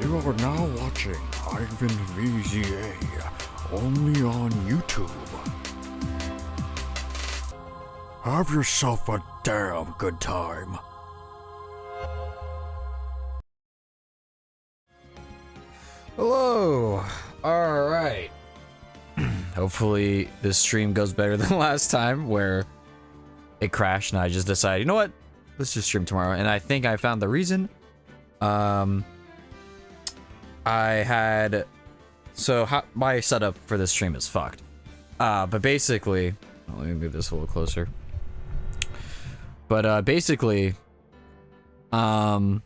You are now watching Ivan VZA, only on YouTube. Have yourself a damn good time. Hello. All right. Hopefully this stream goes better than last time where it crashed and I just decided, you know what? Let's just stream tomorrow. And I think I found the reason. My setup for this stream is fucked. But basically, let me move this a little closer. But basically, what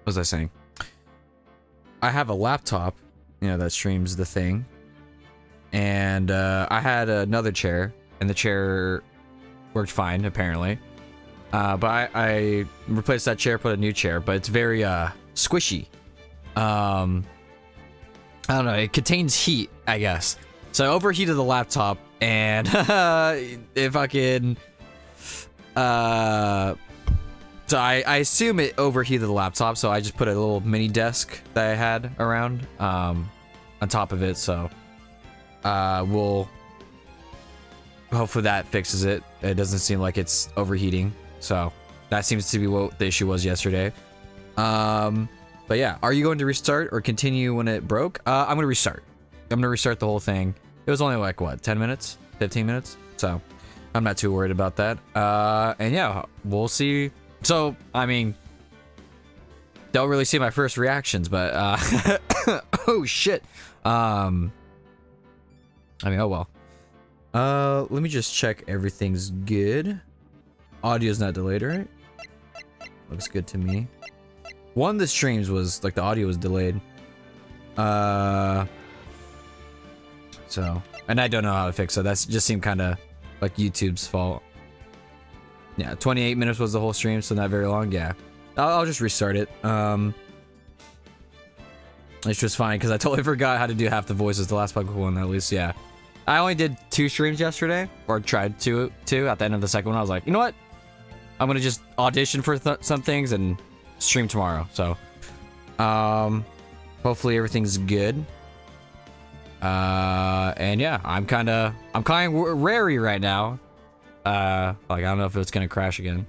was I saying? I have a laptop, that streams the thing. And I had another chair, and the chair worked fine, apparently. But I replaced that chair, put a new chair, but it's very squishy. I don't know, it contains heat, I guess. So I overheated the laptop, and it fucking... So I assume it overheated the laptop, so I just put a little mini desk that I had around on top of it, so hopefully that fixes it. It doesn't seem like it's overheating, so that seems to be what the issue was yesterday. But yeah, are you going to restart or continue when it broke? I'm gonna restart. I'm gonna restart the whole thing. It was only like what, 10 minutes, 15 minutes, so I'm not too worried about that. And yeah, we'll see. So, I mean, don't really see my first reactions, but, oh shit. Oh well. Let me just check everything's good. Audio's not delayed, right? Looks good to me. One of the streams was, like, the audio was delayed. So, and I don't know how to fix it. That just seemed kind of like YouTube's fault. Yeah, 28 minutes was the whole stream, so not very long. Yeah, I'll just restart it. It's just fine because I totally forgot how to do half the voices. The last public one, at least. Yeah, I only did 2 streams yesterday, or tried to. At the end of the second one, I was like, you know what? I'm gonna just audition for some things and stream tomorrow. So, hopefully everything's good. And yeah, I'm kind of wary right now. Like, I don't know if it's gonna crash again,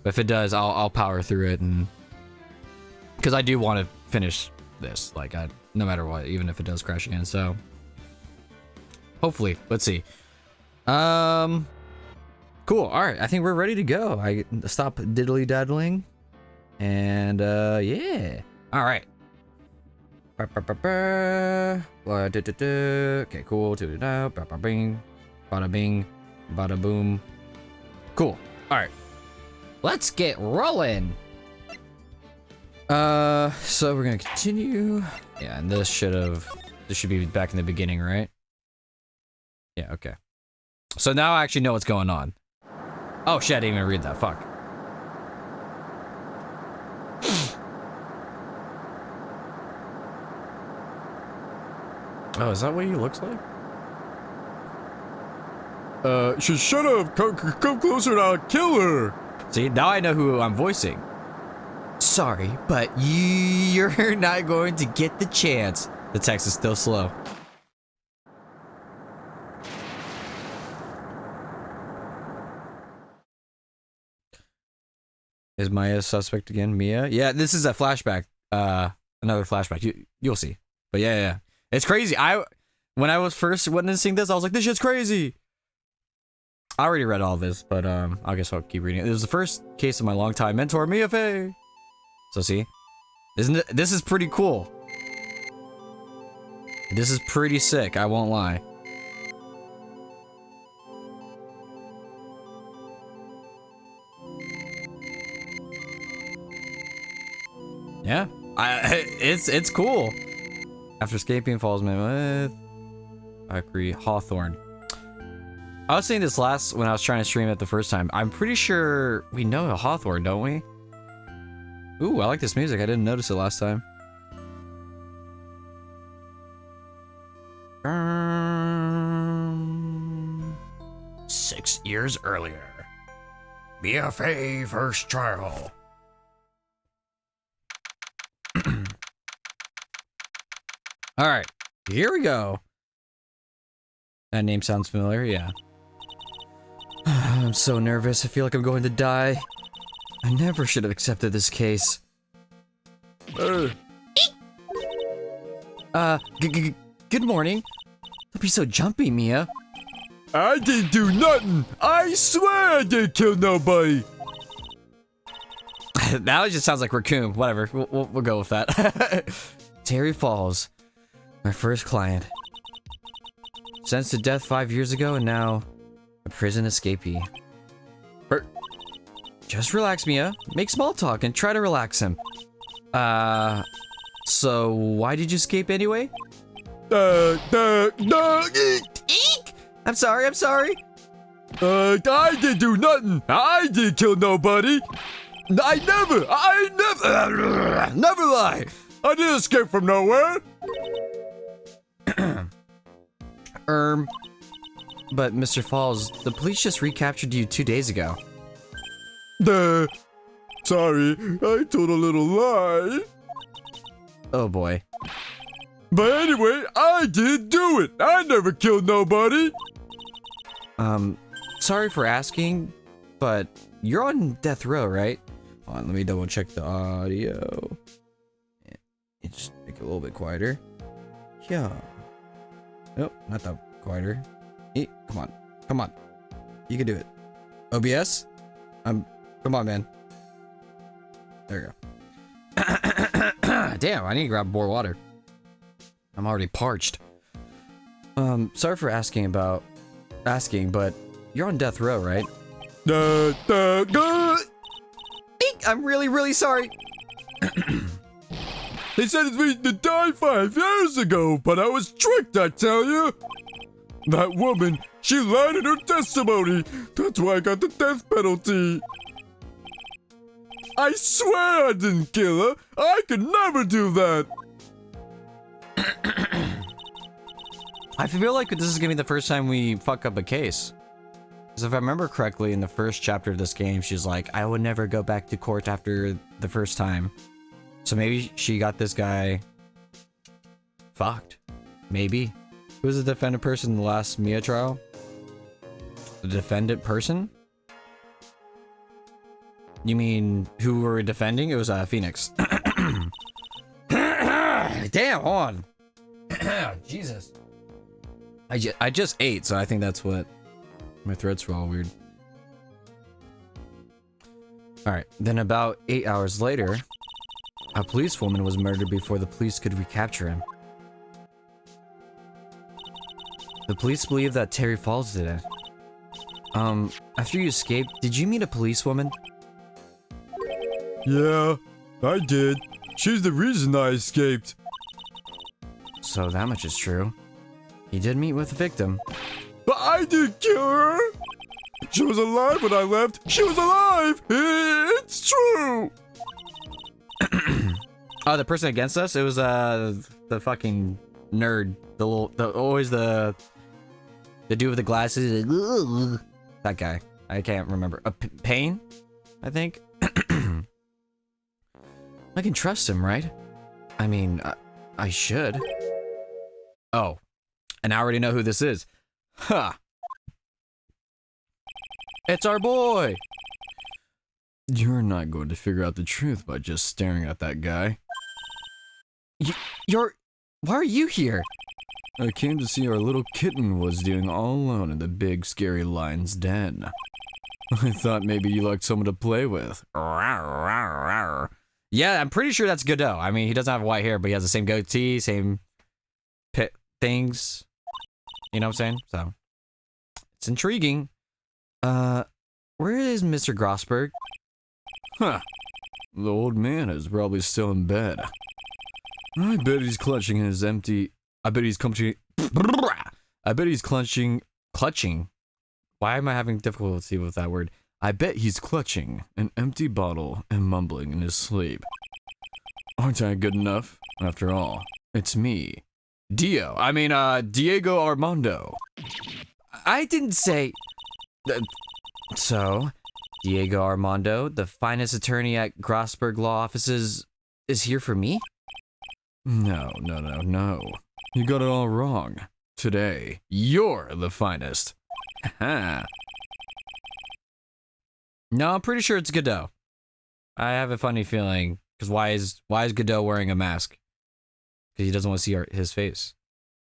but if it does, I'll power through it, and because I do want to finish this, like, no matter what, even if it does crash again. So hopefully, let's see. Cool. All right, I think we're ready to go. I stop diddly daddling, and yeah. All right. Okay, cool. Bing, bada bing. Bada boom. Cool. Alright. Let's get rolling. So we're gonna continue. Yeah, and this should be back in the beginning, right? Yeah, okay. So now I actually know what's going on. Oh shit, I didn't even read that. Fuck. Oh, is that what he looks like? Shut up! Come closer and I'll kill her! See, now I know who I'm voicing. Sorry, but you're not going to get the chance. The text is still slow. Is Maya a suspect again? Mia? Yeah, this is a flashback. Another flashback. You'll see. But yeah. It's crazy. When I was first witnessing this, I was like, this shit's crazy. I already read all this, but I guess I'll keep reading it. It was the first case of my longtime mentor, Mia Fey. So see, this is pretty cool. This is pretty sick, I won't lie. Yeah, it's cool. After escaping, falls man with Factory Hawthorne. I was saying this when I was trying to stream it the first time. I'm pretty sure we know a Hawthorne, don't we? Ooh, I like this music. I didn't notice it last time. 6 years earlier. BFA first trial. All right, here we go. That name sounds familiar, yeah. I'm so nervous. I feel like I'm going to die. I never should have accepted this case. Good morning. Don't be so jumpy, Mia. I didn't do nothing. I swear I didn't kill nobody. Now it just sounds like Raccoon. Whatever, we'll go with that. Terry Falls, my first client. Sentenced to death 5 years ago, and now a prison escapee. Just relax, Mia. Make small talk and try to relax him. So why did you escape anyway? Eek! I'm sorry. I didn't do nothing. I didn't kill nobody. I never lie. I didn't escape from nowhere. But Mr. Falls, the police just recaptured you 2 days ago. Sorry, I told a little lie. Oh boy. But anyway, I didn't do it. I never killed nobody. Sorry for asking, but you're on death row, right? Hold on, let me double check the audio. Just make it a little bit quieter. Yeah. Nope, not that quieter. Come on. You can do it. OBS? Come on, man. There you go. Damn, I need to grab more water. I'm already parched. Sorry for asking, but you're on death row, right? I'm really sorry. They sentenced me to die 5 years ago, but I was tricked, I tell you. That woman, she lied in her testimony. That's why I got the death penalty. I swear I didn't kill her. I could never do that. I feel like this is gonna be the first time we fuck up a case. Because if I remember correctly, in the first chapter of this game, she's like, I would never go back to court after the first time. So maybe she got this guy fucked. Maybe. Who was the defendant person in the last Mia trial? The defendant person? You mean who were we defending? It was Phoenix. Damn, hold on. Jesus. I just ate, so I think that's what my throat's all weird. Alright, then about 8 hours later, a policewoman was murdered before the police could recapture him. The police believe that Terry Falls did it. After you escaped, did you meet a policewoman? Yeah, I did. She's the reason I escaped. So that much is true. You did meet with the victim. But I didn't kill her. She was alive when I left. She was alive. It's true. Oh, the person against us? It was the fucking nerd. The dude with the glasses. That guy. I can't remember. Payne? I think. I can trust him, right? I mean, I should. Oh, and I already know who this is. Ha! It's our boy! You're not going to figure out the truth by just staring at that guy. Why are you here? I came to see our little kitten was doing all alone in the big scary lion's den. I thought maybe you liked someone to play with. Yeah, I'm pretty sure that's Godot. I mean, he doesn't have white hair, but he has the same goatee, same pit things. You know what I'm saying? So, it's intriguing. Where is Mr. Grossberg? Huh. The old man is probably still in bed. I bet he's clutching his empty... I bet he's clutching... Clutching? Why am I having difficulty with that word? I bet he's clutching an empty bottle and mumbling in his sleep. Aren't I good enough? After all, it's me. Diego Armando. I didn't say... So, Diego Armando, the finest attorney at Grossberg Law Offices, is here for me? No. You got it all wrong. Today, you're the finest. No, I'm pretty sure it's Godot. I have a funny feeling, because why is Godot wearing a mask? Because he doesn't want to see his face.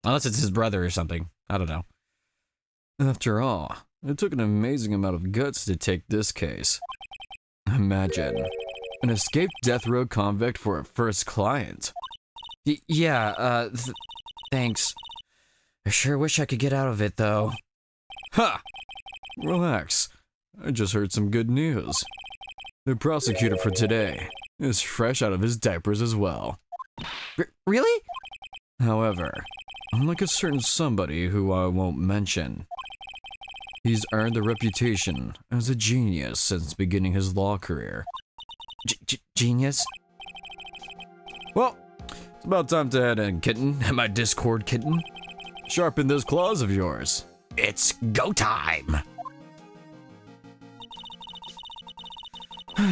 Unless it's his brother or something. I don't know. After all, it took an amazing amount of guts to take this case. Imagine, an escaped death row convict for a first client. Thanks. I sure wish I could get out of it, though. Ha! Relax. I just heard some good news. The prosecutor for today is fresh out of his diapers as well. Really? However, unlike a certain somebody who I won't mention, he's earned a reputation as a genius since beginning his law career. Genius? Well, it's about time to head in, kitten. My Discord kitten. Sharpen those claws of yours. It's go time!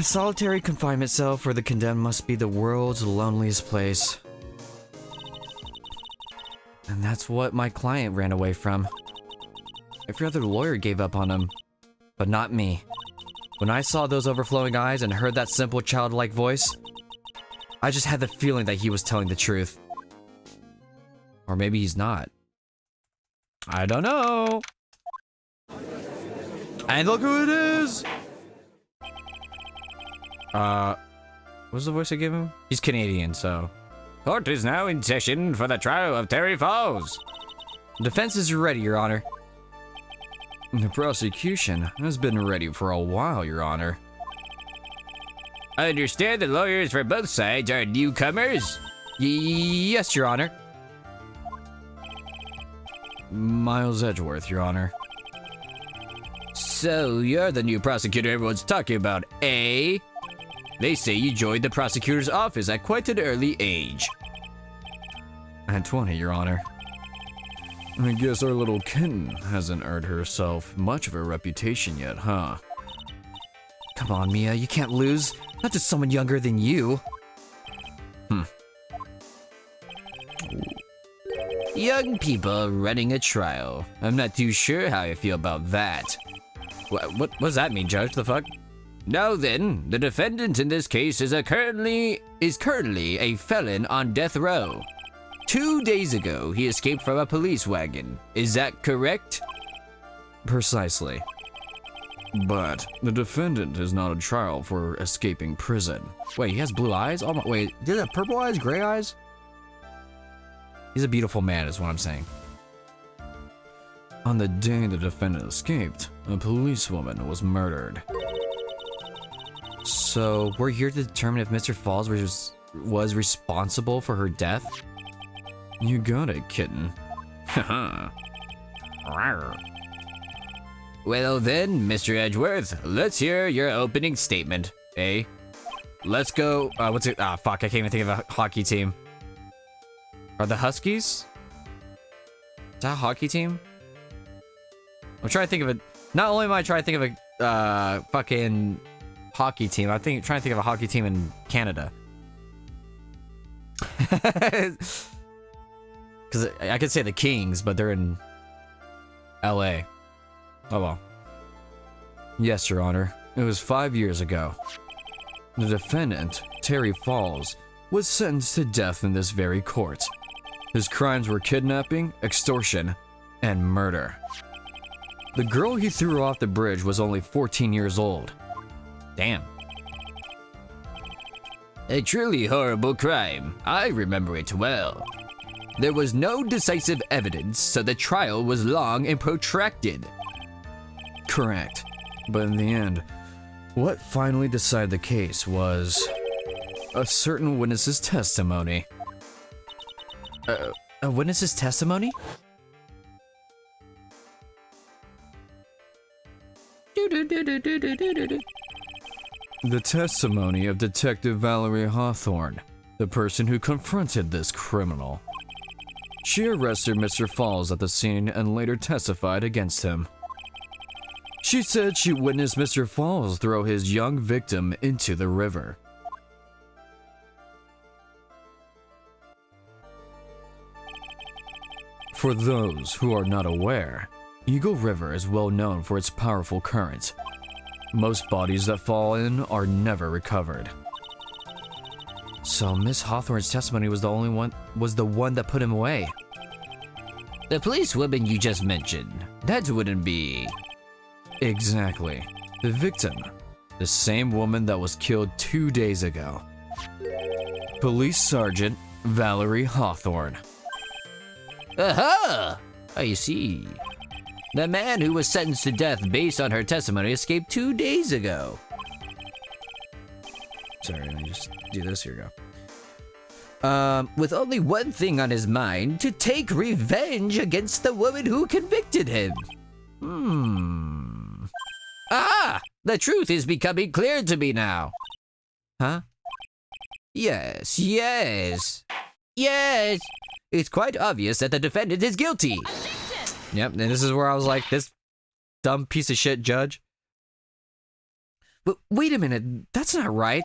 Solitary confinement cell for the condemned must be the world's loneliest place. And that's what my client ran away from. Every other lawyer gave up on him, but not me. When I saw those overflowing eyes and heard that simple childlike voice, I just had the feeling that he was telling the truth. Or maybe he's not. I don't know. And look who it is! What's the voice I gave him? He's Canadian, so. Court is now in session for the trial of Terry Falls. Defense is ready, Your Honor. The prosecution has been ready for a while, Your Honor. I understand the lawyers for both sides are newcomers? Yes, Your Honor. Miles Edgeworth, Your Honor. So, you're the new prosecutor everyone's talking about, eh? They say you joined the prosecutor's office at quite an early age. At 20, Your Honor. I guess our little kitten hasn't earned herself much of a reputation yet, huh? Come on, Mia, you can't lose. Not to someone younger than you. Young people running a trial. I'm not too sure how I feel about that. What does that mean, Judge? The fuck? Now then, the defendant in this case is currently a felon on death row. 2 days ago, he escaped from a police wagon. Is that correct? Precisely. But the defendant is not on trial for escaping prison. Wait, he has blue eyes? Oh my, wait, did he have purple eyes, gray eyes? He's a beautiful man, is what I'm saying. On the day the defendant escaped, a policewoman was murdered. So, we're here to determine if Mr. Falls was responsible for her death? You got it, kitten. Haha. Well then, Mr. Edgeworth, let's hear your opening statement, eh? Let's go, what's it? Ah, fuck, I can't even think of a hockey team. Are the Huskies? Is that a hockey team? I'm trying to think of it. Not only am I trying to think of a, fucking hockey team, I'm trying to think of a hockey team in Canada. Because I could say the Kings, but they're in LA. Oh well. Yes, Your Honor. It was 5 years ago. The defendant, Terry Falls, was sentenced to death in this very court. His crimes were kidnapping, extortion, and murder. The girl he threw off the bridge was only 14 years old. Damn. A truly horrible crime. I remember it well. There was no decisive evidence, so the trial was long and protracted. Correct. But in the end, what finally decided the case was a certain witness's testimony. A witness's testimony? The testimony of Detective Valerie Hawthorne, the person who confronted this criminal. She arrested Mr. Falls at the scene and later testified against him. She said she witnessed Mr. Falls throw his young victim into the river. For those who are not aware, Eagle River is well known for its powerful current. Most bodies that fall in are never recovered. So Miss Hawthorne's testimony was the one that put him away. The policewoman you just mentioned, that wouldn't be... Exactly. The victim. The same woman that was killed 2 days ago. Police Sergeant Valerie Hawthorne. Aha! I see. The man who was sentenced to death based on her testimony escaped 2 days ago. Sorry, let me just do this. Here we go. With only one thing on his mind, to take revenge against the woman who convicted him. Ah! The truth is becoming clear to me now. Huh? Yes. It's quite obvious that the defendant is guilty. Yep, and this is where I was like, this dumb piece of shit judge. But wait a minute, that's not right.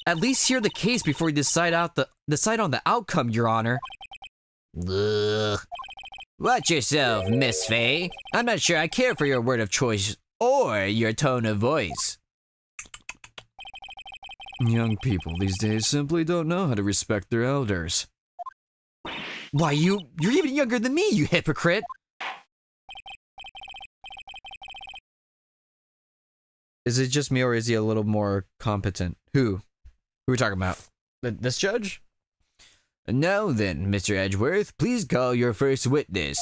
At least hear the case before you decide on the outcome, Your Honor. Ugh. Watch yourself, Miss Faye. I'm not sure I care for your word of choice or your tone of voice. Young people these days simply don't know how to respect their elders. Why, you're even younger than me, you hypocrite! Is it just me, or is he a little more competent? Who are we talking about? This judge? Now then, Mr. Edgeworth, please call your first witness.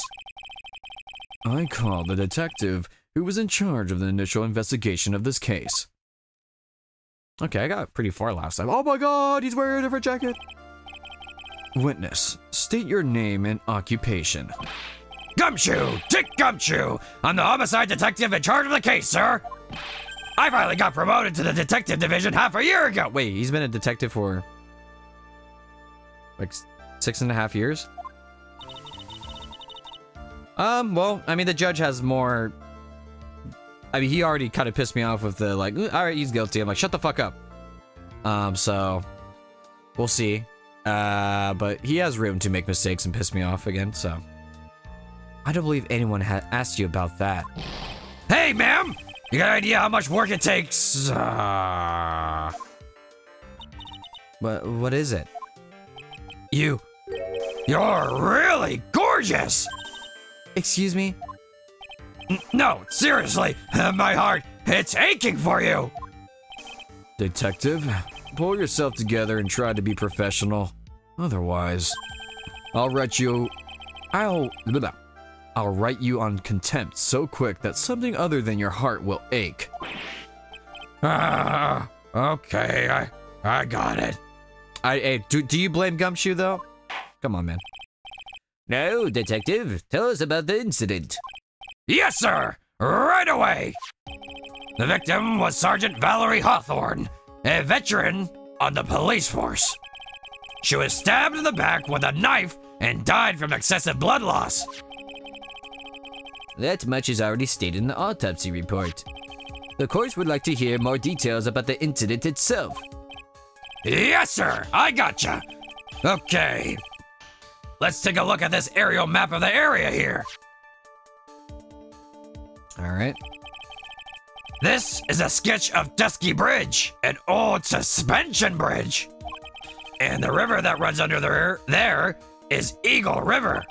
I call the detective who was in charge of the initial investigation of this case. Okay, I got pretty far last time. Oh my god, he's wearing a different jacket! Witness, state your name and occupation. Gumshoe! Dick Gumshoe! I'm the homicide detective in charge of the case, sir! I finally got promoted to the detective division half a year ago! Wait, he's been a detective for... like 6.5 years? Well, I mean, the judge has more... I mean, he already kind of pissed me off with the, like, alright, he's guilty. I'm like, shut the fuck up. So... we'll see. But he has room to make mistakes and piss me off again, so... I don't believe anyone had asked you about that. Hey, ma'am! You got an idea how much work it takes? What is it? You're really gorgeous! Excuse me? No, seriously, my heart, it's aching for you! Detective, pull yourself together and try to be professional. Otherwise, I'll write you on contempt so quick that something other than your heart will ache. Okay, I got it. Do you blame Gumshoe though? Come on, man. No, detective, tell us about the incident. Yes, sir, right away. The victim was Sergeant Valerie Hawthorne, a veteran on the police force. She was stabbed in the back with a knife and died from excessive blood loss. That much is already stated in the autopsy report. The court would like to hear more details about the incident itself. Yes, sir, I gotcha. Okay, let's take a look at this aerial map of the area here. All right. This is a sketch of Dusky Bridge, an old suspension bridge. And the river that runs under there is Eagle River.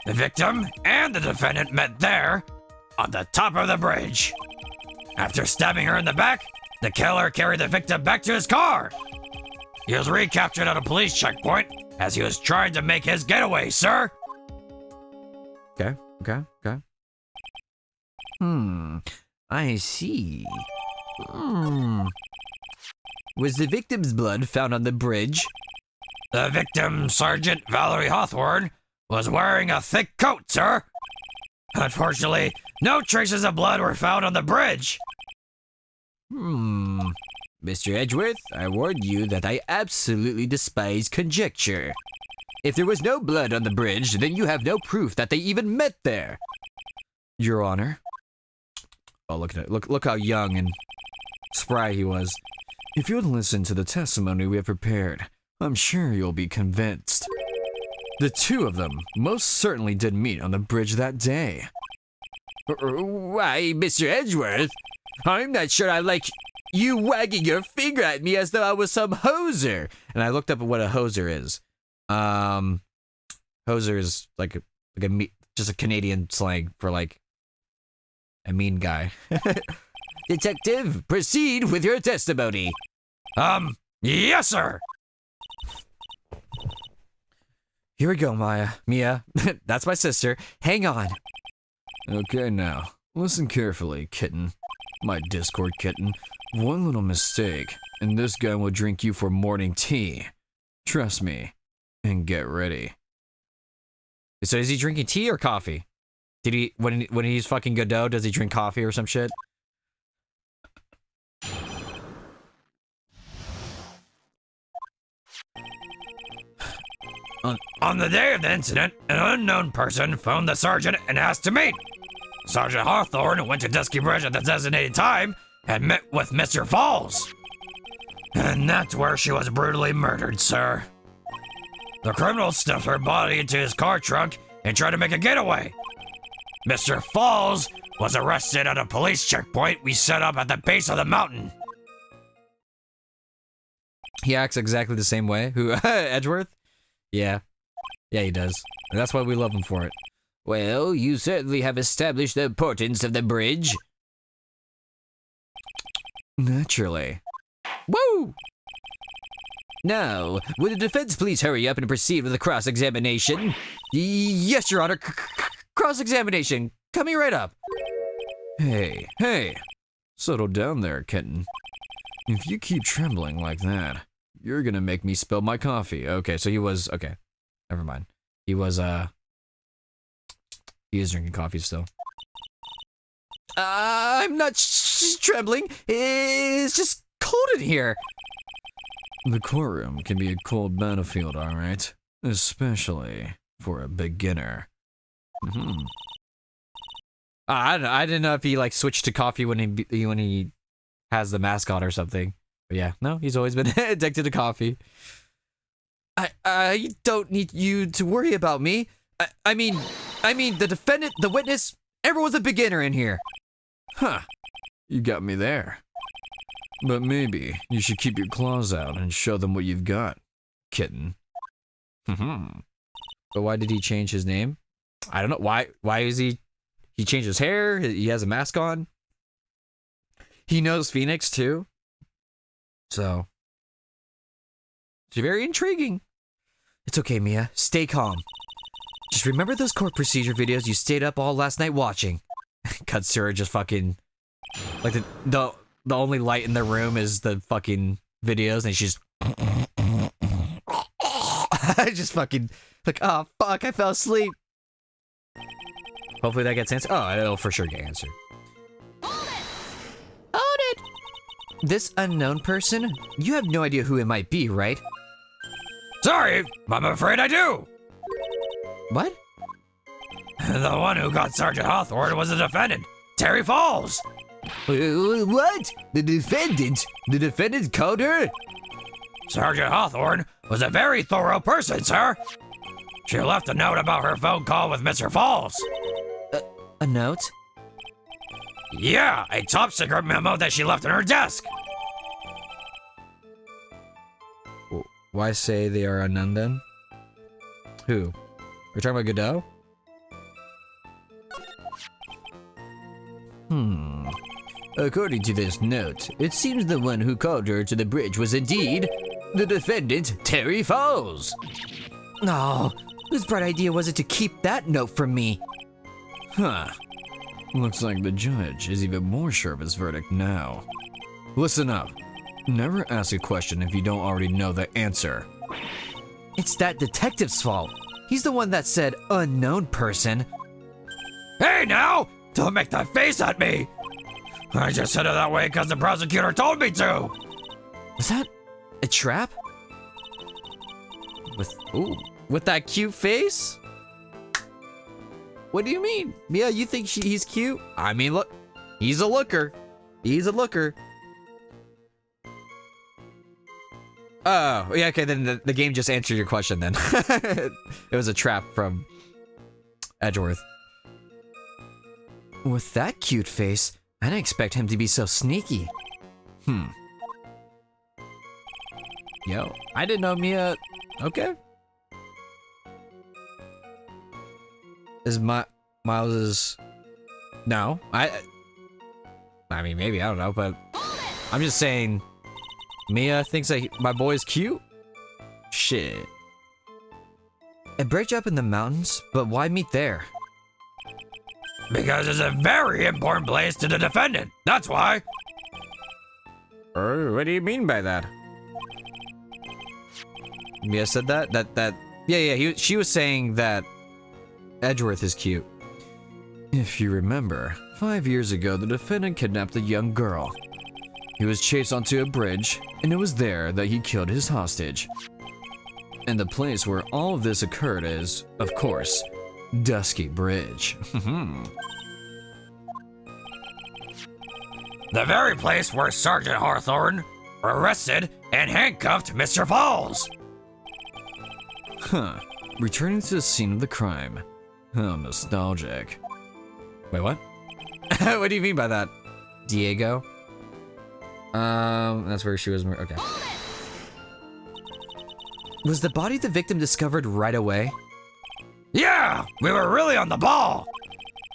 The victim and the defendant met there on the top of the bridge. After stabbing her in the back, the killer carried the victim back to his car. He was recaptured at a police checkpoint as he was trying to make his getaway, sir. Okay. I see. Was the victim's blood found on the bridge? The victim, Sergeant Valerie Hawthorne, was wearing a thick coat, sir. Unfortunately, no traces of blood were found on the bridge. Mr. Edgeworth, I warned you that I absolutely despise conjecture. If there was no blood on the bridge, then you have no proof that they even met there. Your Honor. Oh, look at it. Look how young and spry he was. If you'll listen to the testimony we have prepared, I'm sure you'll be convinced. The two of them most certainly did meet on the bridge that day. Why, Mr. Edgeworth, I'm not sure I like you wagging your finger at me as though I was some hoser. And I looked up what a hoser is. Hoser is like just a Canadian slang for like a mean guy. Detective, proceed with your testimony. Yes, sir. Here we go, Mia. That's my sister. Hang on. Okay, now, listen carefully, kitten. My Discord kitten. One little mistake, and this guy will drink you for morning tea. Trust me, and get ready. So is he drinking tea or coffee? Did he, when he's fucking Godot, does he drink coffee or some shit? On the day of the incident, an unknown person phoned the sergeant and asked to meet. Sergeant Hawthorne went to Dusky Bridge at the designated time and met with Mr. Falls. And that's where she was brutally murdered, sir. The criminal stuffed her body into his car trunk and tried to make a getaway. Mr. Falls was arrested at a police checkpoint we set up at the base of the mountain. He acts exactly the same way. Who, Edgeworth? Yeah. Yeah, he does. And that's why we love him for it. Well, you certainly have established the importance of the bridge. Naturally. Woo! Now, would the defense please hurry up and proceed with the cross-examination? Yes, Your Honor. Cross-examination. Coming right up. Hey. Settle down there, kitten. If you keep trembling like that, you're gonna make me spill my coffee. Okay, so he was, okay. Never mind. He was, he is drinking coffee still. I'm not trembling. It's just cold in here. The courtroom can be a cold battlefield, alright? Especially for a beginner. I didn't know if he like switched to coffee when he has the mask on or something. But yeah, no, he's always been addicted to coffee. I don't need you to worry about me. I mean, the defendant, the witness, everyone's a beginner in here. Huh. You got me there. But maybe you should keep your claws out and show them what you've got, kitten. But why did he change his name? I don't know. Why is he changed his hair? He has a mask on. He knows Phoenix too. So it's very intriguing. It's okay, Mia. Stay calm. Just remember those court procedure videos you stayed up all last night watching. Cuts to her just fucking like the only light in the room is the fucking videos, and she's just fucking like, oh fuck, I fell asleep. Hopefully that gets answered. Oh, it'll for sure get answered. Hold it! This unknown person? You have no idea who it might be, right? Sorry, I'm afraid I do. What? The one who got Sergeant Hawthorne was the defendant, Terry Falls. What? The defendant? The defendant called her? Sergeant Hawthorne was a very thorough person, sir. She left a note about her phone call with Mr. Falls. A note? Yeah, a top secret memo that she left on her desk. Why say they are unknown then? Who? We're talking about Godot? According to this note, it seems the one who called her to the bridge was indeed the defendant, Terry Falls. Oh, whose bright idea was it to keep that note from me? Huh. Looks like the judge is even more sure of his verdict now. Listen up. Never ask a question if you don't already know the answer. It's that detective's fault. He's the one that said unknown person. Hey now! Don't make that face at me! I just said it that way because the prosecutor told me to! Was that a trap? With that cute face? What do you mean? Mia, you think he's cute? I mean, look, he's a looker. He's a looker. Oh, yeah, okay, then the game just answered your question then. It was a trap from Edgeworth. With that cute face, I didn't expect him to be so sneaky. Yo, I didn't know Mia. Okay. Is Miles's? No, I mean, maybe, I don't know, but I'm just saying Mia thinks that my boy's cute? Shit. A bridge up in the mountains, but why meet there? Because it's a very important place to the defendant. That's why. What do you mean by that? Mia said that? She was saying that Edgeworth is cute. If you remember, 5 years ago, the defendant kidnapped a young girl. He was chased onto a bridge, and it was there that he killed his hostage. And the place where all of this occurred is, of course, Dusky Bridge. The very place where Sergeant Hawthorne arrested and handcuffed Mr. Falls. Huh. Returning to the scene of the crime. How nostalgic. Wait, what? What do you mean by that? Diego? That's where she was. Okay. Was the body of the victim discovered right away? Yeah, we were really on the ball.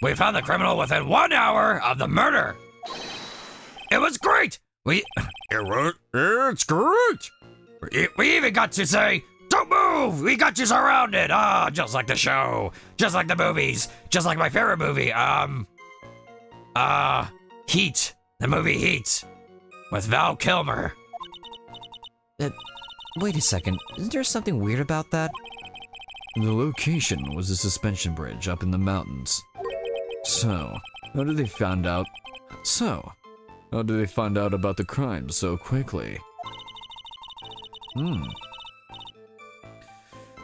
We found the criminal within 1 hour of the murder. It was great. It's great. We even got to say, "Don't move. We got you surrounded." Ah, just like the show, just like the movies, just like my favorite movie. Heat. The movie Heat, with Val Kilmer. Wait a second, isn't there something weird about that? The location was a suspension bridge up in the mountains. So, how did they find out? How did they find out about the crime so quickly?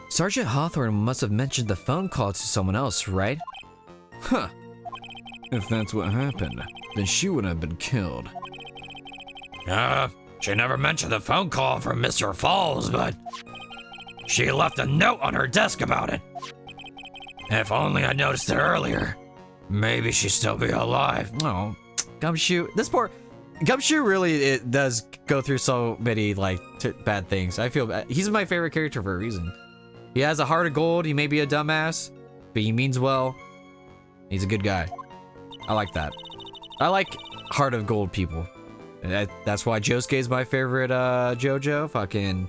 Sergeant Hawthorne must have mentioned the phone call to someone else, right? Huh. If that's what happened, then she wouldn't have been killed. She never mentioned the phone call from Mr. Falls, but she left a note on her desk about it. If only I noticed it earlier, maybe she'd still be alive. Oh, Gumshoe. This poor Gumshoe really it does go through so many like bad things. I feel bad. He's my favorite character for a reason. He has a heart of gold. He may be a dumbass, but he means well. He's a good guy. I like that. I like heart of gold people. That's why Josuke is my favorite JoJo. Fucking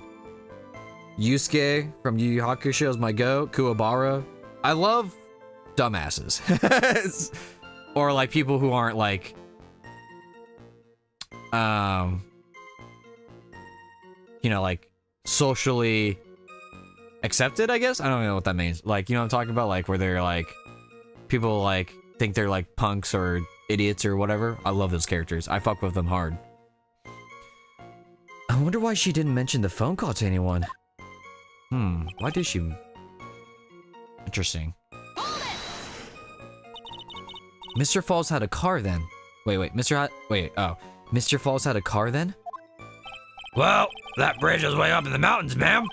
Yusuke from Yu Yu Hakusho is my goat. Kuwabara. I love dumbasses. Or like people who aren't like you know, like socially accepted, I guess. I don't know what that means. Like, you know what I'm talking about? Like where they're like people like think they're like punks or idiots or whatever. I love those characters. I fuck with them hard. I wonder why she didn't mention the phone call to anyone. Why did she? Interesting. Mr. Falls had a car then. Wait, Mr. Falls had a car then? Well, that bridge is way up in the mountains, ma'am.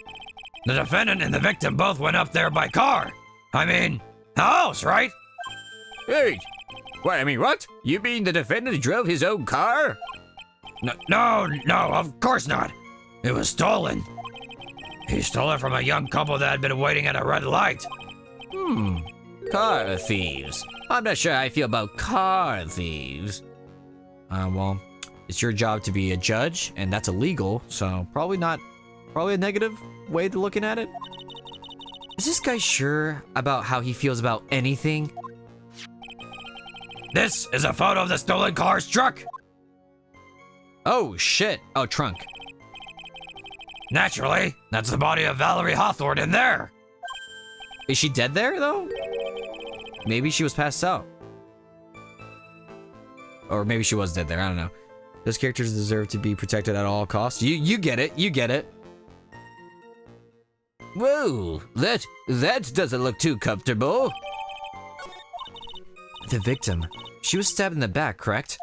The defendant and the victim both went up there by car. I mean, how else, right? Hey! What? You mean the defendant drove his own car? No, of course not. It was stolen. He stole it from a young couple that had been waiting at a red light. Car thieves. I'm not sure how I feel about car thieves. Well, it's your job to be a judge, and that's illegal, so probably a negative way to looking at it. Is this guy sure about how he feels about anything? This is a photo of the stolen car's truck. Oh, shit. Oh, trunk. Naturally, that's the body of Valerie Hawthorne in there. Is she dead there, though? Maybe she was passed out. Or maybe she was dead there, I don't know. Those characters deserve to be protected at all costs. You get it, you get it. Whoa, that doesn't look too comfortable. The victim. She was stabbed in the back, correct?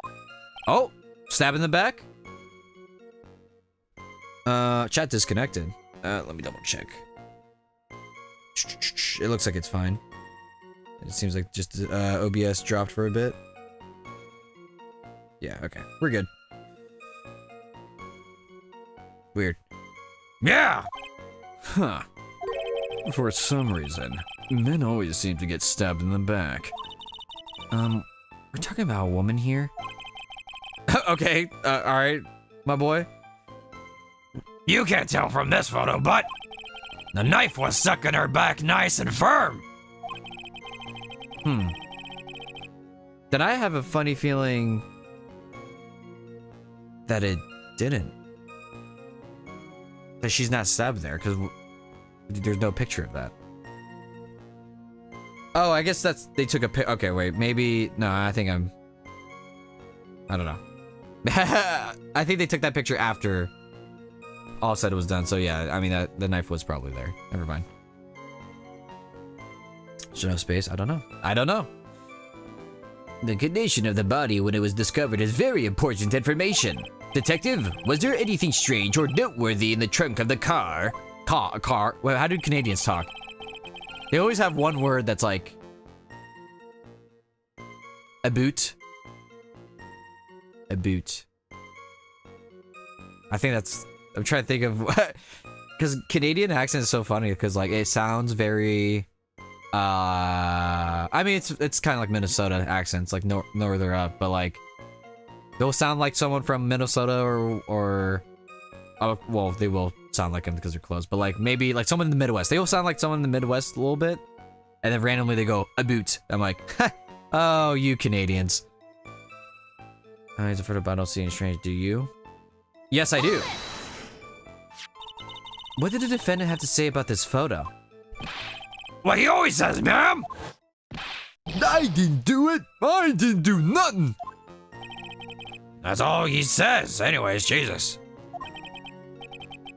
Oh, stab in the back? Chat disconnected. Let me double check. It looks like it's fine. It seems like just OBS dropped for a bit. Yeah, okay. We're good. Weird. Yeah. Huh. For some reason, men always seem to get stabbed in the back. We're talking about a woman here? Okay, alright, my boy. You can't tell from this photo, but the knife was stuck in her back nice and firm. Then I have a funny feeling that it didn't. That she's not stabbed there, because there's no picture of that. Oh, I guess that's, they took a pic. Okay, wait, maybe, no, I don't know. I think they took that picture after all said it was done, so yeah, I mean, the knife was probably there. Never mind. Should have space? I don't know. The condition of the body when it was discovered is very important information. Detective, was there anything strange or noteworthy in the trunk of the car? Car. Well, how do Canadians talk? They always have one word that's like a boot. A boot. I think that's. I'm trying to think of because Canadian accent is so funny because like it sounds very. I mean it's kind of like Minnesota accents, like northern up, but like they'll sound like someone from Minnesota or oh, well, they will sound like them because they're close, but like maybe like someone in the Midwest. They will sound like someone in the Midwest a little bit, and then randomly they go a boot. I'm like, oh, you Canadians. He's afraid of I don't see any strange. Do you? Yes, I do. What did the defendant have to say about this photo? What he always says, ma'am. I didn't do it! I didn't do nothing! That's all he says. Anyways, Jesus.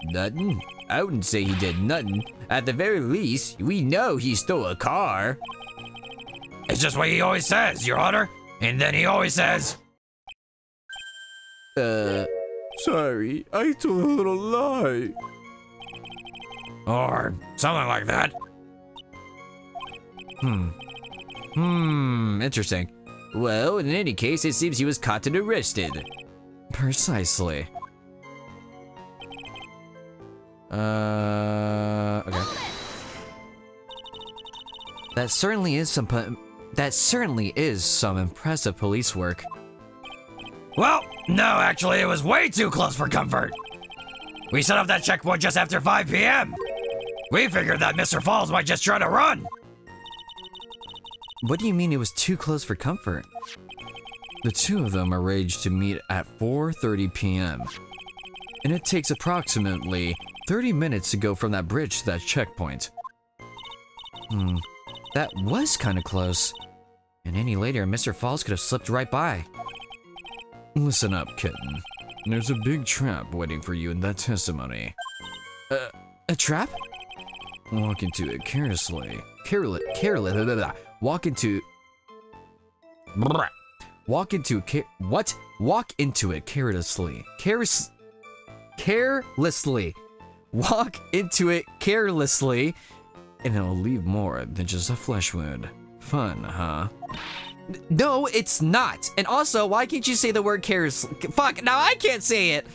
Nothing? I wouldn't say he did nothing. At the very least, we know he stole a car. It's just what he always says, Your Honor. And then he always says, Sorry, I told a little lie. or something like that. Interesting. Well, in any case, it seems he was caught and arrested. Precisely. Okay. That certainly is some impressive police work. Well, no, actually, it was way too close for comfort. We set up that checkpoint just after 5 p.m. We figured that Mr. Falls might just try to run. What do you mean it was too close for comfort? The two of them arranged to meet at 4:30 p.m. And it takes approximately 30 minutes to go from that bridge to that checkpoint. That was kind of close. And any later, Mr. Falls could have slipped right by. Listen up, kitten. There's a big trap waiting for you in that testimony. A trap? Walk into it carelessly. Walk into it carelessly. Carelessly. Walk into it carelessly. And it'll leave more than just a flesh wound. Fun, huh? No, it's not. And also, why can't you say the word carelessly? Fuck, now I can't say it.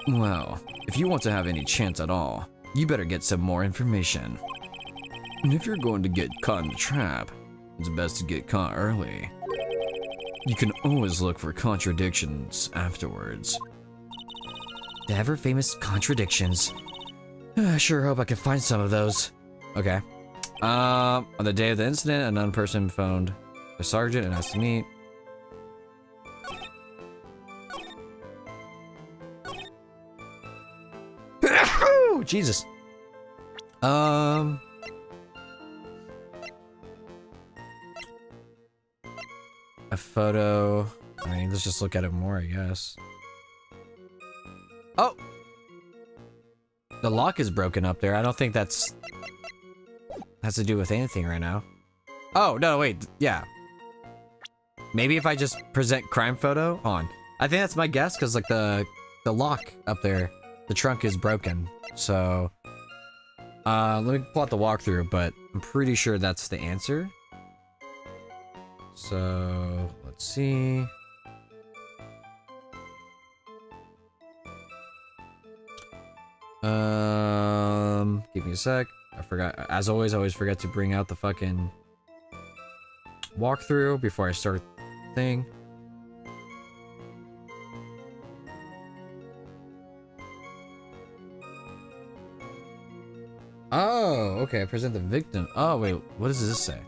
Well, if you want to have any chance at all, you better get some more information. And if you're going to get caught in a trap, it's best to get caught early. You can always look for contradictions afterwards. The ever-famous contradictions. I sure hope I can find some of those. Okay. On the day of the incident, an unknown person phoned the sergeant and asked to meet. Jesus. A photo. I mean, let's just look at it more, I guess. Oh! The lock is broken up there. I don't think that's has to do with anything right now. Oh, no, wait. Yeah. Maybe if I just present crime photo on. I think that's my guess, because like the lock up there the trunk is broken. So, let me pull out the walkthrough, but I'm pretty sure that's the answer. So, let's see. Give me a sec. I forgot. As always, I always forget to bring out the fucking walkthrough before I start the thing. Oh, okay. Present the victim. Oh, wait. What does this say?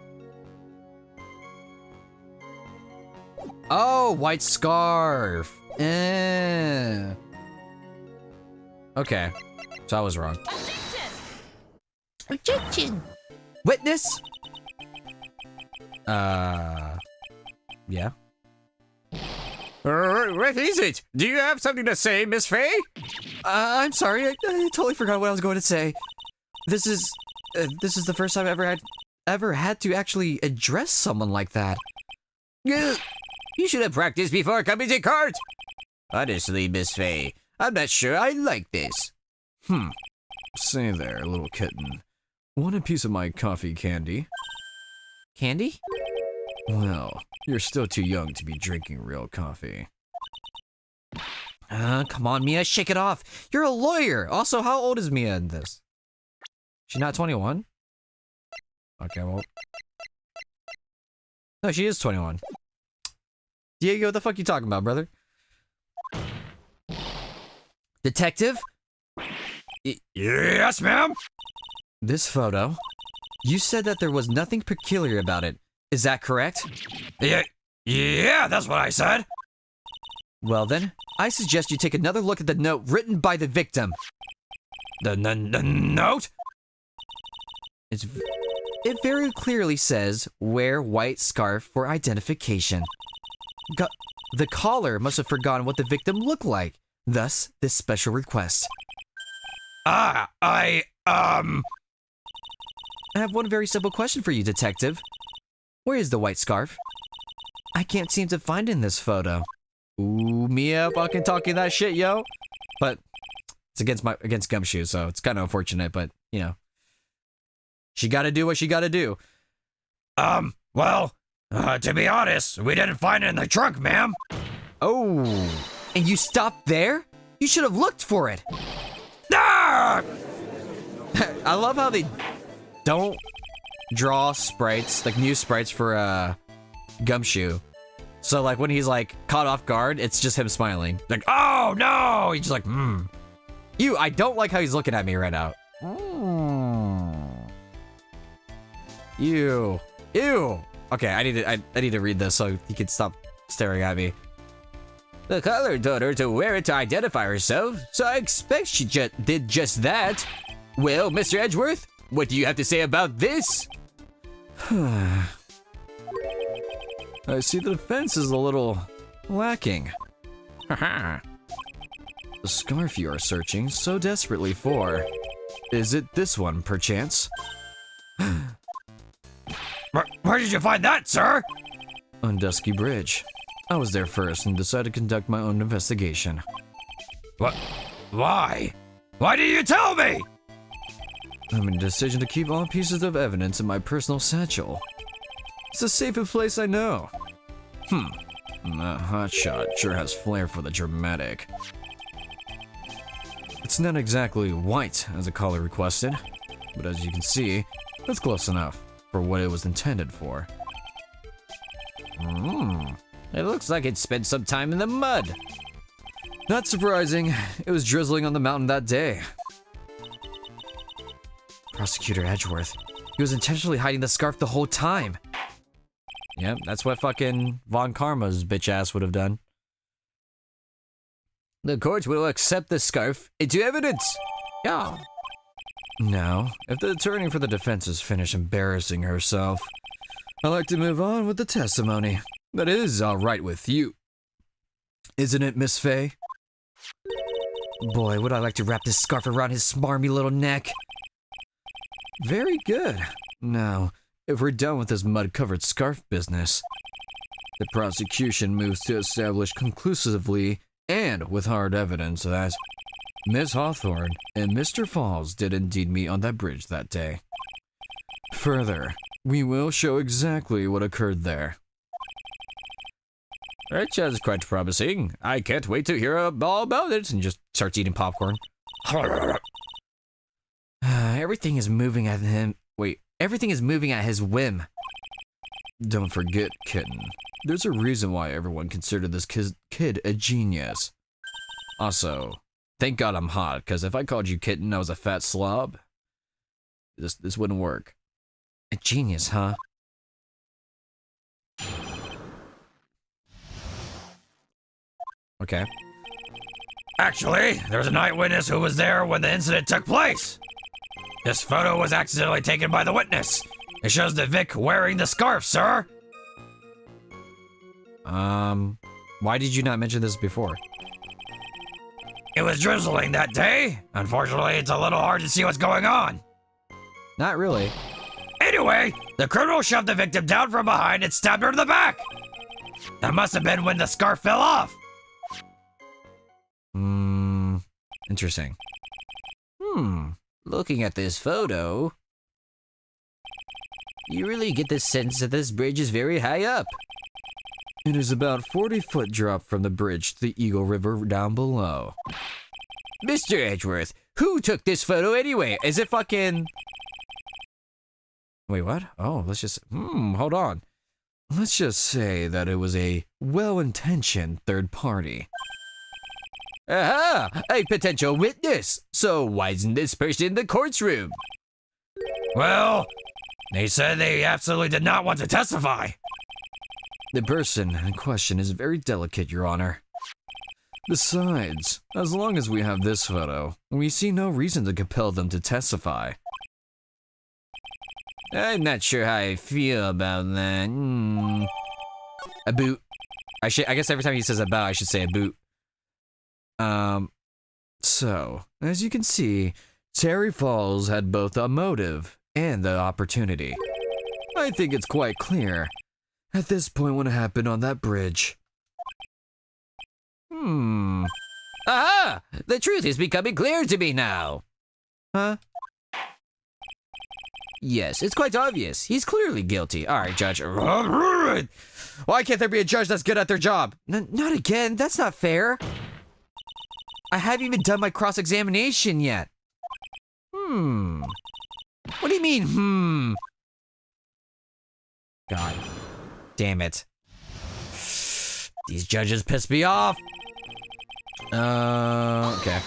Oh, white scarf. Eh. Okay. So I was wrong. Objection! Witness? Yeah. What is it? Do you have something to say, Miss Faye? I'm sorry. I totally forgot what I was going to say. This is the first time I ever had to actually address someone like that. You should have practiced before coming to court. Honestly, Miss Faye, I'm not sure I like this. Say there, little kitten. Want a piece of my coffee candy? Candy? Well, you're still too young to be drinking real coffee. Come on, Mia, shake it off. You're a lawyer. Also, how old is Mia in this? She's not 21? Okay, well. No, she is 21. Diego, what the fuck you talking about, brother? Detective? Yes, ma'am. This photo. You said that there was nothing peculiar about it. Is that correct? Yeah, that's what I said. Well then, I suggest you take another look at the note written by the victim. The note? It very clearly says, wear white scarf for identification. The caller must have forgotten what the victim looked like. Thus, this special request. I have one very simple question for you, detective. Where is the white scarf? I can't seem to find it in this photo. Ooh, Mia fucking talking that shit, yo. But it's against Gumshoe, so it's kind of unfortunate, but, you know. She gotta do what she gotta do. Well, to be honest, we didn't find it in the trunk, ma'am. Oh, and you stopped there? You should have looked for it. Ah! I love how they don't draw sprites, like new sprites for Gumshoe. So like when he's like caught off guard, it's just him smiling. Like, oh no! He's just like, I don't like how he's looking at me right now. Ew. Okay, I need to read this so he can stop staring at me. The caller told her to wear it to identify herself, so I expect she did just that. Well, Mr. Edgeworth, what do you have to say about this? I see the defense is a little lacking. The scarf you are searching so desperately for. Is it this one, perchance? where did you find that, sir? On Dusky Bridge. I was there first and decided to conduct my own investigation. What? Why? Why did you tell me? I made a decision to keep all pieces of evidence in my personal satchel. It's the safest place I know. That hotshot sure has flair for the dramatic. It's not exactly white, as the caller requested, but as you can see, that's close enough for what it was intended for. It looks like it spent some time in the mud. Not surprising, it was drizzling on the mountain that day. Prosecutor Edgeworth. He was intentionally hiding the scarf the whole time. Yep, that's what fucking Von Karma's bitch ass would have done. The court will accept the scarf into evidence. Yeah. Now, if the attorney for the defense is finished embarrassing herself, I'd like to move on with the testimony. That is all right with you. Isn't it, Miss Faye? Boy, would I like to wrap this scarf around his smarmy little neck. Very good. Now, if we're done with this mud-covered scarf business, the prosecution moves to establish conclusively and with hard evidence that Miss Hawthorne and Mr. Falls did indeed meet on that bridge that day. Further, we will show exactly what occurred there. That sounds quite promising. I can't wait to hear all about it. And just starts eating popcorn. Everything is moving at him. Wait, everything is moving at his whim. Don't forget, kitten. There's a reason why everyone considered this kid a genius. Also, thank God I'm hot, because if I called you kitten, I was a fat slob. This wouldn't work. A genius, huh? Okay. Actually, there's an eyewitness who was there when the incident took place. This photo was accidentally taken by the witness. It shows the Vic wearing the scarf, sir. Why did you not mention this before? It was drizzling that day. Unfortunately, it's a little hard to see what's going on. Not really. Anyway, the criminal shoved the victim down from behind and stabbed her in the back. That must have been when the scarf fell off. Interesting. Looking at this photo, you really get the sense that this bridge is very high up. It is about 40-foot drop from the bridge to the Eagle River down below. Mr. Edgeworth, who took this photo anyway? Is it fucking... Wait, what? Oh, let's just... hold on. Let's just say that it was a well-intentioned third party. Aha! A potential witness! So why isn't this person in the courtroom? Well, they said they absolutely did not want to testify. The person in question is very delicate, Your Honor. Besides, as long as we have this photo, we see no reason to compel them to testify. I'm not sure how I feel about that. A boot. I guess every time he says about, I should say a boot. So, as you can see, Terry Falls had both a motive and the opportunity. I think it's quite clear at this point what happened on that bridge. Aha! The truth is becoming clear to me now. Huh? Yes, it's quite obvious. He's clearly guilty. All right, Judge. Why can't there be a judge that's good at their job? Not again. That's not fair. I haven't even done my cross-examination yet. What do you mean, God damn it. These judges piss me off. Okay.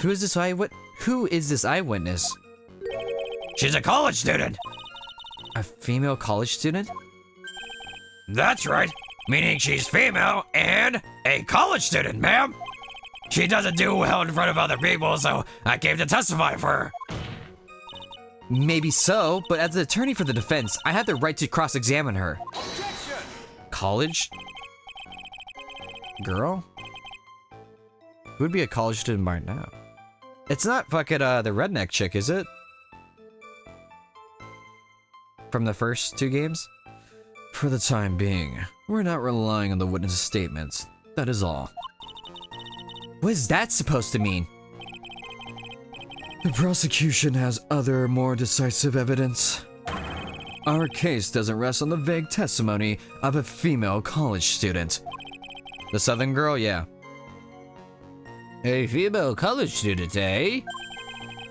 Who is this eyewitness? She's a college student. A female college student? That's right. Meaning she's female and a college student, ma'am. She doesn't do well in front of other people, so I came to testify for her. Maybe so, but as the attorney for the defense, I have the right to cross-examine her. Objection! College? Girl? Who would be a college student right now? It's not fucking the redneck chick, is it? From the first two games? For the time being, we're not relying on the witness' statements. That is all. What is that supposed to mean? The prosecution has other, more decisive evidence. Our case doesn't rest on the vague testimony of a female college student. The southern girl? Yeah. A female college student, eh?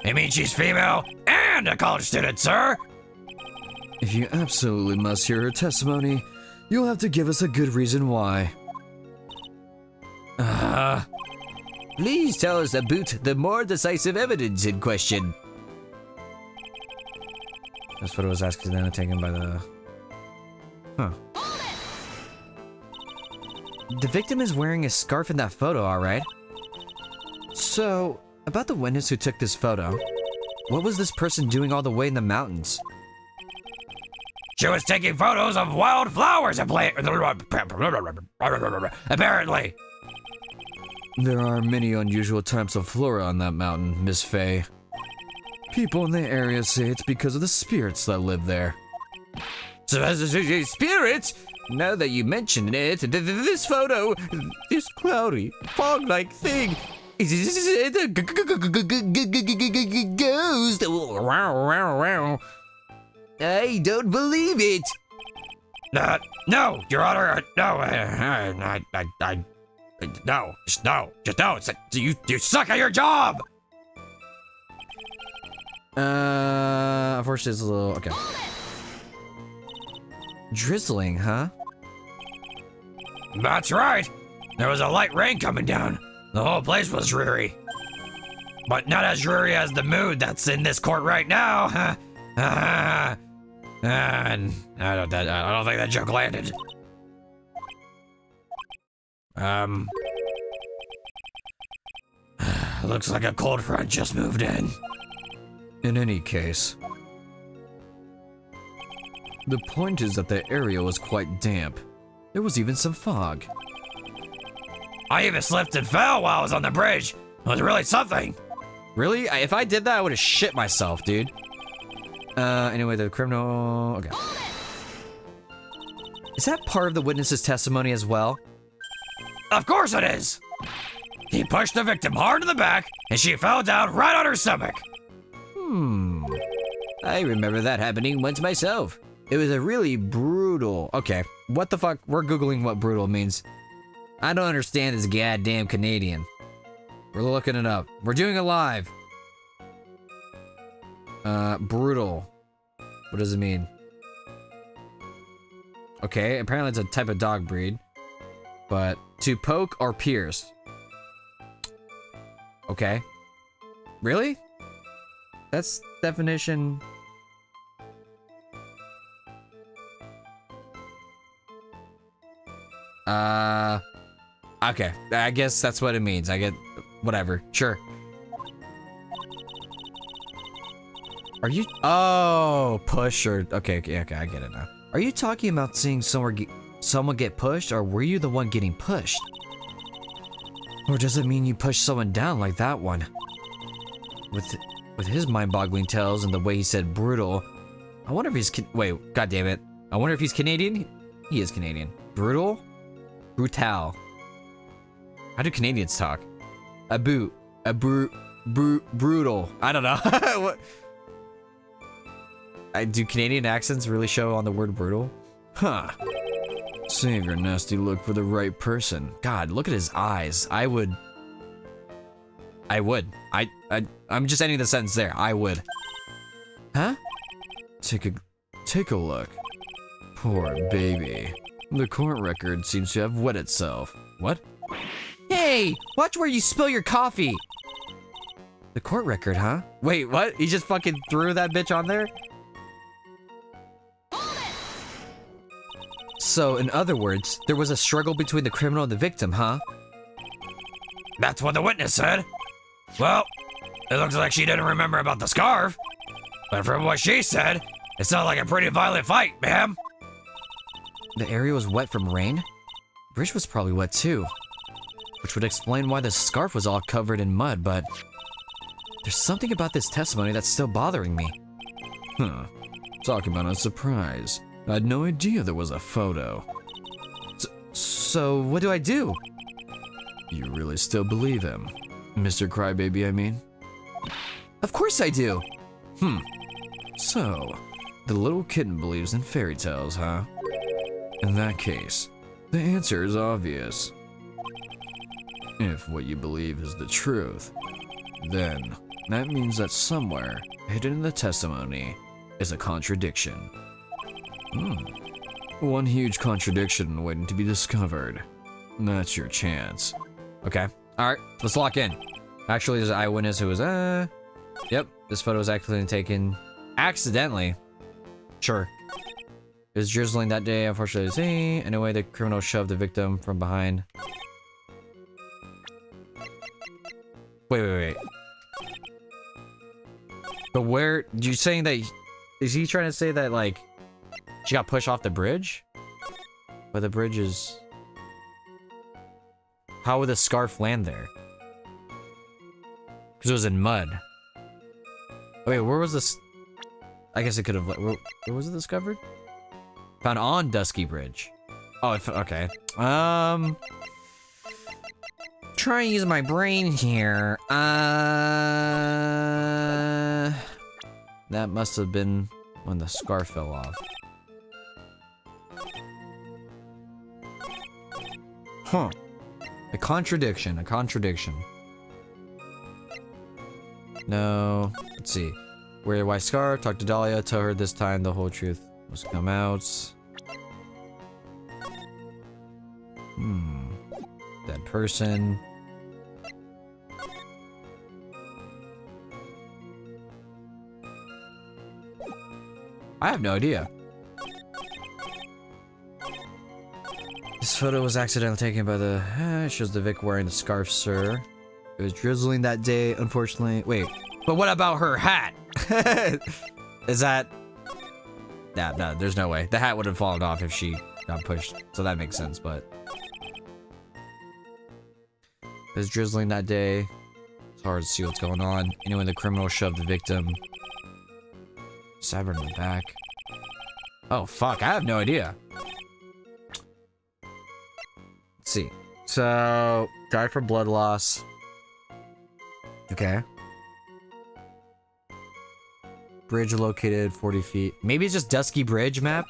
You mean she's female and a college student, sir? If you absolutely must hear her testimony, you'll have to give us a good reason why. Please tell us about the more decisive evidence in question. This photo was accidentally taken by the... Huh. The victim is wearing a scarf in that photo, alright? So, about the witness who took this photo, what was this person doing all the way in the mountains? She was taking photos of wild flowers and plants. Apparently. There are many unusual types of flora on that mountain, Miss Faye. People in the area say it's because of the spirits that live there. Spirits? Now that you mention it, this photo, this cloudy, fog-like thing, Is it a ghost? I don't believe it. No, Your Honor. No, no, just no. You suck at your job. Unfortunately, it's a little okay. Drizzling, huh? That's right. There was a light rain coming down. The whole place was dreary. But not as dreary as the mood that's in this court right now. And I don't think that joke landed. Looks like a cold front just moved in. In any case, the point is that the area was quite damp. There was even some fog. I even slipped and fell while I was on the bridge. It was really something. Really? If I did that, I would have shit myself, dude. Anyway, the criminal... Okay. Is that part of the witness's testimony as well? Of course it is. He pushed the victim hard in the back, and she fell down right on her stomach. I remember that happening once myself. It was a really brutal. Okay, what the fuck? We're Googling what brutal means. I don't understand this goddamn Canadian. We're looking it up. We're doing it live. Brutal. What does it mean? Okay, apparently it's a type of dog breed. But to poke or pierce. Okay. Really? That's definition. Okay. I guess that's what it means. I get whatever. Sure. Are you? Oh, push or okay, I get it now. Are you talking about seeing someone get pushed, or were you the one getting pushed? Or does it mean you pushed someone down like that one? With his mind-boggling tales and the way he said brutal, I wonder if he's wait, god damn it. I wonder if he's Canadian? He is Canadian. Brutal? Brutal. How do Canadians talk? Brutal. I don't know. What? Do Canadian accents really show on the word brutal? Huh. Save your nasty look for the right person. God, look at his eyes. I'm just ending the sentence there. I would. Huh? Take a look. Poor baby. The court record seems to have wet itself. What? Hey, watch where you spill your coffee. The court record, huh? Wait, what? He just fucking threw that bitch on there? So, in other words, there was a struggle between the criminal and the victim, huh? That's what the witness said. Well, it looks like she didn't remember about the scarf. But from what she said, it sounded like a pretty violent fight, ma'am. The area was wet from rain? The bridge was probably wet too. Which would explain why the scarf was all covered in mud, but... there's something about this testimony that's still bothering me. Talk about a surprise. I had no idea there was a photo. So, what do I do? You really still believe him? Mr. Crybaby, I mean? Of course I do! So, the little kitten believes in fairy tales, huh? In that case, the answer is obvious. If what you believe is the truth, then that means that somewhere, hidden in the testimony, is a contradiction. One huge contradiction waiting to be discovered. That's your chance. Okay. Alright, let's lock in. Actually, there's an eyewitness who was, yep, this photo was actually taken accidentally. Sure. It was drizzling that day, unfortunately. See, anyway, the criminal shoved the victim from behind. Wait. But where, you saying that, is he trying to say that, like, she got pushed off the bridge? But the bridge is... how would the scarf land there? Because it was in mud. Wait, where was this? I guess it could have... where was it discovered? Found on Dusky Bridge. Oh, okay. trying to use my brain here. That must have been when the scarf fell off. Huh. A contradiction. No. Let's see. Wear a white scarf, talk to Dahlia, tell her this time the whole truth must come out. Dead person. I have no idea. This photo was accidentally taken by the... shows the Vic wearing the scarf, sir. It was drizzling that day, unfortunately. Wait, but what about her hat? Is that... No, there's no way. The hat would have fallen off if she got pushed, so that makes sense, but... It was drizzling that day. It's hard to see what's going on. Anyway, the criminal shoved the victim. Stabbed her in the back. Oh, fuck, I have no idea. Let's see. So, died from blood loss. Okay. Bridge located 40 feet. Maybe it's just Dusky Bridge map,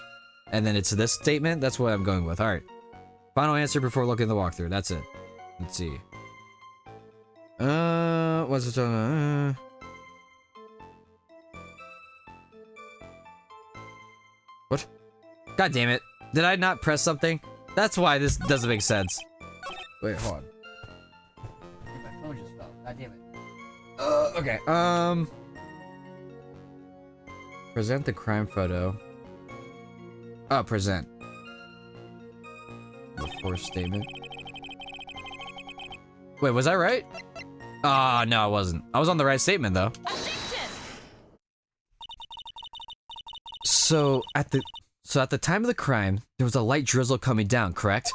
and then it's this statement. That's what I'm going with. All right. Final answer before looking at the walkthrough. That's it. Let's see. What's it? What? God damn it! Did I not press something? That's why this doesn't make sense. Wait, hold on. My phone just fell. God damn it. Okay. Present the crime photo. Oh, present. The fourth statement. Wait, was I right? Ah, no, I wasn't. I was on the right statement, though. So at the time of the crime, there was a light drizzle coming down, correct?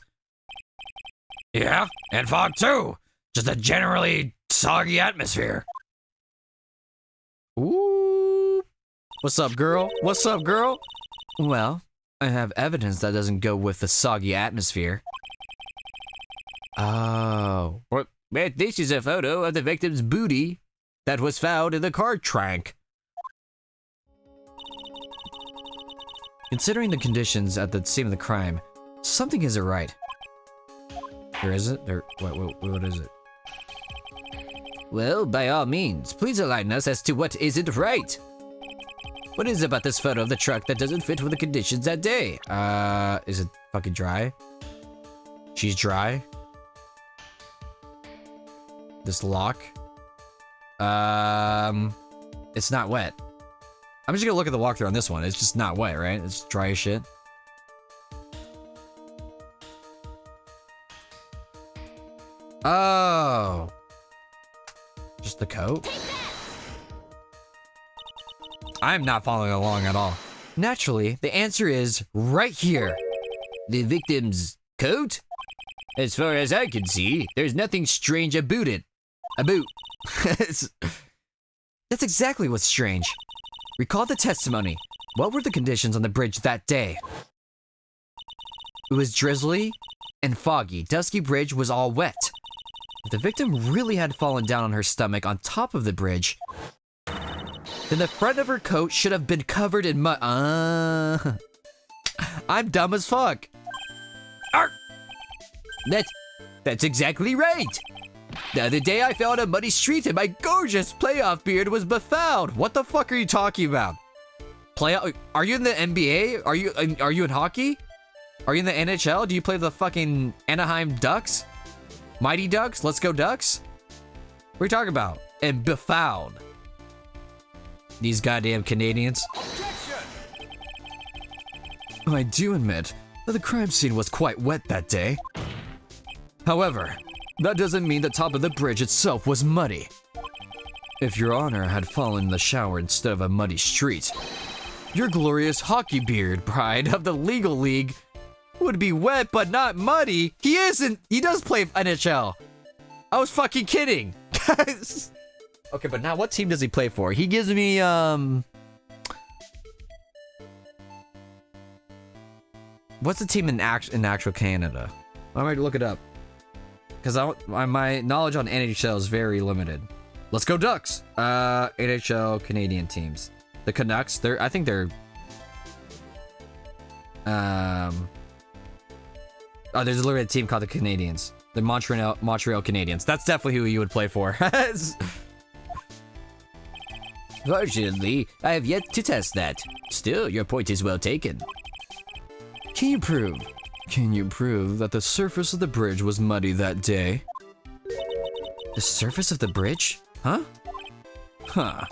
Yeah, and fog too. Just a generally soggy atmosphere. Ooh. What's up, girl? What's up, girl? Well, I have evidence that doesn't go with the soggy atmosphere. Oh. But this is a photo of the victim's booty that was found in the car trunk. Considering the conditions at the scene of the crime, something isn't right. Or is it? Or what is it? Well, by all means, please enlighten us as to what isn't right. What is it about this photo of the truck that doesn't fit with the conditions that day? Is it fucking dry? She's dry? This lock? It's not wet. I'm just gonna look at the walkthrough on this one. It's just not wet, right? It's dry as shit. Oh. Just the coat? I'm not following along at all. Naturally, the answer is right here. The victim's coat? As far as I can see, there's nothing strange about it. That's exactly what's strange. Recall the testimony. What were the conditions on the bridge that day? It was drizzly and foggy. Dusky Bridge was all wet. If the victim really had fallen down on her stomach on top of the bridge, then the front of her coat should have been covered in mud. I'm dumb as fuck. That's exactly right. The other day I fell on a muddy street and my gorgeous playoff beard was befouled. What the fuck are you talking about? Playoff? Are you in the NBA? Are you in hockey? Are you in the NHL? Do you play the fucking Anaheim Ducks? Mighty Ducks? Let's go Ducks? What are you talking about? And befouled. These goddamn Canadians. I do admit that the crime scene was quite wet that day. However, that doesn't mean the top of the bridge itself was muddy. If Your Honor had fallen in the shower instead of a muddy street, your glorious hockey beard, pride of the legal league, would be wet but not muddy. He isn't. He does play NHL. I was fucking kidding. Okay, but now what team does he play for? He gives me, what's the team in actual Canada? I might look it up. because my knowledge on NHL is very limited. Let's go Ducks. NHL Canadian teams. The Canucks. I think they're. Oh, there's literally a team called the Canadians. The Montreal Canadiens. That's definitely who you would play for. Fortunately, I have yet to test that. Still, your point is well taken. Can you prove that the surface of the bridge was muddy that day? The surface of the bridge? Huh? Huh.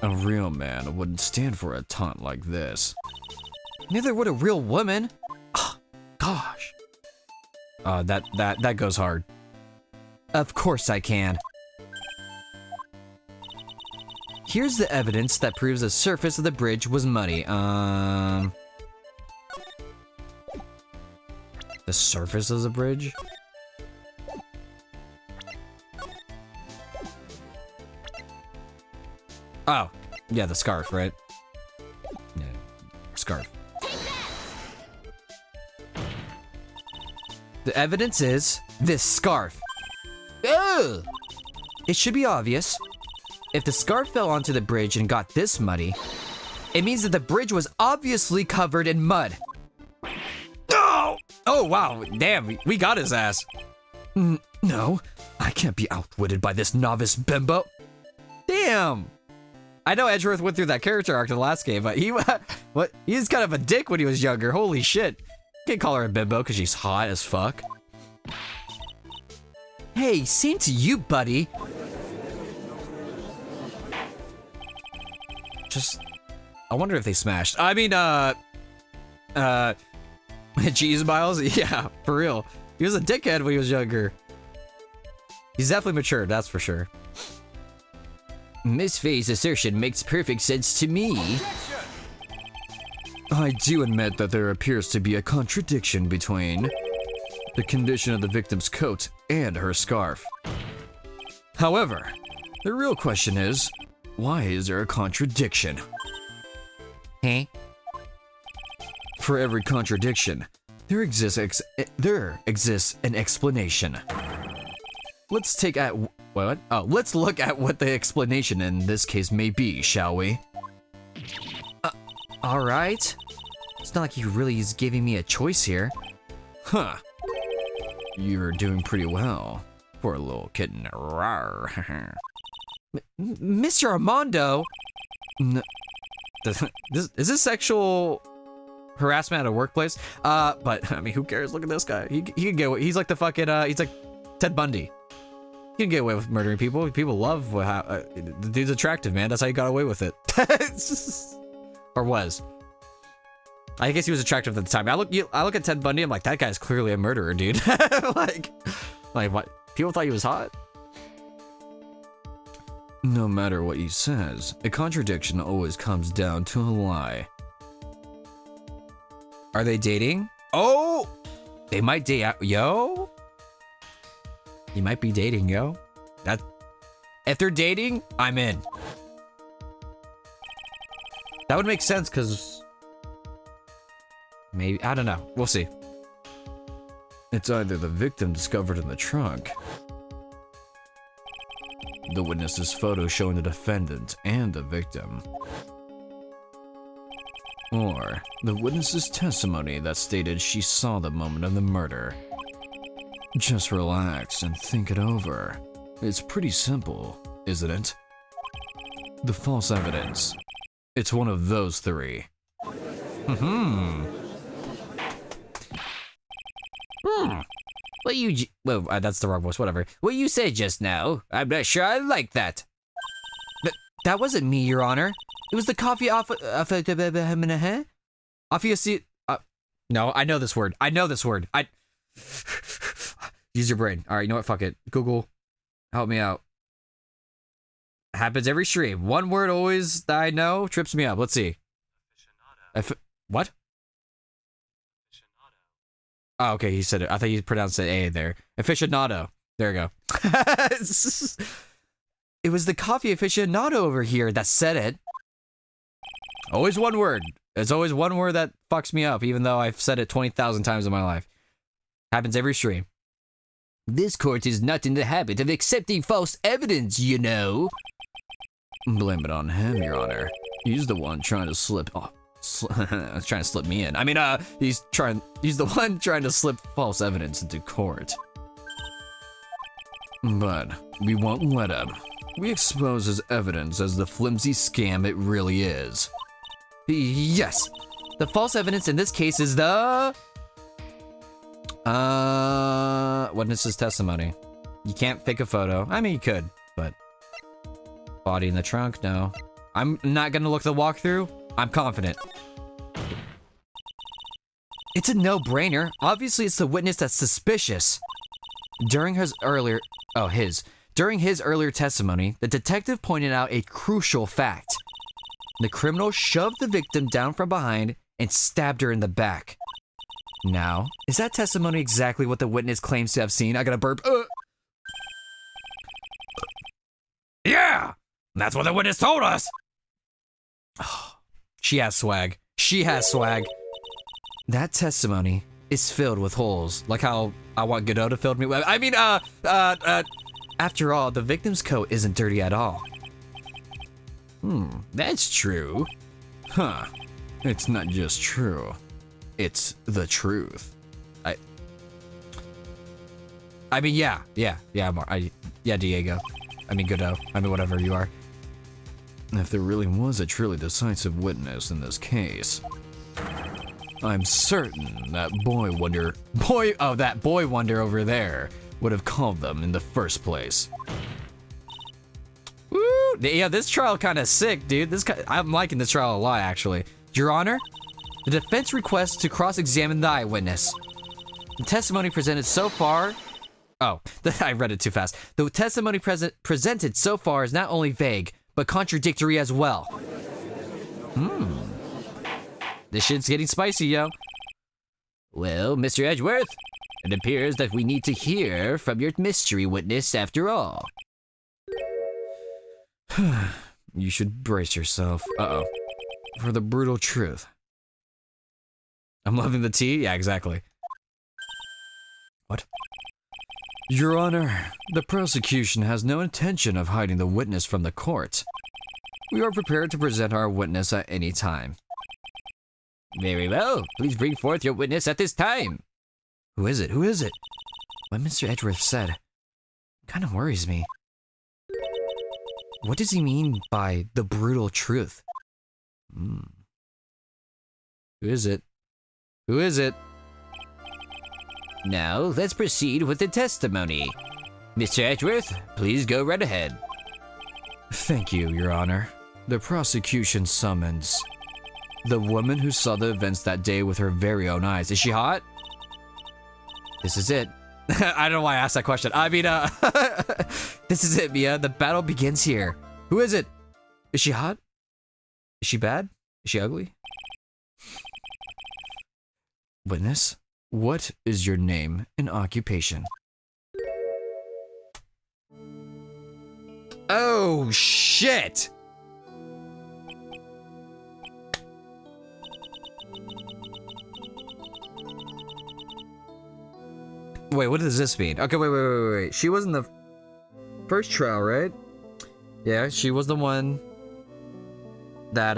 A real man wouldn't stand for a taunt like this. Neither would a real woman. Oh, gosh. That goes hard. Of course I can. Here's the evidence that proves the surface of the bridge was muddy. The surface of the bridge? Oh, yeah, the scarf, right? Yeah, scarf. The evidence is this scarf. Oh! It should be obvious. If the scarf fell onto the bridge and got this muddy, it means that the bridge was obviously covered in mud. No! Oh, wow. Damn, we got his ass. No, I can't be outwitted by this novice bimbo. Damn. I know Edgeworth went through that character arc in the last game, but he was kind of a dick when he was younger. Holy shit. Can't call her a bimbo because she's hot as fuck. Hey, same to you, buddy. I wonder if they smashed. I mean, Cheese Miles? Yeah, for real. He was a dickhead when he was younger. He's definitely matured, that's for sure. Miss Faye's assertion makes perfect sense to me. I do admit that there appears to be a contradiction between the condition of the victim's coat and her scarf. However, the real question is, why is there a contradiction? Huh? For every contradiction, there exists an explanation. Let's look at what the explanation in this case may be, shall we? All right. It's not like he really is giving me a choice here. Huh. You're doing pretty well for a little kitten. Rawr. Mr. Armando. Is this sexual harassment at a workplace? But I mean, who cares? Look at this guy. He can get away. He's like the fucking he's like Ted Bundy. He can get away with murdering people. People love the dude's attractive, man. That's how he got away with it. Or was. I guess he was attractive at the time. I look at Ted Bundy. I'm like, that guy's clearly a murderer, dude. like what? People thought he was hot. No matter what he says, a contradiction always comes down to a lie. Are they dating? Oh, they might date. Yo, you might be dating, yo. That if they're dating, I'm in. That would make sense, because maybe, I don't know. We'll see. It's either the victim discovered in the trunk, the witness's photo showing the defendant and the victim, or the witness's testimony that stated she saw the moment of the murder. Just relax and think it over. It's pretty simple, isn't it? The false evidence. It's one of those three. Well, that's the wrong voice. Whatever. What you said just now, I'm not sure I like that. That wasn't me, Your Honor. It was the coffee off. No, I know this word. Use your brain. All right, you know what? Fuck it. Google, help me out. Happens every stream. One word always that I know trips me up. Let's see. What? Oh, okay, he said it. I thought you pronounced it A there. Aficionado. There we go. It was the coffee aficionado over here that said it. Always one word. There's always one word that fucks me up, even though I've said it 20,000 times in my life. Happens every stream. This court is not in the habit of accepting false evidence, you know. Blame it on him, Your Honor. He's the one trying to slip. Trying to slip me in. I mean, he's the one trying to slip false evidence into court. But we won't let him. We expose his evidence as the flimsy scam it really is. Yes. The false evidence in this case is the witness's testimony. You can't fake a photo. I mean, you could, but body in the trunk, no. I'm not gonna look the walkthrough. I'm confident. It's a no-brainer. Obviously, it's the witness that's suspicious. During his earlier testimony, the detective pointed out a crucial fact. The criminal shoved the victim down from behind and stabbed her in the back. Now, is that testimony exactly what the witness claims to have seen? I got a burp. Yeah! That's what the witness told us! She has swag. She has swag. That testimony is filled with holes, like how I want Godot to fill me with. I mean, after all, the victim's coat isn't dirty at all. That's true. Huh. It's not just true. It's the truth. I mean, yeah, Diego. I mean, Godot. I mean, whatever you are. If there really was a truly decisive witness in this case, I'm certain that boy wonder over there would have called them in the first place. Woo! Yeah, this trial kind of sick, dude. I'm liking this trial a lot, actually. Your Honor, the defense requests to cross-examine the eyewitness. The testimony presented so far... Oh, I read it too fast. The testimony presented so far is not only vague, but contradictory as well. This shit's getting spicy, yo. Well, Mr. Edgeworth, it appears that we need to hear from your mystery witness after all. You should brace yourself. Uh-oh. For the brutal truth. I'm loving the tea? Yeah, exactly. What? Your Honor, the prosecution has no intention of hiding the witness from the court. We are prepared to present our witness at any time. Very well. Please bring forth your witness at this time. Who is it? Who is it? What Mr. Edgeworth said kind of worries me. What does he mean by the brutal truth? Who is it? Who is it? Now, let's proceed with the testimony. Mr. Edgeworth, please go right ahead. Thank you, Your Honor. The prosecution summons the woman who saw the events that day with her very own eyes. Is she hot? This is it. I don't know why I asked that question. I mean, this is it, Mia. The battle begins here. Who is it? Is she hot? Is she bad? Is she ugly? Witness, what is your name and occupation? Oh, shit! Wait, what does this mean? Okay, wait. She was in the first trial, right? Yeah, she was the one that,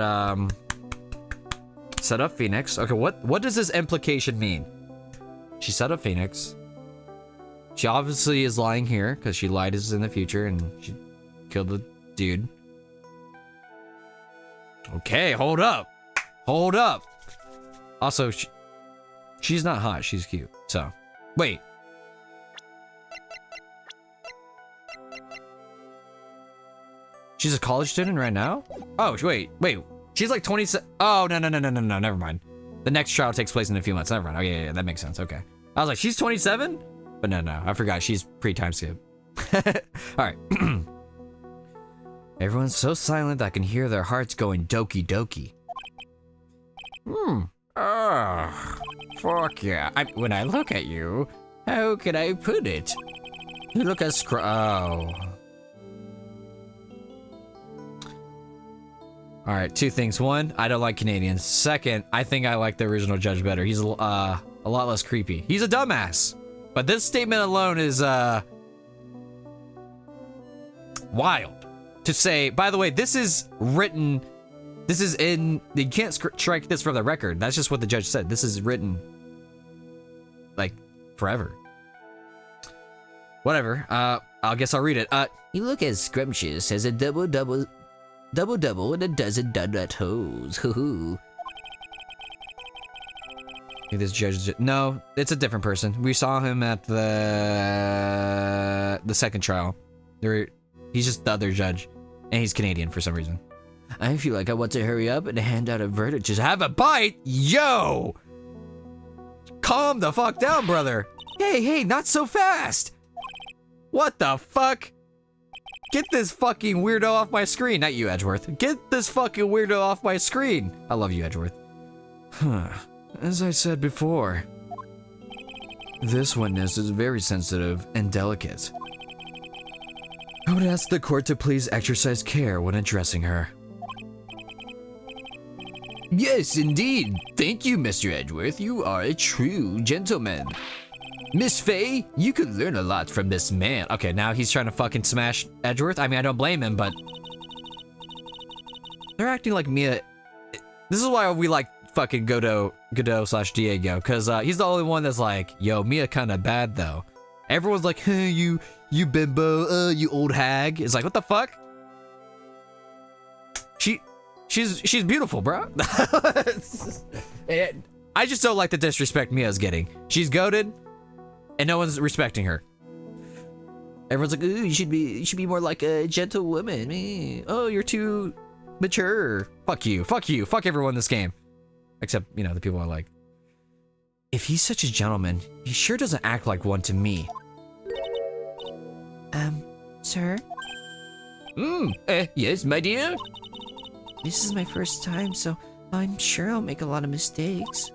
set up Phoenix. Okay, what does this implication mean? She set up Phoenix. She obviously is lying here, because she lied us in the future, and she killed the dude. Okay, hold up. Hold up. Also, she's not hot, she's cute, so. Wait. She's a college student right now? Oh, wait. She's like 27. Oh, no, never mind. The next trial takes place in a few months. Never mind. Oh, yeah, that makes sense. Okay. I was like, she's 27? But no, I forgot. She's pre-time skip. All right. Everyone's so silent I can hear their hearts going doki doki. Fuck yeah. When I look at you, how can I put it? You look as All right, two things. One, I don't like Canadians. Second, I think I like the original judge better. He's a lot less creepy. He's a dumbass. But this statement alone is wild to say. By the way, this is written. This is in. You can't strike this from the record. That's just what the judge said. This is written like forever. Whatever. I guess I'll read it. You look as scrumptious as a double and a dozen donut hoes. Hoo-hoo. This judge. No, it's a different person. We saw him at the second trial. He's just the other judge, and he's Canadian for some reason. I feel like I want to hurry up and hand out a verdict. Just have a bite, yo! Calm the fuck down, brother. Hey, not so fast. What the fuck? Get this fucking weirdo off my screen. Not you, Edgeworth. Get this fucking weirdo off my screen. I love you, Edgeworth. As I said before, this witness is very sensitive and delicate. I would ask the court to please exercise care when addressing her. Yes, indeed. Thank you, Mr. Edgeworth. You are a true gentleman. Miss Faye, you could learn a lot from this man. Okay, now he's trying to fucking smash Edgeworth. I mean, I don't blame him, but they're acting like Mia. This is why we like fucking Godot/Diego, because he's the only one that's like, yo, Mia kind of bad though. Everyone's like, hey, you bimbo, you old hag. It's like, what the fuck? She's beautiful, bro. I just don't like the disrespect Mia's getting. She's goated, and no one's respecting her. Everyone's like, ooh, you should be more like a gentle woman. Oh, you're too mature. Fuck you. Fuck everyone in this game. Except, you know, the people are like, if he's such a gentleman, he sure doesn't act like one to me. Sir? Yes, my dear? This is my first time, so I'm sure I'll make a lot of mistakes.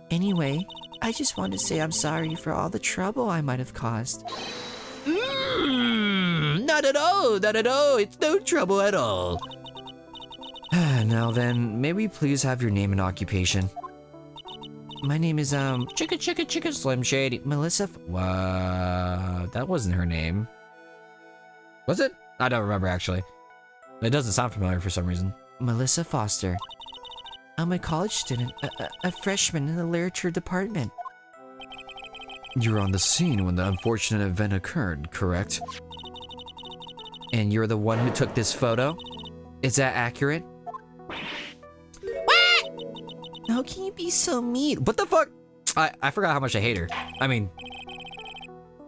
Anyway, I just wanted to say I'm sorry for all the trouble I might have caused. Not at all. It's no trouble at all. Now then, may we please have your name and occupation? My name is, Chicka Slim Shady. Melissa. Wow, that wasn't her name. Was it? I don't remember, actually. It doesn't sound familiar for some reason. Melissa Foster. I'm a college student, a freshman in the literature department. You were on the scene when the unfortunate event occurred, correct? And you're the one who took this photo? Is that accurate? How can you be so mean? What the fuck? I forgot how much I hate her. I mean,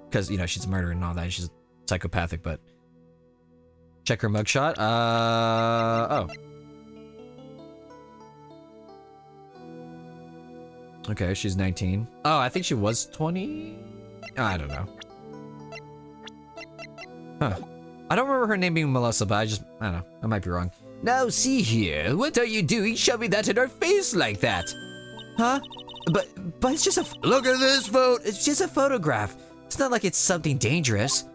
because, you know, she's a murderer and all that. She's psychopathic, but... Check her mugshot. Oh. Okay, she's 19. Oh, I think she was 20? I don't know. Huh. I don't remember her name being Melissa, but I don't know. I might be wrong. Now see here, what are you doing shoving that in her face like that? Huh? But it's just a... Look at this photo! It's just a photograph. It's not like it's something dangerous.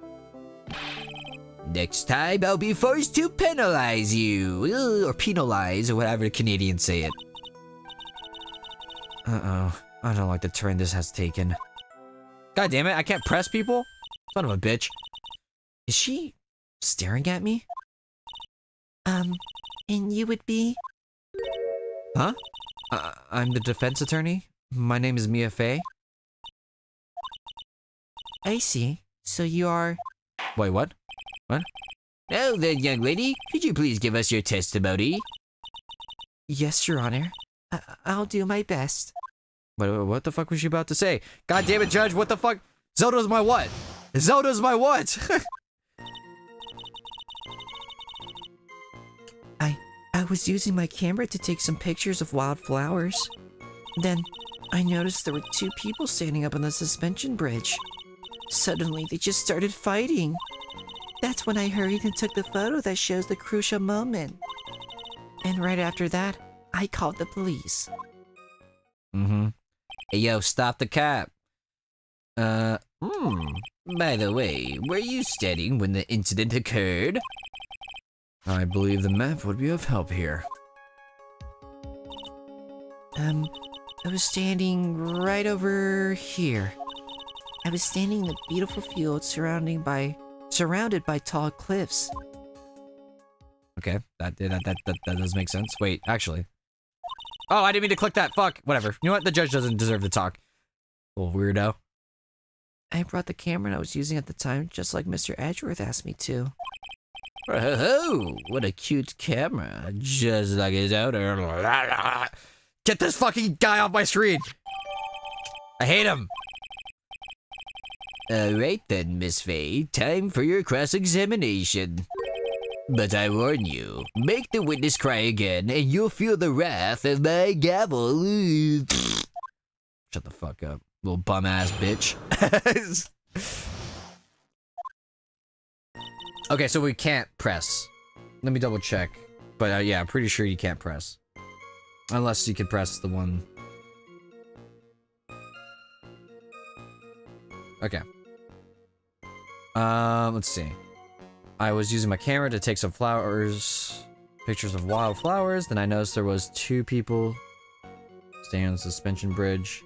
Next time, I'll be forced to penalize you. Or penalize, or whatever the Canadians say it. Uh-oh. I don't like the turn this has taken. God damn it, I can't press people? Son of a bitch. Is she staring at me? And you would be? Huh? I'm the defense attorney. My name is Mia Fey. I see. So you are... Wait, what? What? Oh, then, young lady, could you please give us your testimony? Yes, Your Honor. I'll do my best. What the fuck was she about to say? God damn it, Judge, what the fuck? Zelda's my what? Zelda's my what? I was using my camera to take some pictures of wildflowers. Then, I noticed there were two people standing up on the suspension bridge. Suddenly, they just started fighting. That's when I hurried and took the photo that shows the crucial moment. And right after that, I called the police. Hey, yo, stop the cap. By the way, were you standing when the incident occurred? I believe the map would be of help here. I was standing right over here. I was standing in the beautiful field surrounded by tall cliffs. Okay, that does make sense. Wait, actually. Oh, I didn't mean to click that. Fuck. Whatever. You know what? The judge doesn't deserve to talk. Little weirdo. I brought the camera I was using at the time, just like Mr. Edgeworth asked me to. Oh, what a cute camera. Just like his owner. Get this fucking guy off my screen. I hate him. Alright then, Miss Faye. Time for your cross-examination. But I warn you, make the witness cry again, and you'll feel the wrath of my gavel. Shut the fuck up, little bum-ass bitch. Okay, so we can't press. Let me double check. But yeah, I'm pretty sure you can't press. Unless you can press the one. Okay. Let's see. I was using my camera to take some pictures of wild flowers. Then I noticed there was 2 people staying on the suspension bridge.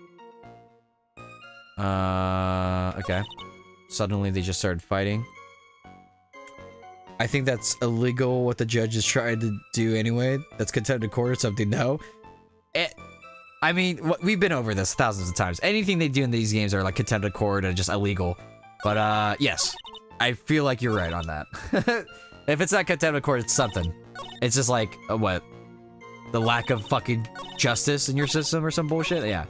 Okay. Suddenly they just started fighting. I think that's illegal what the judge is trying to do anyway. That's contempt of court or something, no? I mean, we've been over this thousands of times. Anything they do in these games are like contempt of court and just illegal. But, yes. I feel like you're right on that. If it's not contempt of court, it's something. It's just like, what? The lack of fucking justice in your system or some bullshit? Yeah.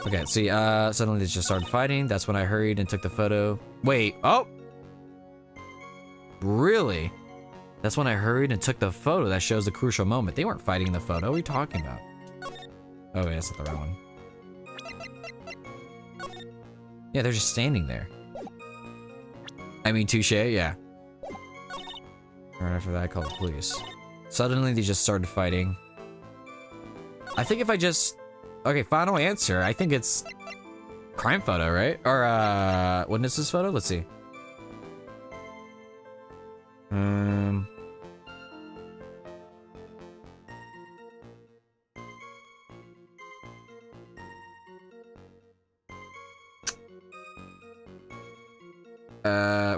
Okay, see, suddenly they just started fighting. That's when I hurried and took the photo. Wait, oh! Really? That's when I hurried and took the photo that shows the crucial moment. They weren't fighting in the photo. What are you talking about? Oh, wait, that's not the right one. Yeah, they're just standing there. I mean, touche, yeah. Right after that, I called the police. Suddenly, they just started fighting. I think if I just... Okay, final answer. I think it's... crime photo, right? Or, witness's photo? Let's see.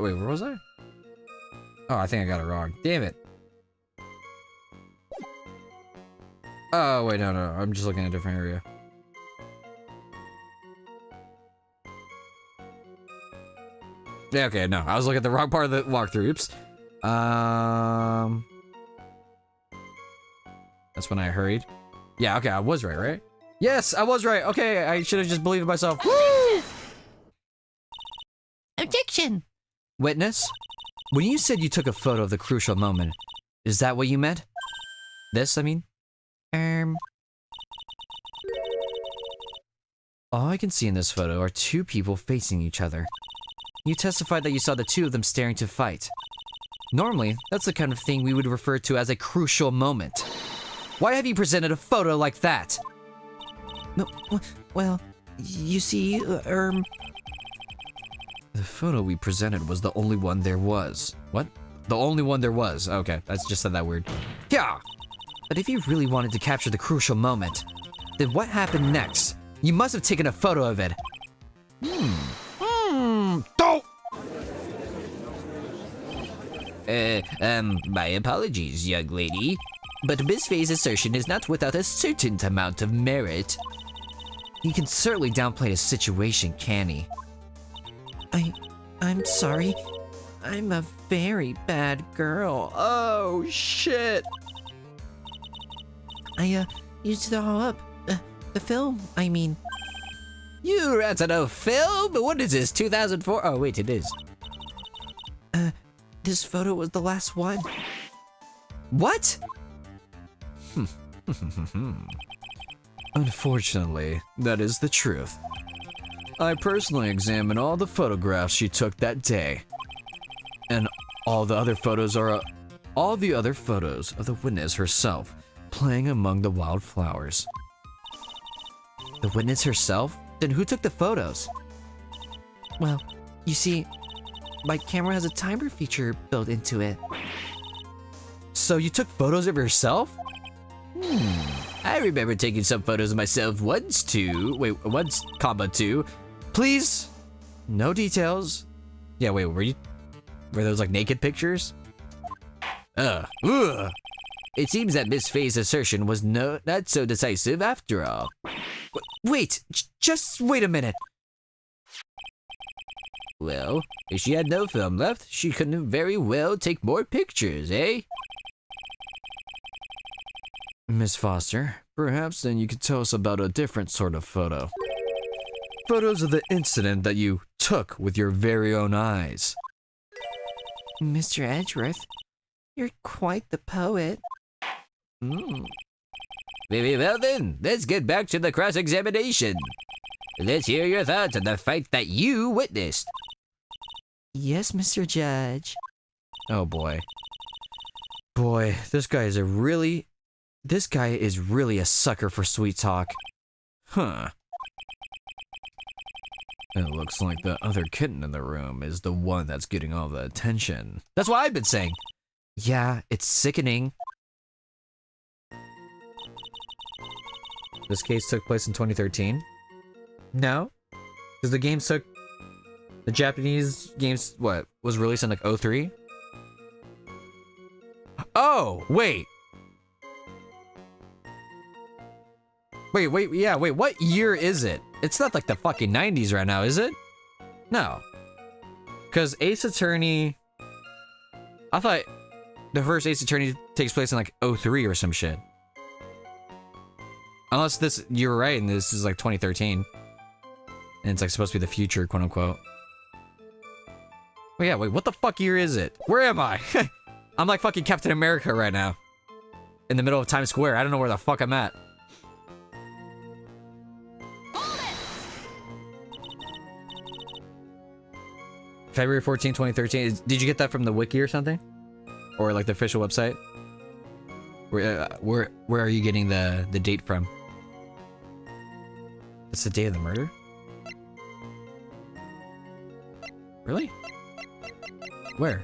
Wait, where was I? Oh, I think I got it wrong. Damn it. Oh, wait, no, I'm just looking at a different area. Yeah, okay, no, I was looking at the wrong part of the walkthrough. Oops. That's when I hurried. Yeah, okay, I was right? Yes, I was right. Okay, I should have just believed in myself. Woo! Objection! Witness, when you said you took a photo of the crucial moment, is that what you meant? This, I mean? All I can see in this photo are 2 people facing each other. You testified that you saw the 2 of them staring to fight. Normally, that's the kind of thing we would refer to as a crucial moment. Why have you presented a photo like that? No, well, you see, The photo we presented was the only one there was. What? The only one there was. Okay, that's just said that weird. Yeah! But if you really wanted to capture the crucial moment, then what happened next? You must have taken a photo of it. Don't! My apologies, young lady. But Miss Faye's assertion is not without a certain amount of merit. He can certainly downplay his situation, can he? I'm sorry. I'm a very bad girl. Oh, shit! I, used it all up. The film, I mean. You rented a film? What is this, 2004? Oh, wait, it is. This photo was the last one. What? Unfortunately, that is the truth. I personally examined all the photographs she took that day. And all the other photos of the witness herself playing among the wildflowers. The witness herself? Then who took the photos? Well, you see, my camera has a timer feature built into it. So you took photos of yourself? I remember taking some photos of myself once, comma two. Please? No details. Yeah, wait, were those like naked pictures? Ugh. It seems that Miss Faye's assertion was not so decisive after all. Wait, just wait a minute. Well, if she had no film left, she couldn't very well take more pictures, eh? Miss Foster, perhaps then you could tell us about a different sort of photo. Photos of the incident that you took with your very own eyes. Mr. Edgeworth, you're quite the poet. Very well then, let's get back to the cross-examination. Let's hear your thoughts on the fight that you witnessed. Yes, Mr. Judge. Oh boy. Boy, this guy is really a sucker for sweet talk. Huh. It looks like the other kitten in the room is the one that's getting all the attention. That's what I've been saying. Yeah, it's sickening. This case took place in 2013? No? Because the Japanese games, what, was released in like 03? Oh, wait. Wait, what year is it? It's not like the fucking 90s right now, is it? No. Because Ace Attorney... I thought the first Ace Attorney takes place in like 03 or some shit. Unless you're right, and this is like 2013. And it's like supposed to be the future, quote unquote. Oh yeah, wait, what the fuck year is it? Where am I? I'm like fucking Captain America right now. In the middle of Times Square. I don't know where the fuck I'm at. February 14, 2013. Did you get that from the wiki or something? Or like the official website? Where are you getting the date from? It's the day of the murder? Really? Where?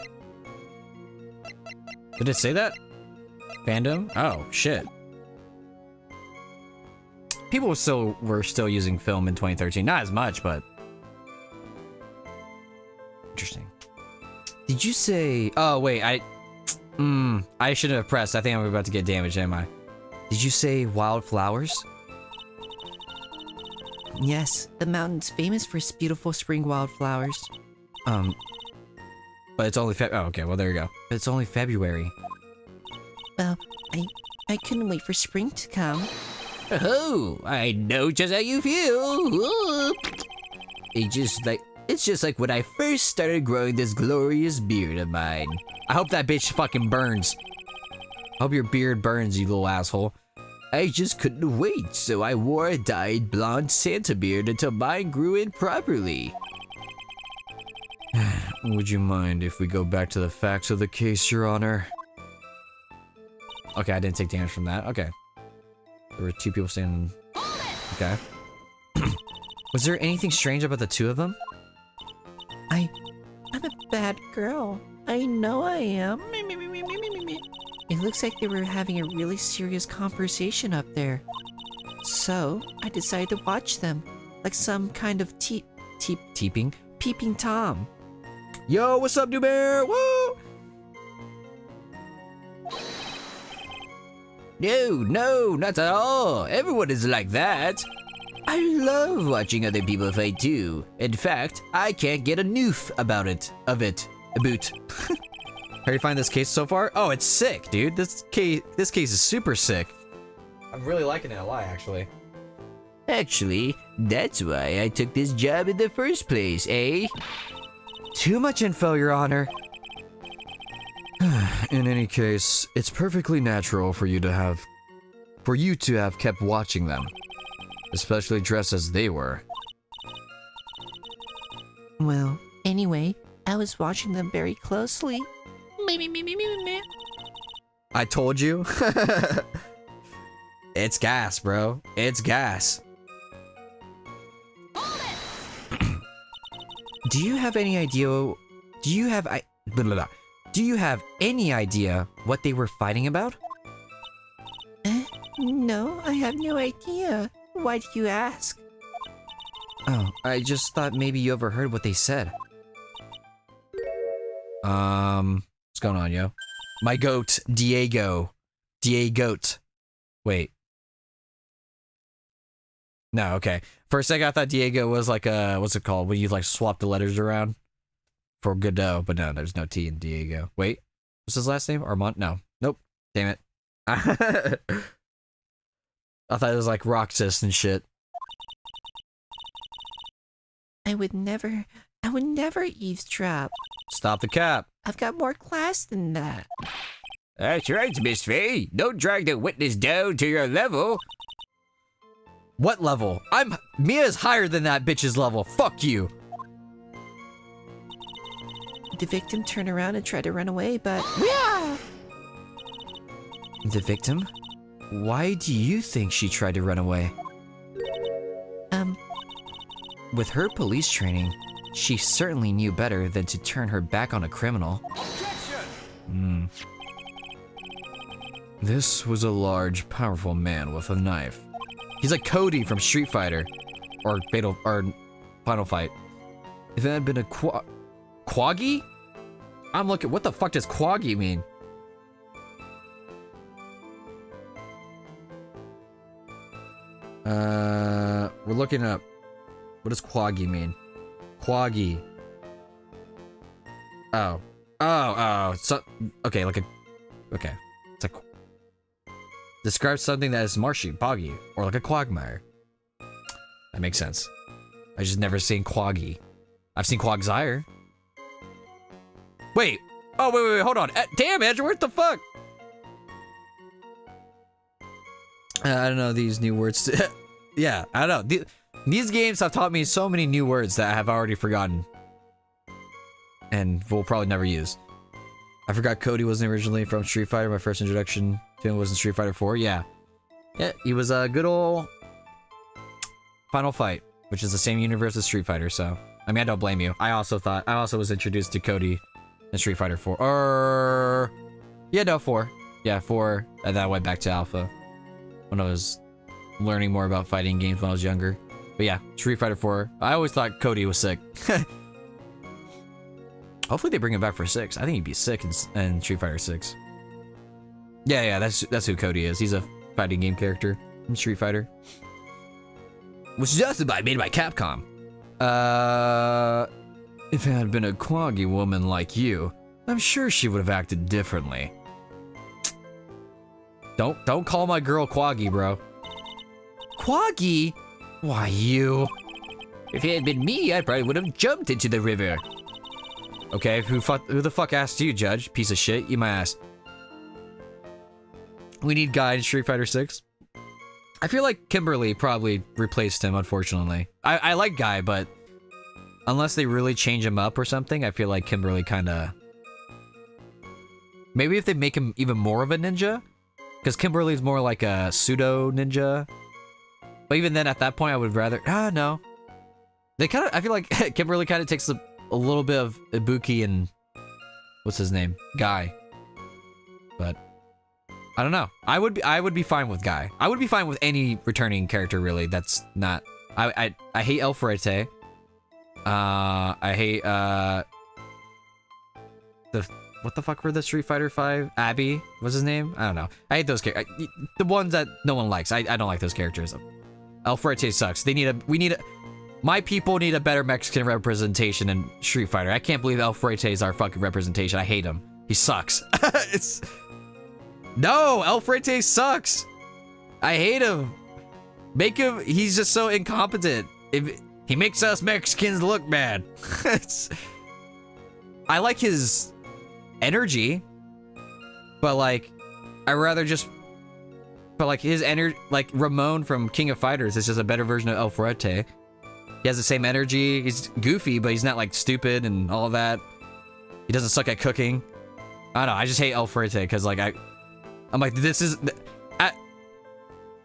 Did it say that? Fandom? Oh, shit. People were still using film in 2013. Not as much, but... Interesting. Did you say... Oh, wait, I shouldn't have pressed. I think I'm about to get damaged, am I? Did you say wildflowers? Yes, the mountain's famous for its beautiful spring wildflowers. But it's only oh, okay, well, there you go. It's only February. Well, I couldn't wait for spring to come. Oh, I know just how you feel. Ooh. It's just like when I first started growing this glorious beard of mine. I hope that bitch fucking burns. I hope your beard burns, you little asshole. I just couldn't wait, so I wore a dyed blonde Santa beard until mine grew in properly. Would you mind if we go back to the facts of the case, Your Honor? Okay, I didn't take damage from that. Okay. There were two people standing... Okay. Was there anything strange about the two of them? I'm a bad girl. I know I am. It looks like they were having a really serious conversation up there. So, I decided to watch them. Like some kind of Peeping Tom. Yo, what's up, new bear? Woo! No, not at all. Everyone is like that. I love watching other people fight too. In fact, I can't get a noof about it. A boot. How do you find this case so far? Oh, it's sick, dude. This case is super sick. I'm really liking it a lot, actually. Actually, that's why I took this job in the first place, eh? Too much info, Your Honor. In any case, it's perfectly natural for you to have kept watching them, especially dressed as they were. Well, anyway, I was watching them very closely. I told you. It's gas, bro. It's gas. Do you have any idea? Do you have any idea what they were fighting about? No, I have no idea. Why do you ask? Oh, I just thought maybe you overheard what they said. What's going on, yo? My goat, Diego. Diegoat. Wait. No, okay. For a second, I thought Diego was like a, what's it called? When you like swap the letters around for Godot, but no, there's no T in Diego. Wait, what's his last name? Armand? No. Nope. Damn it. I thought it was like Roxas and shit. I would never eavesdrop. Stop the cap. I've got more class than that. That's right, Miss Faye. Don't drag the witness down to your level. What level? Mia's higher than that bitch's level. Fuck you. The victim turned around and tried to run away, but yeah. The victim? Why do you think she tried to run away? With her police training, she certainly knew better than to turn her back on a criminal. This was a large, powerful man with a knife. He's like Cody from Street Fighter, or Final Fight. If it had been a Quaggy? I'm looking. What the fuck does Quaggy mean? We're looking up. What does Quaggy mean? Quaggy. Oh. So, okay, like a. Okay. It's like. Describes something that is marshy, boggy, or like a quagmire. That makes sense. I just never seen Quaggy. I've seen Quagsire. Wait. Oh, wait, hold on. Damn, Andrew, what the fuck? I don't know these new words. Yeah, I don't know. These games have taught me so many new words that I have already forgotten. And will probably never use. I forgot Cody wasn't originally from Street Fighter. My first introduction to him was in Street Fighter 4. Yeah. Yeah, he was a good old Final Fight, which is the same universe as Street Fighter, so. I mean, I don't blame you. I also was introduced to Cody in Street Fighter 4. Yeah, no, 4. Yeah, 4. And then I went back to Alpha when I was learning more about fighting games when I was younger. But yeah, Street Fighter 4. I always thought Cody was sick. Hopefully they bring him back for 6. I think he'd be sick in Street Fighter 6. Yeah, that's who Cody is. He's a fighting game character in Street Fighter. Which is also made by Capcom. If it had been a Quaggy woman like you, I'm sure she would have acted differently. Don't call my girl Quaggy, bro. Quaggy? Why, you? If it had been me, I probably would have jumped into the river. Okay, who the fuck asked you, Judge? Piece of shit, eat my ass. We need Guy in Street Fighter 6. I feel like Kimberly probably replaced him, unfortunately. I like Guy, but unless they really change him up or something, I feel like Kimberly kinda... Maybe if they make him even more of a ninja? Because Kimberly's more like a pseudo ninja. But even then, at that point, I would rather... no. They kind of... I feel like Kimberly kind of takes a little bit of Ibuki and... What's his name? Guy. But... I don't know. I would be fine with Guy. I would be fine with any returning character, really. That's not... I hate El Fuerte. I hate, what the fuck were the Street Fighter 5? Abby? What's his name? I don't know. I hate those characters. The ones that no one likes. I don't like those characters. El Fuerte sucks. My people need a better Mexican representation in Street Fighter. I can't believe El Fuerte is our fucking representation. I hate him. He sucks. No, El Fuerte sucks. I hate him. He's just so incompetent. He makes us Mexicans look bad. I like his energy, but like, his energy, like Ramon from King of Fighters is just a better version of El Fuerte. He has the same energy. He's goofy, but he's not like stupid and all that. He doesn't suck at cooking. I don't know. I just hate El Fuerte because like I'm like, this is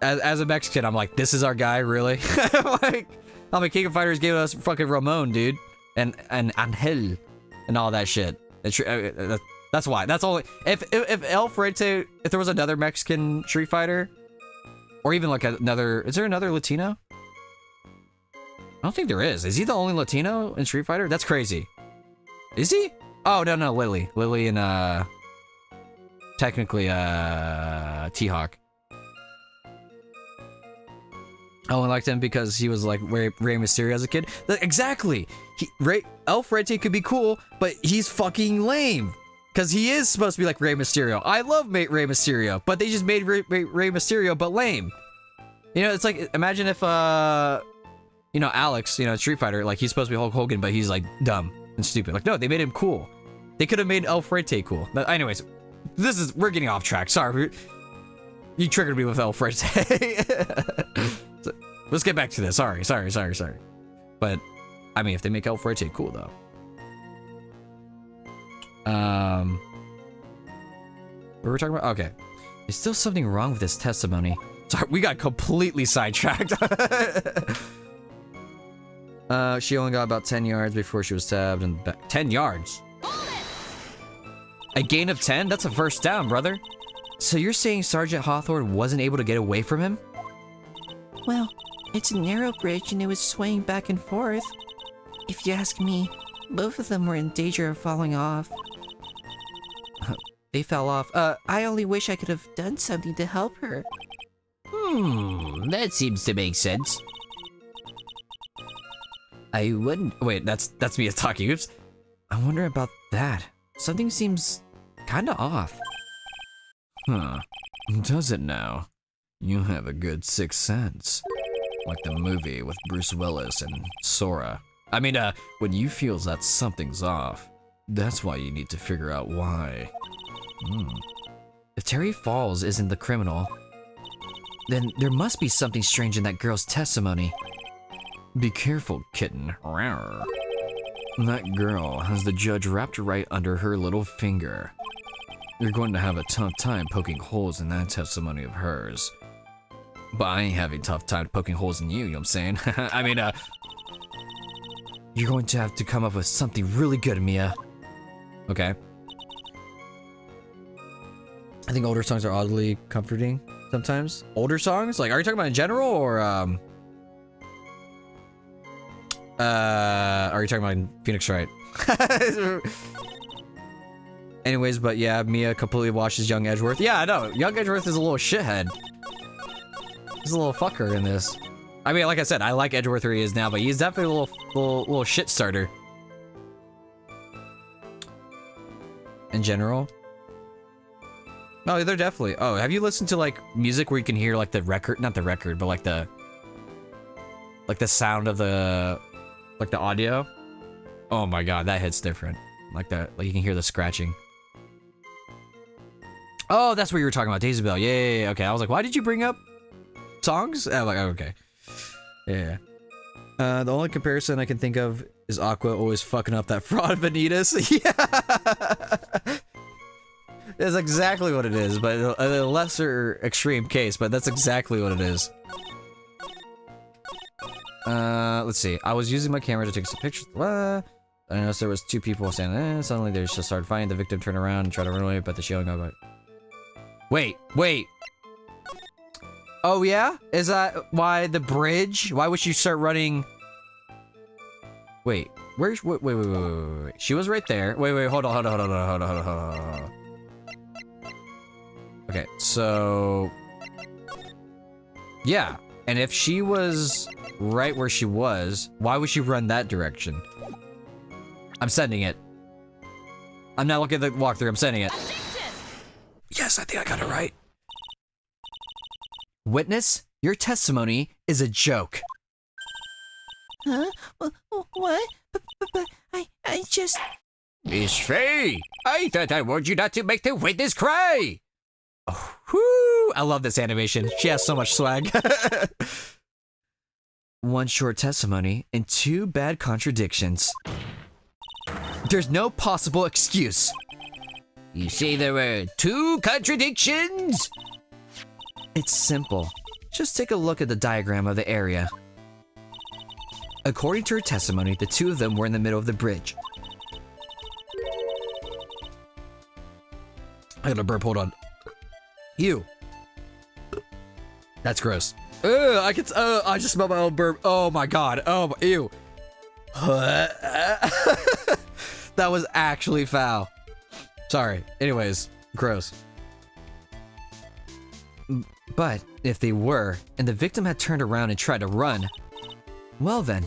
as a Mexican, I'm like, this is our guy, really? Like, King of Fighters gave us fucking Ramon, dude, and Angel, and all that shit. That's why. That's all. If El Fuerte, if there was another Mexican Street Fighter, or even like another, is there another Latino? don't think there is. Is he the only Latino in Street Fighter? That's crazy. Is he? Oh, no, Lily. Lily and, technically, T-Hawk. I only liked him because he was like Rey Mysterio as a kid. Exactly! El Frente could be cool, but he's fucking lame. Because he is supposed to be like Rey Mysterio. I love Rey Mysterio, but they just made Rey Mysterio, but lame. You know, it's like, imagine if, you know, Alex, you know, Street Fighter, like, he's supposed to be Hulk Hogan, but he's, like, dumb and stupid. Like, no, they made him cool. They could have made El Frente cool. But anyways, we're getting off track. Sorry. You triggered me with El Frente. So, let's get back to this. Sorry. But, I mean, if they make El Frente cool, though. What were we talking about? Okay. There's still something wrong with this testimony. Sorry, we got completely sidetracked. She only got about 10 yards before she was stabbed in the back. 10 yards? A gain of 10? That's a first down, brother. So you're saying Sergeant Hawthorne wasn't able to get away from him? Well, it's a narrow bridge and it was swaying back and forth. If you ask me, both of them were in danger of falling off. They fell off. I only wish I could have done something to help her. That seems to make sense. I wouldn't. Wait, that's me talking. Oops. I wonder about that. Something seems kind of off. Huh. Does it now? You have a good sixth sense. Like the movie with Bruce Willis and Sora. I mean, when you feel that something's off, that's why you need to figure out why. If Terry Falls isn't the criminal, then there must be something strange in that girl's testimony. Be careful, kitten. That girl has the judge wrapped right under her little finger. You're going to have a tough time poking holes in that testimony of hers. But I ain't having a tough time poking holes in you know what I'm saying? I mean, You're going to have to come up with something really good, Mia. okay. I think older songs are oddly comforting sometimes. Older songs? Like, are you talking about in general, or, are you talking about in Phoenix Wright? Anyways, but yeah, Mia completely watches young Edgeworth. Yeah, I know. Young Edgeworth is a little shithead. He's a little fucker in this. I mean, like I said, I like Edgeworth where he is now, but he's definitely a little shit starter. In general. No, they're definitely. Oh, have you listened to like music where you can hear like the record, not the record, but like the sound of the audio? Oh my god, that hits different. Like that, like you can hear the scratching. Oh, that's what you were talking about, Daisy Bell. Yeah. Okay, I was like, why did you bring up songs? I'm like, oh, okay. Yeah. The only comparison I can think of is Aqua always fucking up that fraud Vanitas. Yeah. That's exactly what it is, but a lesser extreme case, but that's exactly what it is. Let's see. I was using my camera to take some pictures. I noticed there was two people standing there. Suddenly they just started fighting. The victim turned around and tried to run away, but the shielding got. Wait. Oh yeah? Is that why the bridge? Why would she start running? Wait. Where's wait. She was right there. Wait. Hold on. Okay, so yeah, and if she was right where she was, why would she run that direction? I'm sending it. I'm not looking at the walkthrough, I'm sending it. Yes, I think I got it right. Witness, your testimony is a joke. Huh? What? But I just... Miss Faye, I thought I warned you not to make the witness cry. Oh, whoo! I love this animation. She has so much swag. One short testimony and two bad contradictions. There's no possible excuse. You say there were two contradictions? It's simple. Just take a look at the diagram of the area. According to her testimony, the two of them were in the middle of the bridge. I got a burp, hold on. You. That's gross. Ugh, I just smelled my own burp. Oh my god. Oh, ew. That was actually foul. Sorry. Anyways, gross. But if they were, and the victim had turned around and tried to run, well then.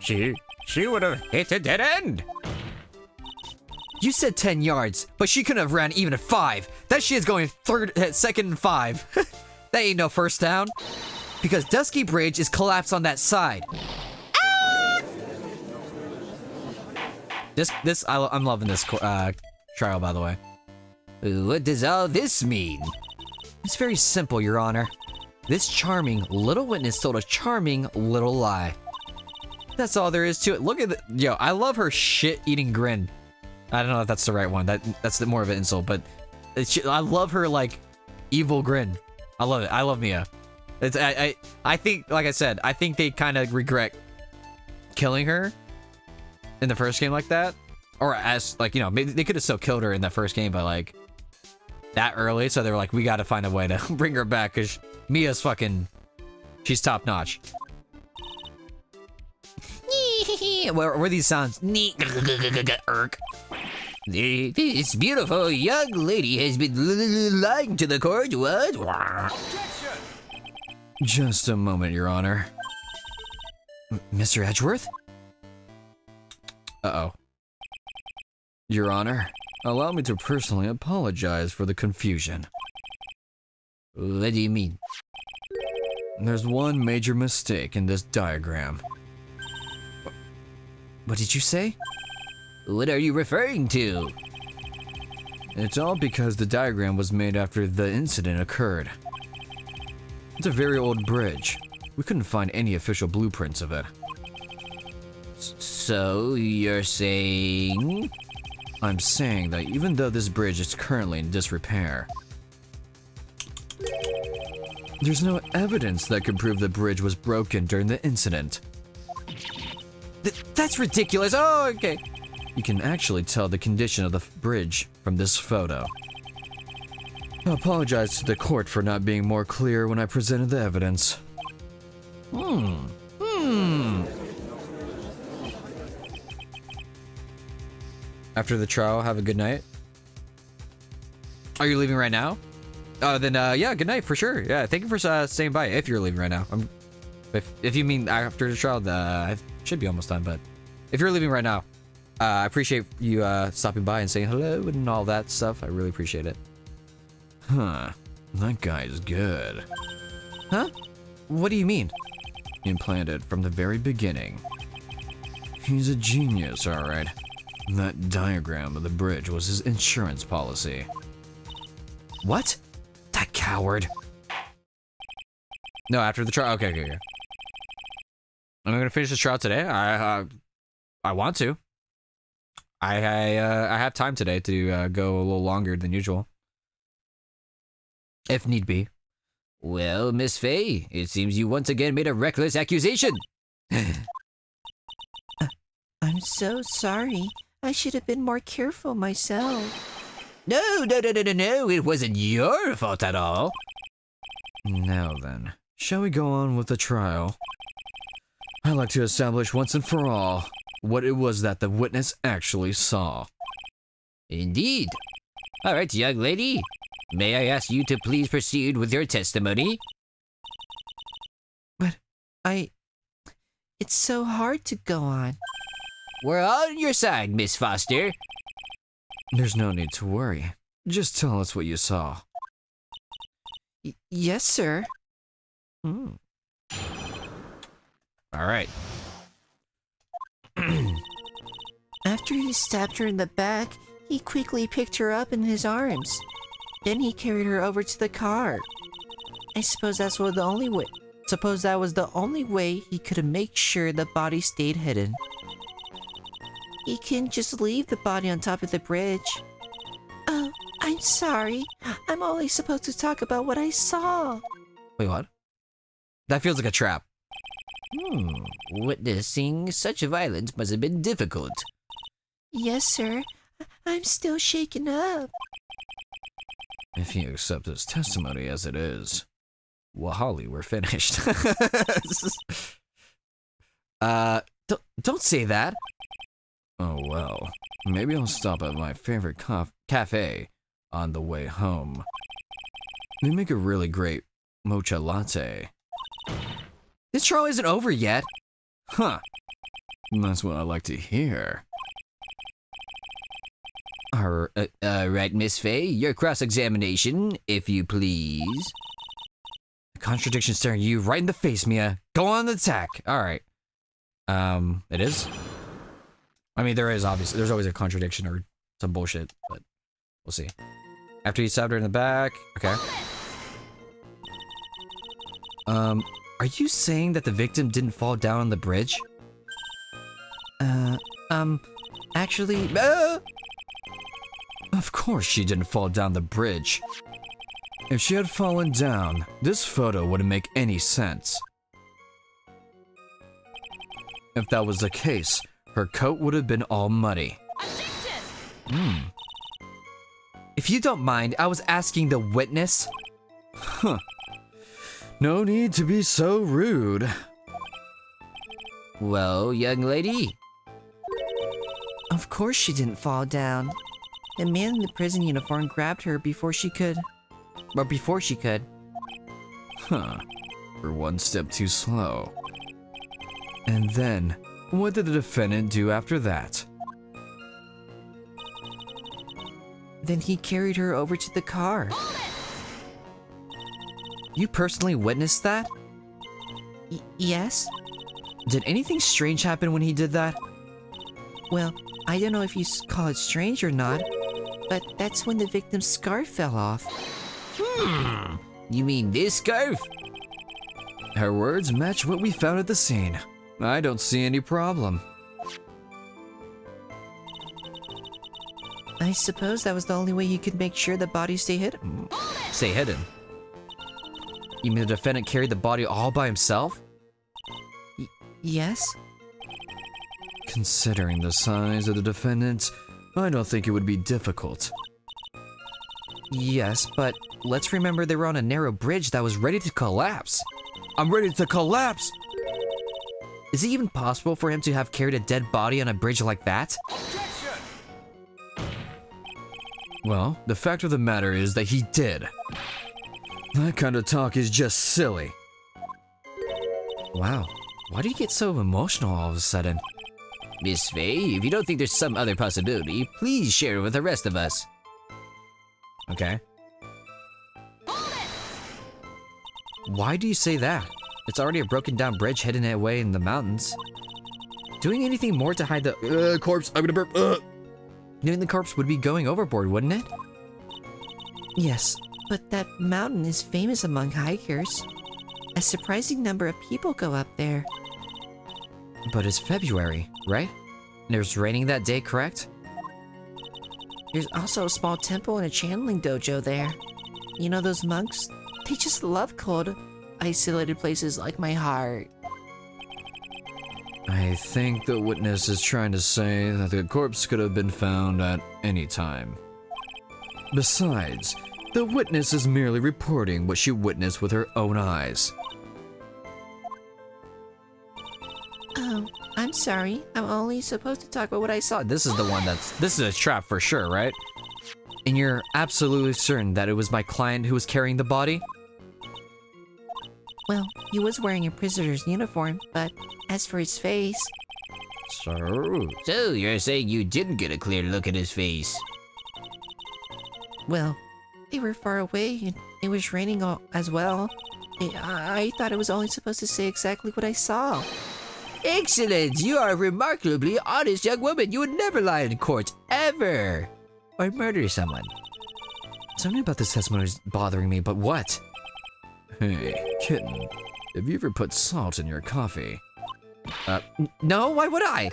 She would have hit a dead end. You said 10 yards, but she couldn't have ran even at 5. That shit is going second and 5. That ain't no first down. Because Dusky Bridge is collapsed on that side. I'm loving this trial, by the way. What does all this mean? It's very simple, Your Honor. This charming little witness told a charming little lie. That's all there is to it. Look at yo, I love her shit-eating grin. I don't know if that's the right one. That's more of an insult, but I love her like evil grin. I love it. I love Mia. I think, like I said, I think they kind of regret killing her in the first game like that, or as like, you know, maybe they could have still killed her in that first game, but like that early, so they were like, we got to find a way to bring her back because Mia's fucking, she's top notch. Where are these sounds? Irk. This beautiful young lady has been lying to the court. What? Just a moment, Your Honor. Mr. Edgeworth? Uh-oh. Your Honor, allow me to personally apologize for the confusion. What do you mean? There's one major mistake in this diagram. What did you say? What are you referring to? It's all because the diagram was made after the incident occurred. It's a very old bridge. We couldn't find any official blueprints of it. So, you're saying? I'm saying that even though this bridge is currently in disrepair, there's no evidence that could prove the bridge was broken during the incident. That's ridiculous. Oh, okay. You can actually tell the condition of the bridge from this photo. I apologize to the court for not being more clear when I presented the evidence. After the trial, have a good night. Are you leaving right now? Then yeah, good night for sure. Yeah, thank you for staying by. If you're leaving right now, if you mean after the trial, I should be almost done. But if you're leaving right now, I appreciate you stopping by and saying hello and all that stuff. I really appreciate it. Huh, that guy's good. Huh? What do you mean? Implanted from the very beginning. He's a genius, alright. That diagram of the bridge was his insurance policy. What? That coward. No, after the trial. Okay. I'm gonna finish this trial today. I want to. I have time today to go a little longer than usual, if need be. Well, Miss Faye, it seems you once again made a reckless accusation. I'm so sorry. I should have been more careful myself. No, it wasn't your fault at all. Now then, shall we go on with the trial? I'd like to establish once and for all what it was that the witness actually saw. Indeed. All right, young lady. May I ask you to please proceed with your testimony? But it's so hard to go on. We're on your side, Miss Foster. There's no need to worry. Just tell us what you saw. Yes, sir. All right. After he stabbed her in the back, he quickly picked her up in his arms. Then he carried her over to the car. I suppose that was the only way he could make sure the body stayed hidden. He couldn't just leave the body on top of the bridge. Oh, I'm sorry. I'm only supposed to talk about what I saw. Wait, what? That feels like a trap. Witnessing such violence must have been difficult. Yes, sir. I'm still shaken up. If you accept his testimony as it is, Well, Holly, we're finished. Don't say that. Oh well, maybe I'll stop at my favorite cafe on the way home. They make a really great mocha latte. This trial isn't over yet. Huh. That's what I like to hear. Right, Miss Faye, your cross-examination, if you please. The contradiction staring you right in the face, Mia. Go on the attack. All right. It is. I mean, there is obviously. There's always a contradiction or some bullshit, but we'll see. After you stabbed her in the back. Okay. Are you saying that the victim didn't fall down on the bridge? Actually, Of course she didn't fall down the bridge. If she had fallen down, this photo wouldn't make any sense. If that was the case, her coat would have been all muddy. If you don't mind, I was asking the witness. Huh. No need to be so rude. well, young lady, Of course she didn't fall down. The man in the prison uniform grabbed her before she could. Huh. We're one step too slow. And then, what did the defendant do after that? Then he carried her over to the car. You personally witnessed that? Yes? Did anything strange happen when he did that? Well, I don't know if you call it strange or not, but that's when the victim's scarf fell off. you mean this scarf? Her words match what we found at the scene. I don't see any problem. I suppose that was the only way you could make sure the body stay hidden. Stay hidden. You mean the defendant carried the body all by himself? Yes? Considering the size of the defendant, I don't think it would be difficult. Yes, but let's remember they were on a narrow bridge that was ready to collapse. I'm ready to collapse! Is it even possible for him to have carried a dead body on a bridge like that? Well, the fact of the matter is that he did. That kind of talk is just silly. Wow, why do you get so emotional all of a sudden? Miss Faye, if you don't think there's some other possibility, please share it with the rest of us. Okay. Why do you say that? It's already a broken down bridge hidden away in the mountains. Doing anything more to hide the corpse, I'm gonna burp. Doing the corpse would be going overboard, wouldn't it? Yes, but that mountain is famous among hikers. A surprising number of people go up there. But it's February, right? And it was raining that day, correct? There's also a small temple and a channeling dojo there. You know those monks? They just love cold, isolated places like my heart. I think the witness is trying to say that the corpse could have been found at any time. Besides, the witness is merely reporting what she witnessed with her own eyes. Oh, I'm sorry. I'm only supposed to talk about what I saw. This is the one this is a trap for sure, right? And you're absolutely certain that it was my client who was carrying the body? Well, he was wearing a prisoner's uniform, but as for his face... So, you're saying you didn't get a clear look at his face? Well, they were far away and it was raining as well. I thought it was only supposed to say exactly what I saw. Excellent! You are a remarkably honest young woman. You would never lie in court, ever! Or murder someone. Something about this testimony is bothering me, but what? Hey, kitten, have you ever put salt in your coffee? No, why would I?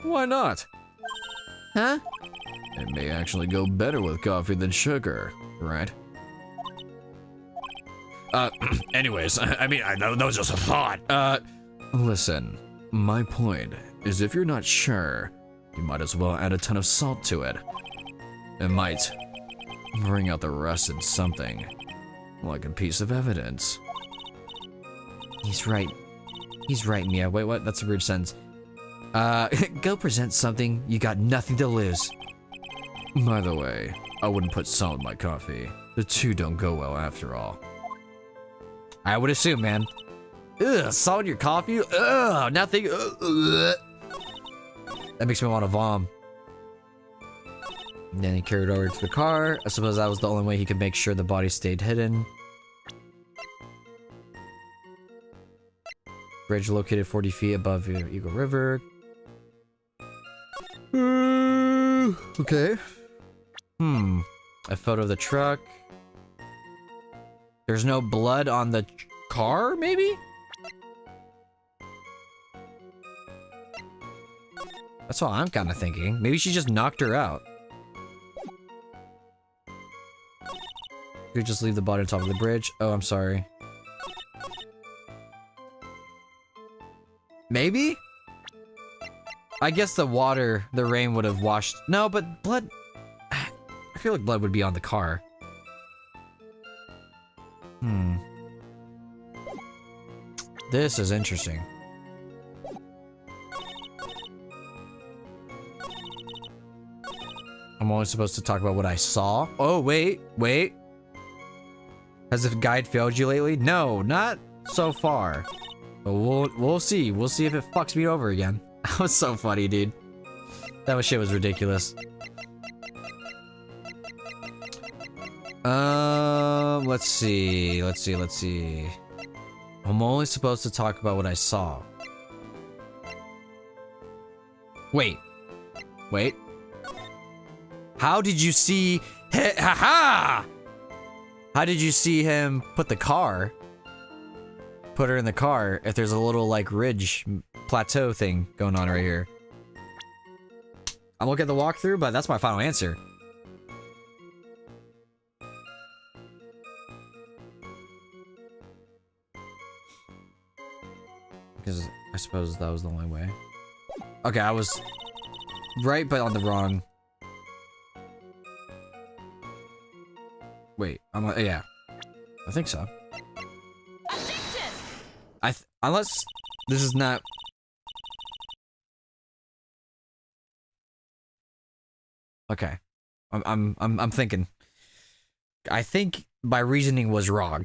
Why not? Huh? It may actually go better with coffee than sugar, right? Anyways, I mean, that was just a thought. Listen, my point is if you're not sure, you might as well add a ton of salt to it. It might bring out the rust in something. like a piece of evidence. He's right. He's right, Mia. Wait, what? That's a weird sentence. Go present something. You got nothing to lose. By the way, I wouldn't put salt in my coffee. The two don't go well after all. I would assume, man. Ugh, salt in your coffee? Ugh, nothing. Ugh. That makes me want to vom. And then he carried over to the car. I suppose that was the only way he could make sure the body stayed hidden. Bridge located 40 feet above Eagle River. Okay. A photo of the truck. There's no blood on the car, maybe? That's what I'm kind of thinking. Maybe she just knocked her out. Could just leave the body on top of the bridge. Oh, I'm sorry. Maybe? I guess the water, the rain would have washed... No, but blood... I feel like blood would be on the car. This is interesting. I'm only supposed to talk about what I saw? Oh, wait. Has the guide failed you lately? No, not so far. But we'll see. We'll see if it fucks me over again. That was so funny, dude. That shit was ridiculous. Let's see. I'm only supposed to talk about what I saw. Wait. How did you see... How did you see him put her in the car if there's a little, like, ridge plateau thing going on right here? I'm looking at the walkthrough, but that's my final answer. Because I suppose that was the only way. Okay, I was right, but on the wrong. Wait, yeah. I think so. Unless this is not... Okay. I'm thinking. I think my reasoning was wrong.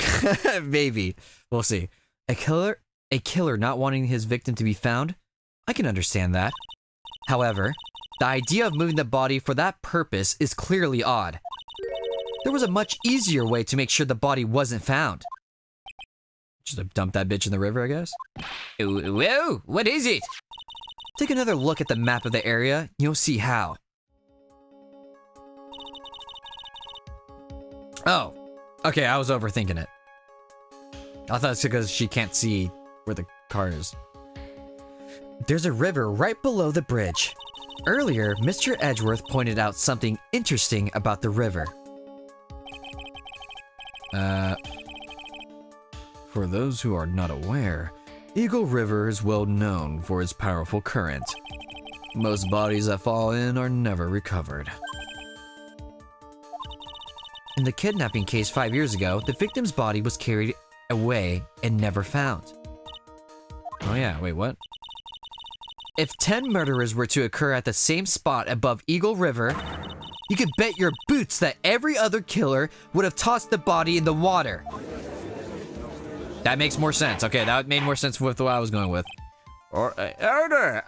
Maybe. We'll see. A killer not wanting his victim to be found? I can understand that. However, the idea of moving the body for that purpose is clearly odd. There was a much easier way to make sure the body wasn't found. Just dump that bitch in the river, I guess? Whoa, what is it? Take another look at the map of the area, you'll see how. Oh, okay, I was overthinking it. I thought it's because she can't see where the car is. There's a river right below the bridge. Earlier, Mr. Edgeworth pointed out something interesting about the river. For those who are not aware, Eagle River is well known for its powerful current. Most bodies that fall in are never recovered. In the kidnapping case 5 years ago, the victim's body was carried away and never found. Oh yeah, wait, what? If 10 murderers were to occur at the same spot above Eagle River, you could bet your boots that every other killer would have tossed the body in the water. That makes more sense. Okay, that made more sense with what I was going with. Order!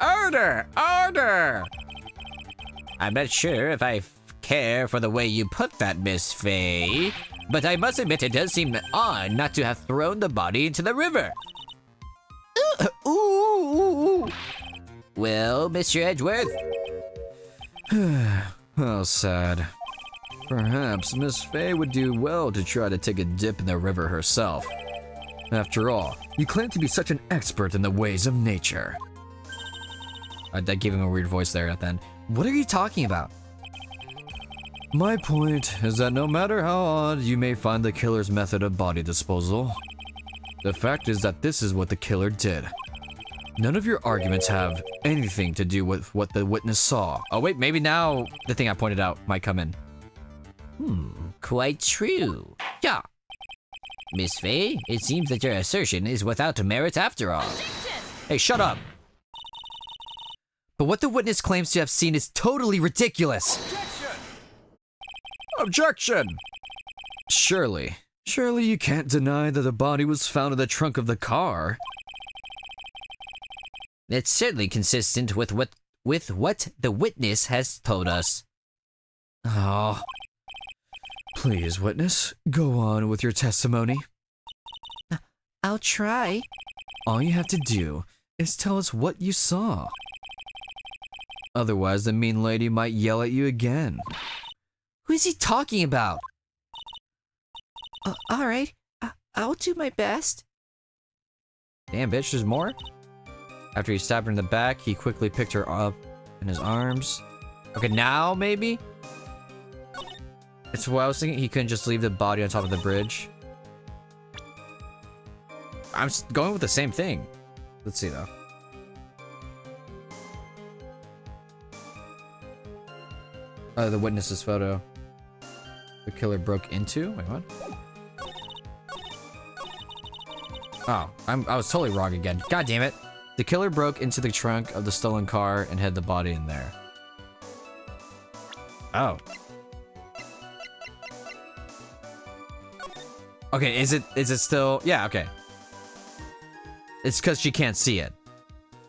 I'm not sure if I care for the way you put that, Miss Faye, but I must admit it does seem odd not to have thrown the body into the river. Ooh. Well, Mr. Edgeworth? How sad. Perhaps Miss Faye would do well to try to take a dip in the river herself. After all, you claim to be such an expert in the ways of nature. I gave him a weird voice there at the end. What are you talking about? My point is that no matter how odd you may find the killer's method of body disposal, the fact is that this is what the killer did. None of your arguments have anything to do with what the witness saw. Oh wait, maybe now the thing I pointed out might come in. Quite true. Yeah. Miss Faye, it seems that your assertion is without merit after all. Hey, shut up. But what the witness claims to have seen is totally ridiculous. Objection! Surely you can't deny that the body was found in the trunk of the car. It's certainly consistent with what the witness has told us. Oh. Please, witness, go on with your testimony. I'll try. All you have to do is tell us what you saw. Otherwise, the mean lady might yell at you again. Who is he talking about? All right. I'll do my best. Damn, bitch, there's more? After he stabbed her in the back, he quickly picked her up in his arms. Okay, now maybe? It's what I was thinking. He couldn't just leave the body on top of the bridge. I'm going with the same thing. Let's see, though. The witness's photo. The killer broke into? Wait, what? Oh, I was totally wrong again. God damn it. The killer broke into the trunk of the stolen car and hid the body in there. Oh. Okay, is it still? Yeah, okay. It's because she can't see it.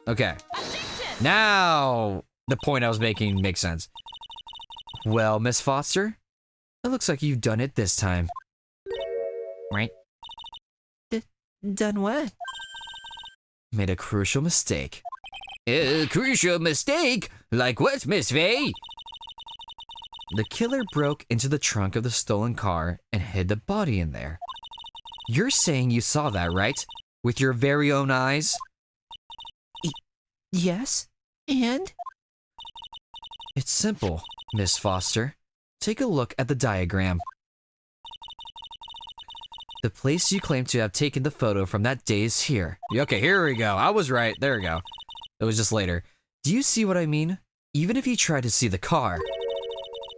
Okay. Now, the point I was making makes sense. Well, Miss Foster, it looks like you've done it this time. Right? Done what? Made a crucial mistake. A crucial mistake? Like what, Miss Faye? The killer broke into the trunk of the stolen car and hid the body in there. You're saying you saw that, right? With your very own eyes? Yes. And? It's simple, Miss Foster. Take a look at the diagram. The place you claim to have taken the photo from that day is here. Okay, here we go. I was right. There we go. It was just later. Do you see what I mean? Even if you try to see the car,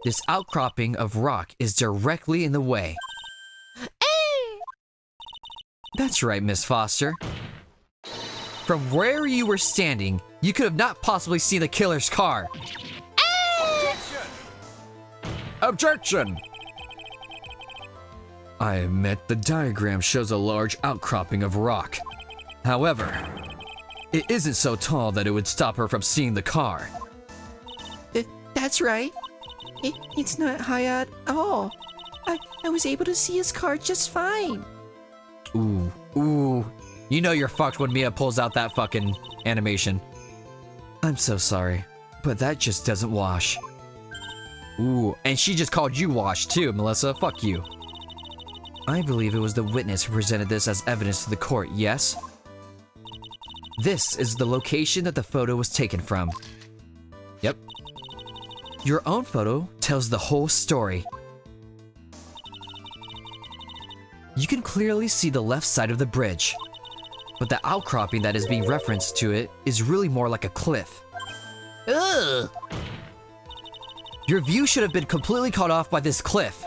this outcropping of rock is directly in the way. That's right, Miss Foster. From where you were standing, you could have not possibly seen the killer's car. Objection! I admit the diagram shows a large outcropping of rock. However, it isn't so tall that it would stop her from seeing the car. That's right. It's not high at all. I was able to see his car just fine. Ooh. You know you're fucked when Mia pulls out that fucking animation. I'm so sorry, but that just doesn't wash. Ooh, and she just called you wash too, Melissa. Fuck you. I believe it was the witness who presented this as evidence to the court, yes? This is the location that the photo was taken from. Yep. Your own photo tells the whole story. You can clearly see the left side of the bridge, but the outcropping that is being referenced to it is really more like a cliff. Ugh! Your view should have been completely cut off by this cliff.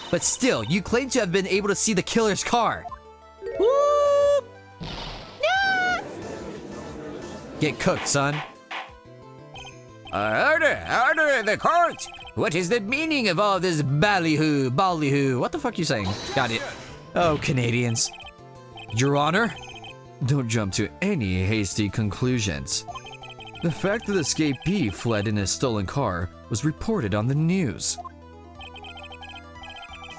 But still, you claim to have been able to see the killer's car. Whoop! Get cooked, son. Order in the court! What is the meaning of all this Ballyhoo. What the fuck you saying? Got it. Oh, Canadians. Your Honor? Don't jump to any hasty conclusions. The fact that the escapee fled in a stolen car was reported on the news.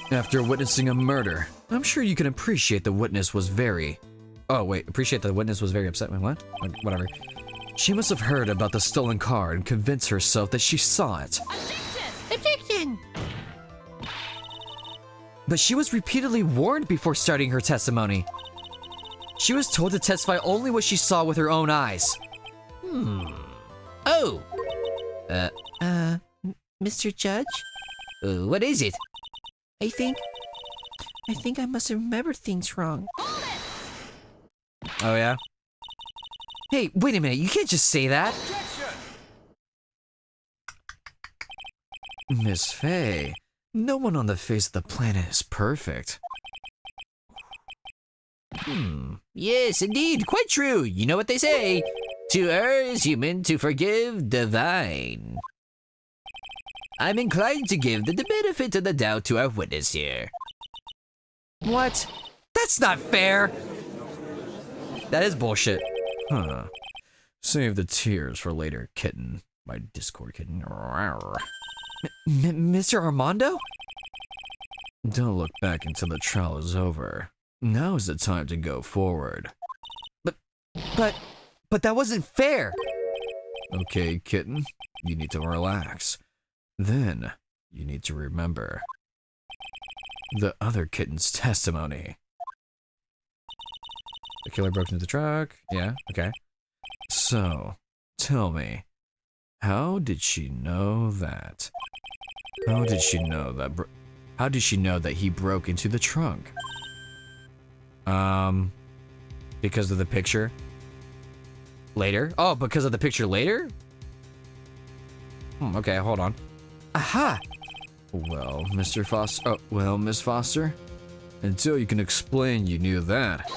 After witnessing a murder, I'm sure you can appreciate the witness was very... Oh, wait. Appreciate the witness was very upset. Wait, what? Whatever. She must have heard about the stolen car and convinced herself that she saw it. Objection! But she was repeatedly warned before starting her testimony. She was told to testify only what she saw with her own eyes. Oh! Mr. Judge? What is it? I think I must have remembered things wrong. Oh, yeah? Hey, wait a minute. You can't just say that. Miss Faye, no one on the face of the planet is perfect. Yes, indeed, quite true. You know what they say. To err is human, to forgive divine. I'm inclined to give the benefit of the doubt to our witness here. What? That's not fair. That is bullshit. Huh. Save the tears for later, kitten. My Discord kitten. Mr. Armando? Don't look back until the trial is over. Now is the time to go forward. But that wasn't fair. Okay, kitten, you need to relax. Then, you need to remember the other kitten's testimony. The killer broke into the truck. Yeah, okay. So, tell me, how did she know that? How did she know that he broke into the trunk? Because of the picture later? Oh, because of the picture later? Okay, hold on. Aha! Well, Mr. Foster. Oh, well, Miss Foster. Until you can explain you knew that,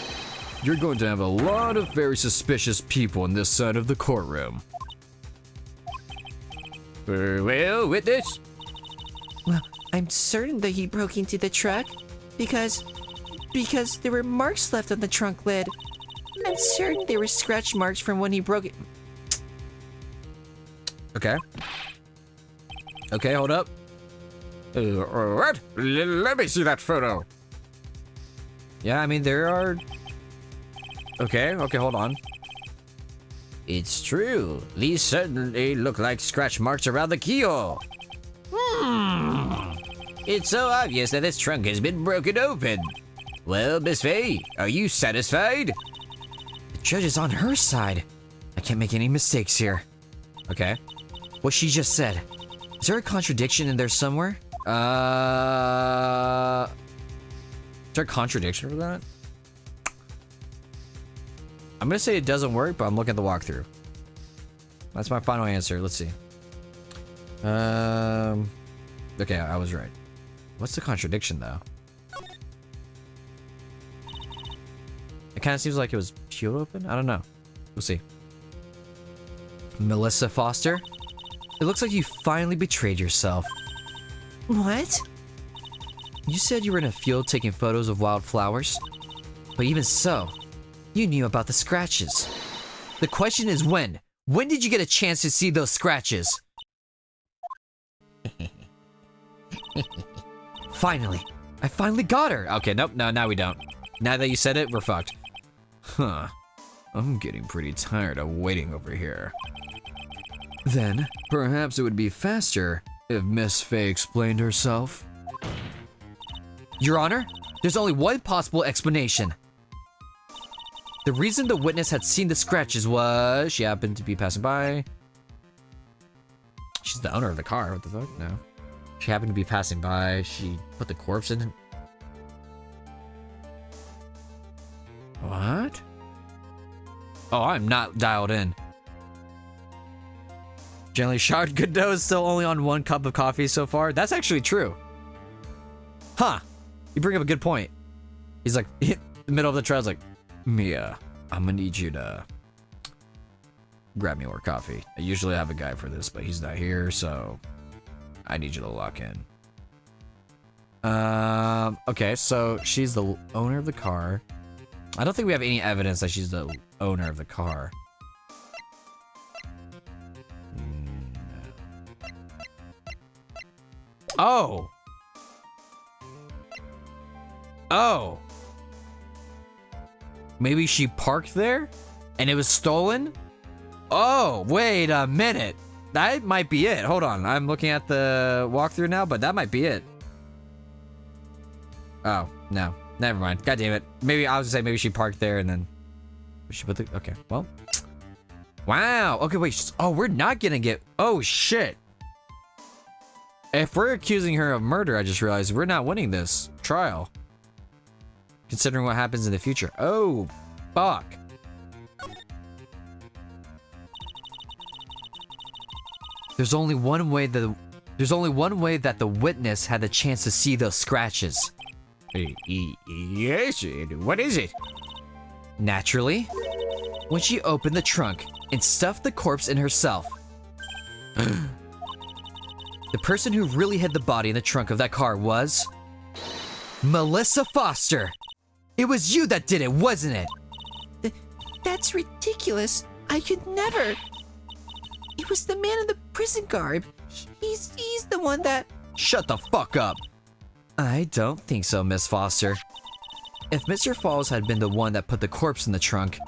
you're going to have a lot of very suspicious people in this side of the courtroom. Well, witness? Well, I'm certain that he broke into the truck because there were marks left on the trunk lid. I'm certain there were scratch marks from when he broke it. Okay. Okay, hold up. What? Let me see that photo. Yeah, I mean, there are... Okay, hold on. It's true. These certainly look like scratch marks around the keyhole. It's so obvious that this trunk has been broken open. Well, Miss Faye, are you satisfied? The judge is on her side. I can't make any mistakes here. Okay. What she just said. Is there a contradiction in there somewhere? Is there a contradiction for that? I'm gonna say it doesn't work, but I'm looking at the walkthrough. That's my final answer. Let's see. Okay, I was right. What's the contradiction, though? It kind of seems like it was peeled open. I don't know. We'll see. Melissa Foster? It looks like you finally betrayed yourself. What? You said you were in a field taking photos of wildflowers. But even so, you knew about the scratches. The question is when? When did you get a chance to see those scratches? Finally. I finally got her. Okay, nope, no, now we don't. Now that you said it, we're fucked. Huh. I'm getting pretty tired of waiting over here. Then, Perhaps it would be faster if Miss Faye explained herself. Your Honor, there's only one possible explanation. The reason the witness had seen the scratches was she happened to be passing by. She's the owner of the car. What the fuck? No. She happened to be passing by. She put the corpse in. What? Oh, I'm not dialed in. Generally showered good dough is still only on 1 cup of coffee so far. That's actually true. Huh. You bring up a good point. He's like, in the middle of the trial's like, Mia, I'm gonna need you to grab me more coffee. I usually have a guy for this, but he's not here, so I need you to lock in. okay, so she's the owner of the car. I don't think we have any evidence that she's the owner of the car. Oh. Oh. Maybe she parked there and it was stolen? Oh, wait a minute. That might be it. Hold on. I'm looking at the walkthrough now, but that might be it. Oh, no. Never mind. God damn it. Maybe I was gonna say maybe she parked there and then she put the... Okay, well. Wow. Okay, wait. Oh, we're not gonna get... Oh, shit. If we're accusing her of murder, I just realized we're not winning this trial. Considering what happens in the future. Oh, fuck. There's only one way that the witness had the chance to see those scratches. Yes, what is it? Naturally, when she opened the trunk and stuffed the corpse in herself. The person who really hid the body in the trunk of that car was Melissa Foster. It was you that did it, wasn't it? That's ridiculous. I could never. It was the man in the prison garb. He's the one that. Shut the fuck up. I don't think so, Miss Foster. If Mr. Falls had been the one that put the corpse in the trunk,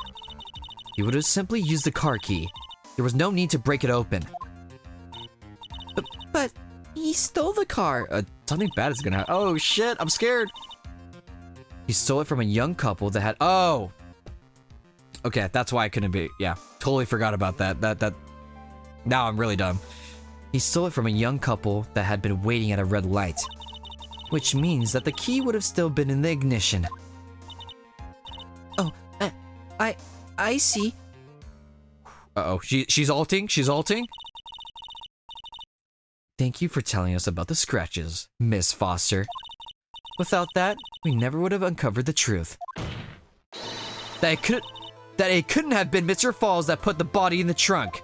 he would have simply used the car key. There was no need to break it open. But he stole the car. Something bad is gonna happen. Oh shit, I'm scared. He stole it from a young couple that had. Oh! Okay, that's why I couldn't be. Yeah, totally forgot about that. Now I'm really dumb. He stole it from a young couple that had been waiting at a red light, which means that the key would have still been in the ignition. Oh, I see. Uh-oh, she's alting? She's alting? Thank you for telling us about the scratches, Miss Foster. Without that, we never would have uncovered the truth. That it couldn't have been Mr. Falls that put the body in the trunk.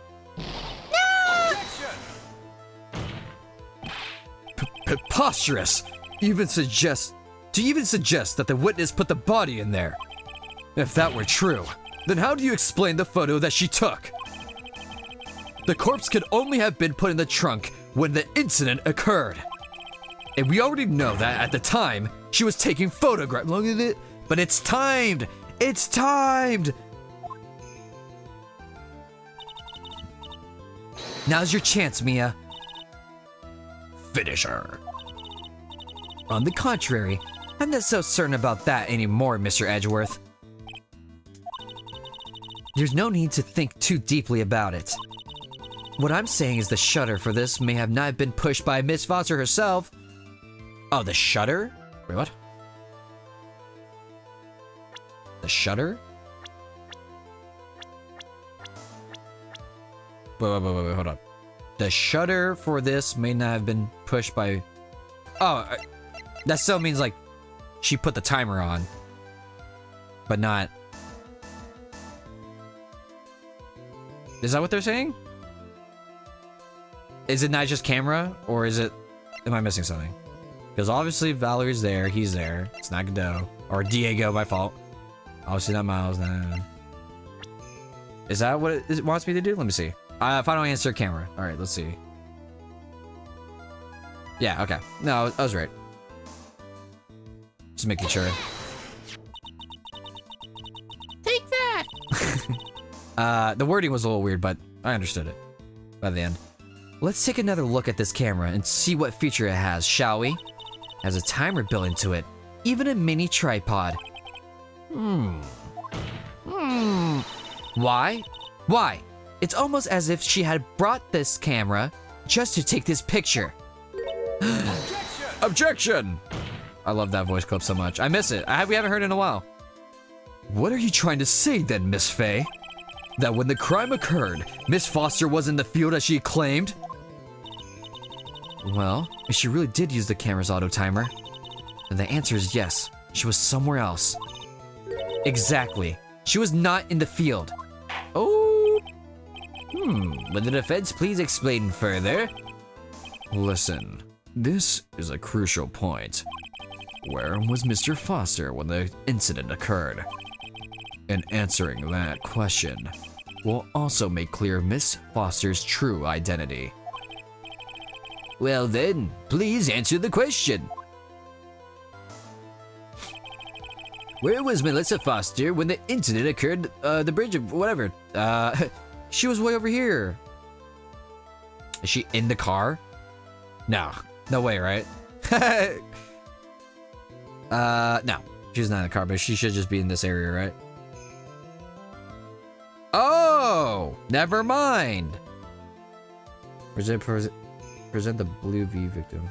Preposterous! To even suggest that the witness put the body in there. If that were true, then how do you explain the photo that she took? The corpse could only have been put in the trunk when the incident occurred. And we already know that at the time, she was taking photographs. Look at it. But it's timed! It's timed! Now's your chance, Mia. Finish her. On the contrary, I'm not so certain about that anymore, Mr. Edgeworth. There's no need to think too deeply about it. What I'm saying is the shutter for this may have not been pushed by Miss Foster herself. Oh, the shutter? Wait, what? The shutter? Wait, hold up. The shutter for this may not have been pushed by... Oh, that still means, like, she put the timer on. But not... Is that what they're saying? Is it not just camera? Or is it... Am I missing something? Because obviously Valerie's there, he's there. It's not Godot. Or Diego, by fault. Obviously not Miles. Nah. Is that what it wants me to do? Let me see. Final answer, camera. Alright, let's see. Yeah, okay. No, I was right. Just making sure. Take that! The wording was a little weird, but I understood it by the end. Let's take another look at this camera and see what feature it has, shall we? It has a timer built into it, even a mini tripod. Why? Why? It's almost as if she had brought this camera just to take this picture. Objection! I love that voice clip so much. I miss it. We haven't heard it in a while. What are you trying to say then, Miss Faye? That when the crime occurred, Miss Foster was in the field as she claimed? Well, if she really did use the camera's auto timer, then the answer is yes. She was somewhere else. Exactly. She was not in the field. Oh. Would the defense please explain further? Listen, this is a crucial point. Where was Mr. Foster when the incident occurred? And answering that question will also make clear Miss Foster's true identity. Well then, please answer the question. Where was Melissa Foster when the incident occurred? The bridge of whatever. She was way over here. Is she in the car? No. No way, right? No. She's not in the car, but she should just be in this area, right? Oh! Never mind! Present the blue V victim.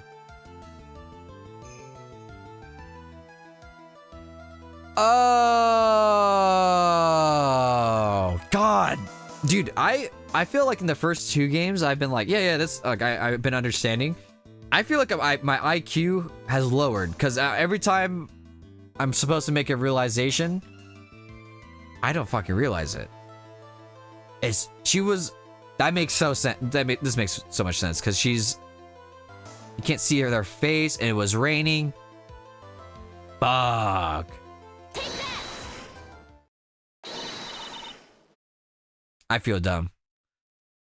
Oh! God! Dude, I feel like in the first two games, I've been like, yeah, that's, like, I've been understanding. I feel like my IQ has lowered, because every time I'm supposed to make a realization, I don't fucking realize it. She was. That makes so sense. This makes so much sense because she's. You can't see her their face, and it was raining. Fuck. I feel dumb.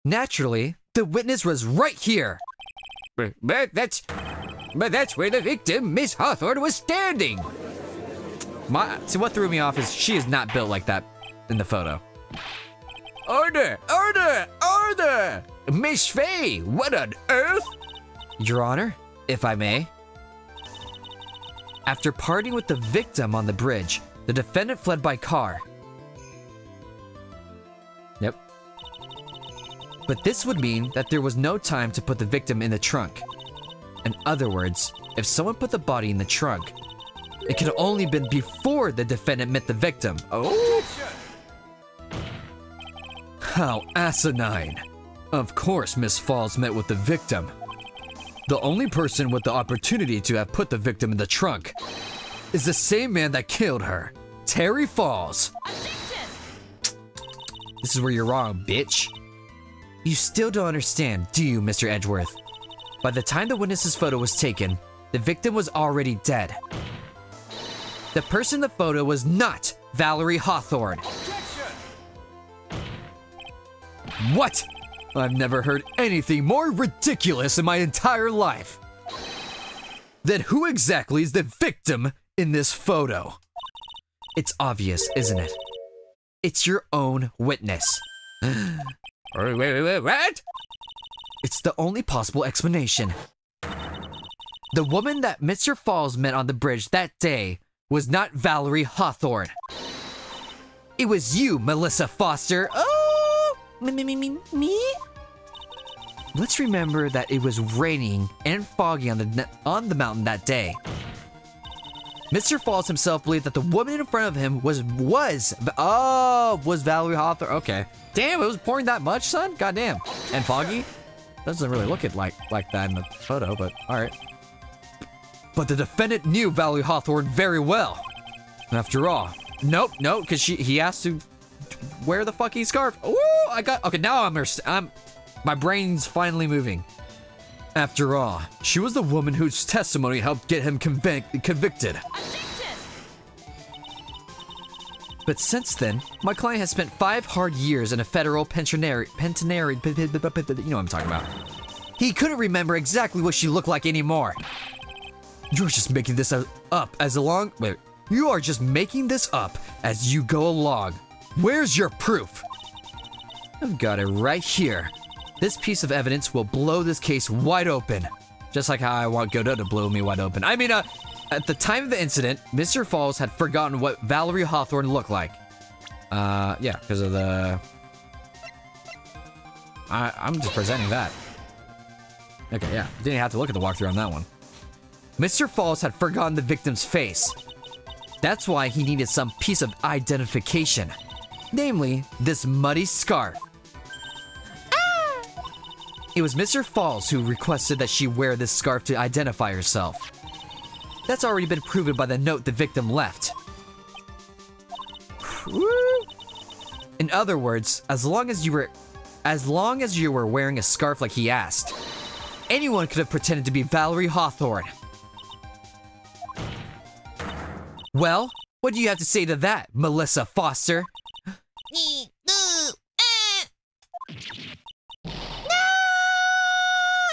Naturally, the witness was right here. But that's where the victim, Miss Hawthorne, was standing. See, what threw me off is she is not built like that in the photo. Order! Order! Order! Miss Faye, what on earth? Your Honor, if I may. After parting with the victim on the bridge, the defendant fled by car. Yep. But this would mean that there was no time to put the victim in the trunk. In other words, if someone put the body in the trunk, it could have only been before the defendant met the victim. Oh! How asinine. Of course Miss Falls met with the victim. The only person with the opportunity to have put the victim in the trunk is the same man that killed her, Terry Falls. This is where you're wrong, bitch. You still don't understand, do you, Mr. Edgeworth? By the time the witness's photo was taken, the victim was already dead. The person in the photo was not Valerie Hawthorne. What? I've never heard anything more ridiculous in my entire life. Then who exactly is the victim in this photo? It's obvious, isn't it? It's your own witness. Wait, what? It's the only possible explanation. The woman that Mr. Falls met on the bridge that day was not Valerie Hawthorne. It was you, Melissa Foster. Oh, me? Let's remember that it was raining and foggy on the mountain that day. Mr. Falls himself believed that the woman in front of him was Valerie Hawthorne. Okay. Damn, it was pouring that much, son? Goddamn. And foggy? Doesn't really look like that in the photo, but alright. But the defendant knew Valerie Hawthorne very well. After all, Nope, because he asked to wear the fucking scarf. Ooh, okay, now my brain's finally moving. after all, she was the woman whose testimony helped get him convicted. But since then, my client has spent 5 hard years in a federal penitentiary, you know what I'm talking about. He couldn't remember exactly what she looked like anymore. You're just making this up as you are just making this up as you go along. Where's your proof? I've got it right here. This piece of evidence will blow this case wide open. Just like how I want Godot to blow me wide open. I mean, at the time of the incident, Mr. Falls had forgotten what Valerie Hawthorne looked like. Yeah, because of the... I'm just presenting that. Okay, yeah. Didn't have to look at the walkthrough on that one. Mr. Falls had forgotten the victim's face. That's why he needed some piece of identification. Namely, this muddy scarf. It was Mr. Falls who requested that she wear this scarf to identify herself. That's already been proven by the note the victim left. In other words, as long as you were wearing a scarf like he asked, anyone could have pretended to be Valerie Hawthorne. Well, what do you have to say to that, Melissa Foster?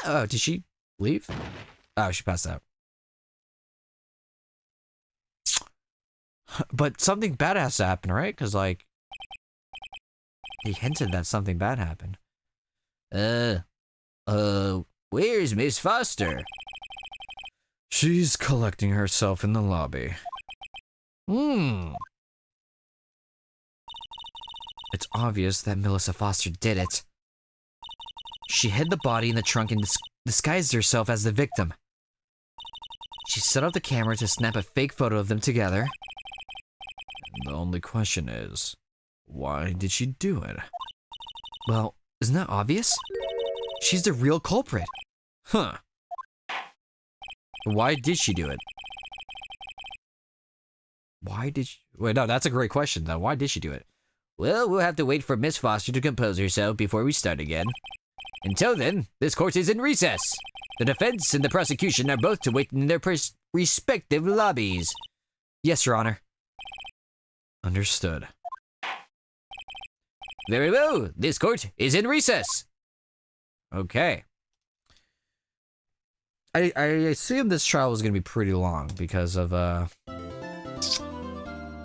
Oh, did she leave? Oh, she passed out. But something bad has to happen, right? Because, like, he hinted that something bad happened. Where's Miss Foster? She's collecting herself in the lobby. It's obvious that Melissa Foster did it. She hid the body in the trunk and disguised herself as the victim. She set up the camera to snap a fake photo of them together. The only question is, why did she do it? Well, isn't that obvious? She's the real culprit. Huh. Why did she do it? Why did she... Wait, no, that's a great question, though. Why did she do it? Well, we'll have to wait for Miss Foster to compose herself before we start again. Until then, this court is in recess. The defense and the prosecution are both to wait in their respective lobbies. Yes, Your Honor. Understood. Very well, this court is in recess. Okay. I assume this trial was going to be pretty long because of on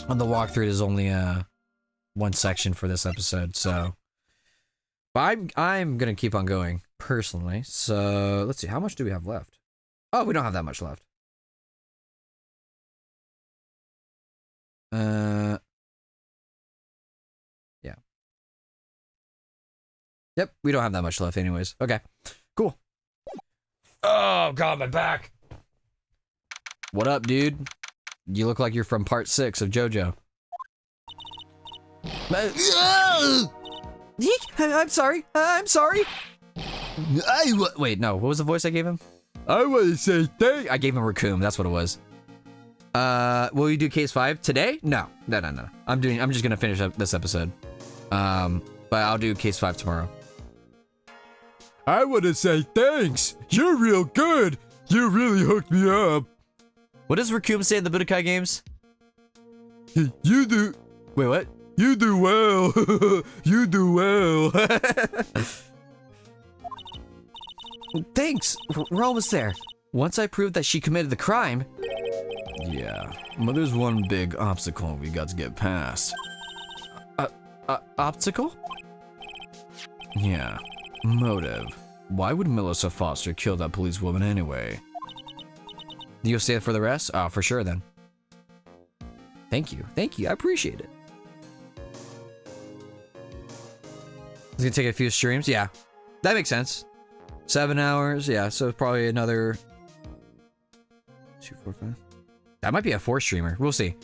the walkthrough there's only one section for this episode, so but I'm going to keep on going personally. So, let's see, how much do we have left? Oh, we don't have that much left. Yeah. Yep, we don't have that much left anyways. Okay. Cool. Oh, God, my back. What up, dude? You look like you're from part 6 of JoJo. I'm sorry. I'm sorry. Wait, no. What was the voice I gave him? I want to say thank. I gave him Raccoon. That's what it was. Will you do case 5 today? No. I'm just gonna finish up this episode. But I'll do case 5 tomorrow. I want to say thanks. You're real good. You really hooked me up. What does Raccoon say in the Budokai games? You do. Wait, what? You do well. You do well. Thanks. We're almost there. Once I prove that she committed the crime. Yeah, but there's one big obstacle we got to get past. Obstacle? Yeah, motive. Why would Melissa Foster kill that policewoman anyway? You'll stay for the rest? Oh, for sure then. Thank you. Thank you. I appreciate it. It's gonna take a few streams? Yeah. That makes sense. 7 hours, yeah, so probably another 2, 4, 5. That might be a 4 streamer. We'll see.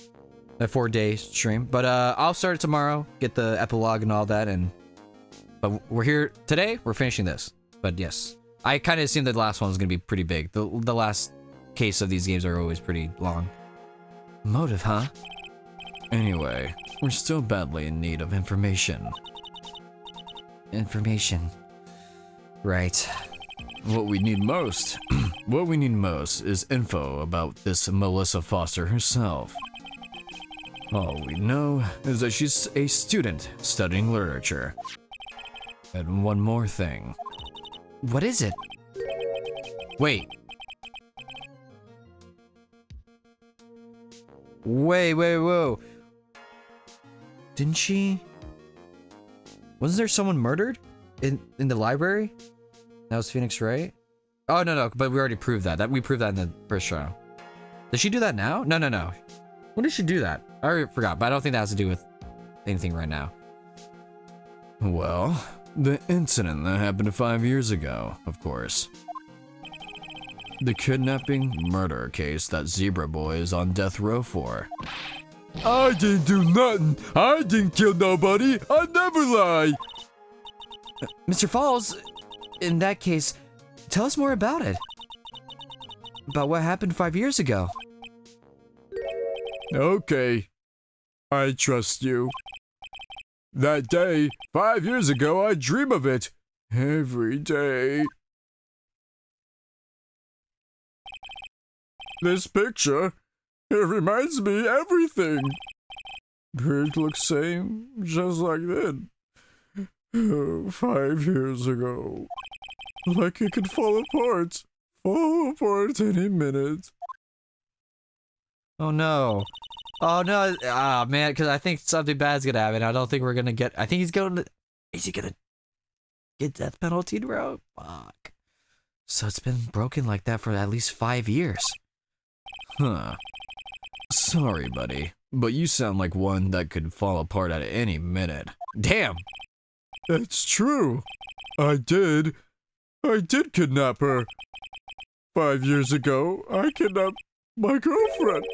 A 4-day stream. But I'll start it tomorrow, get the epilogue and all that, but we're here today, we're finishing this. But yes. I kinda assumed the last one was gonna be pretty big. The last case of these games are always pretty long. Motive, huh? Anyway, we're still badly in need of information. Information. Right. What we need most is info about this Melissa Foster herself. All we know is that she's a student studying literature. And one more thing. What is it? Wait. Whoa. Didn't she? Wasn't there someone murdered in the library? That was Phoenix Wright? Oh, no, but we already proved that. We proved that in the first trial. Does she do that now? No. When did she do that? I already forgot, but I don't think that has to do with anything right now. Well, the incident that happened 5 years ago, of course. The kidnapping murder case that Zebra Boy is on death row for. I didn't do nothing. I didn't kill nobody. I never lie. Mr. Falls, in that case, tell us more about it. About what happened 5 years ago. Okay. I trust you. That day, 5 years ago, I dream of it. Every day. This picture, it reminds me everything. It looks same, just like then. 5 years ago. Like it could fall apart any minute. Oh no. Oh no. Ah, man, because I think something bad's gonna happen. I don't think we're gonna get. I think he's gonna. Is he gonna get death penalty, bro? Fuck. So it's been broken like that for at least 5 years. Huh. Sorry, buddy, but you sound like one that could fall apart at any minute. Damn. It's true. I did kidnap her. 5 years ago, I kidnapped my girlfriend,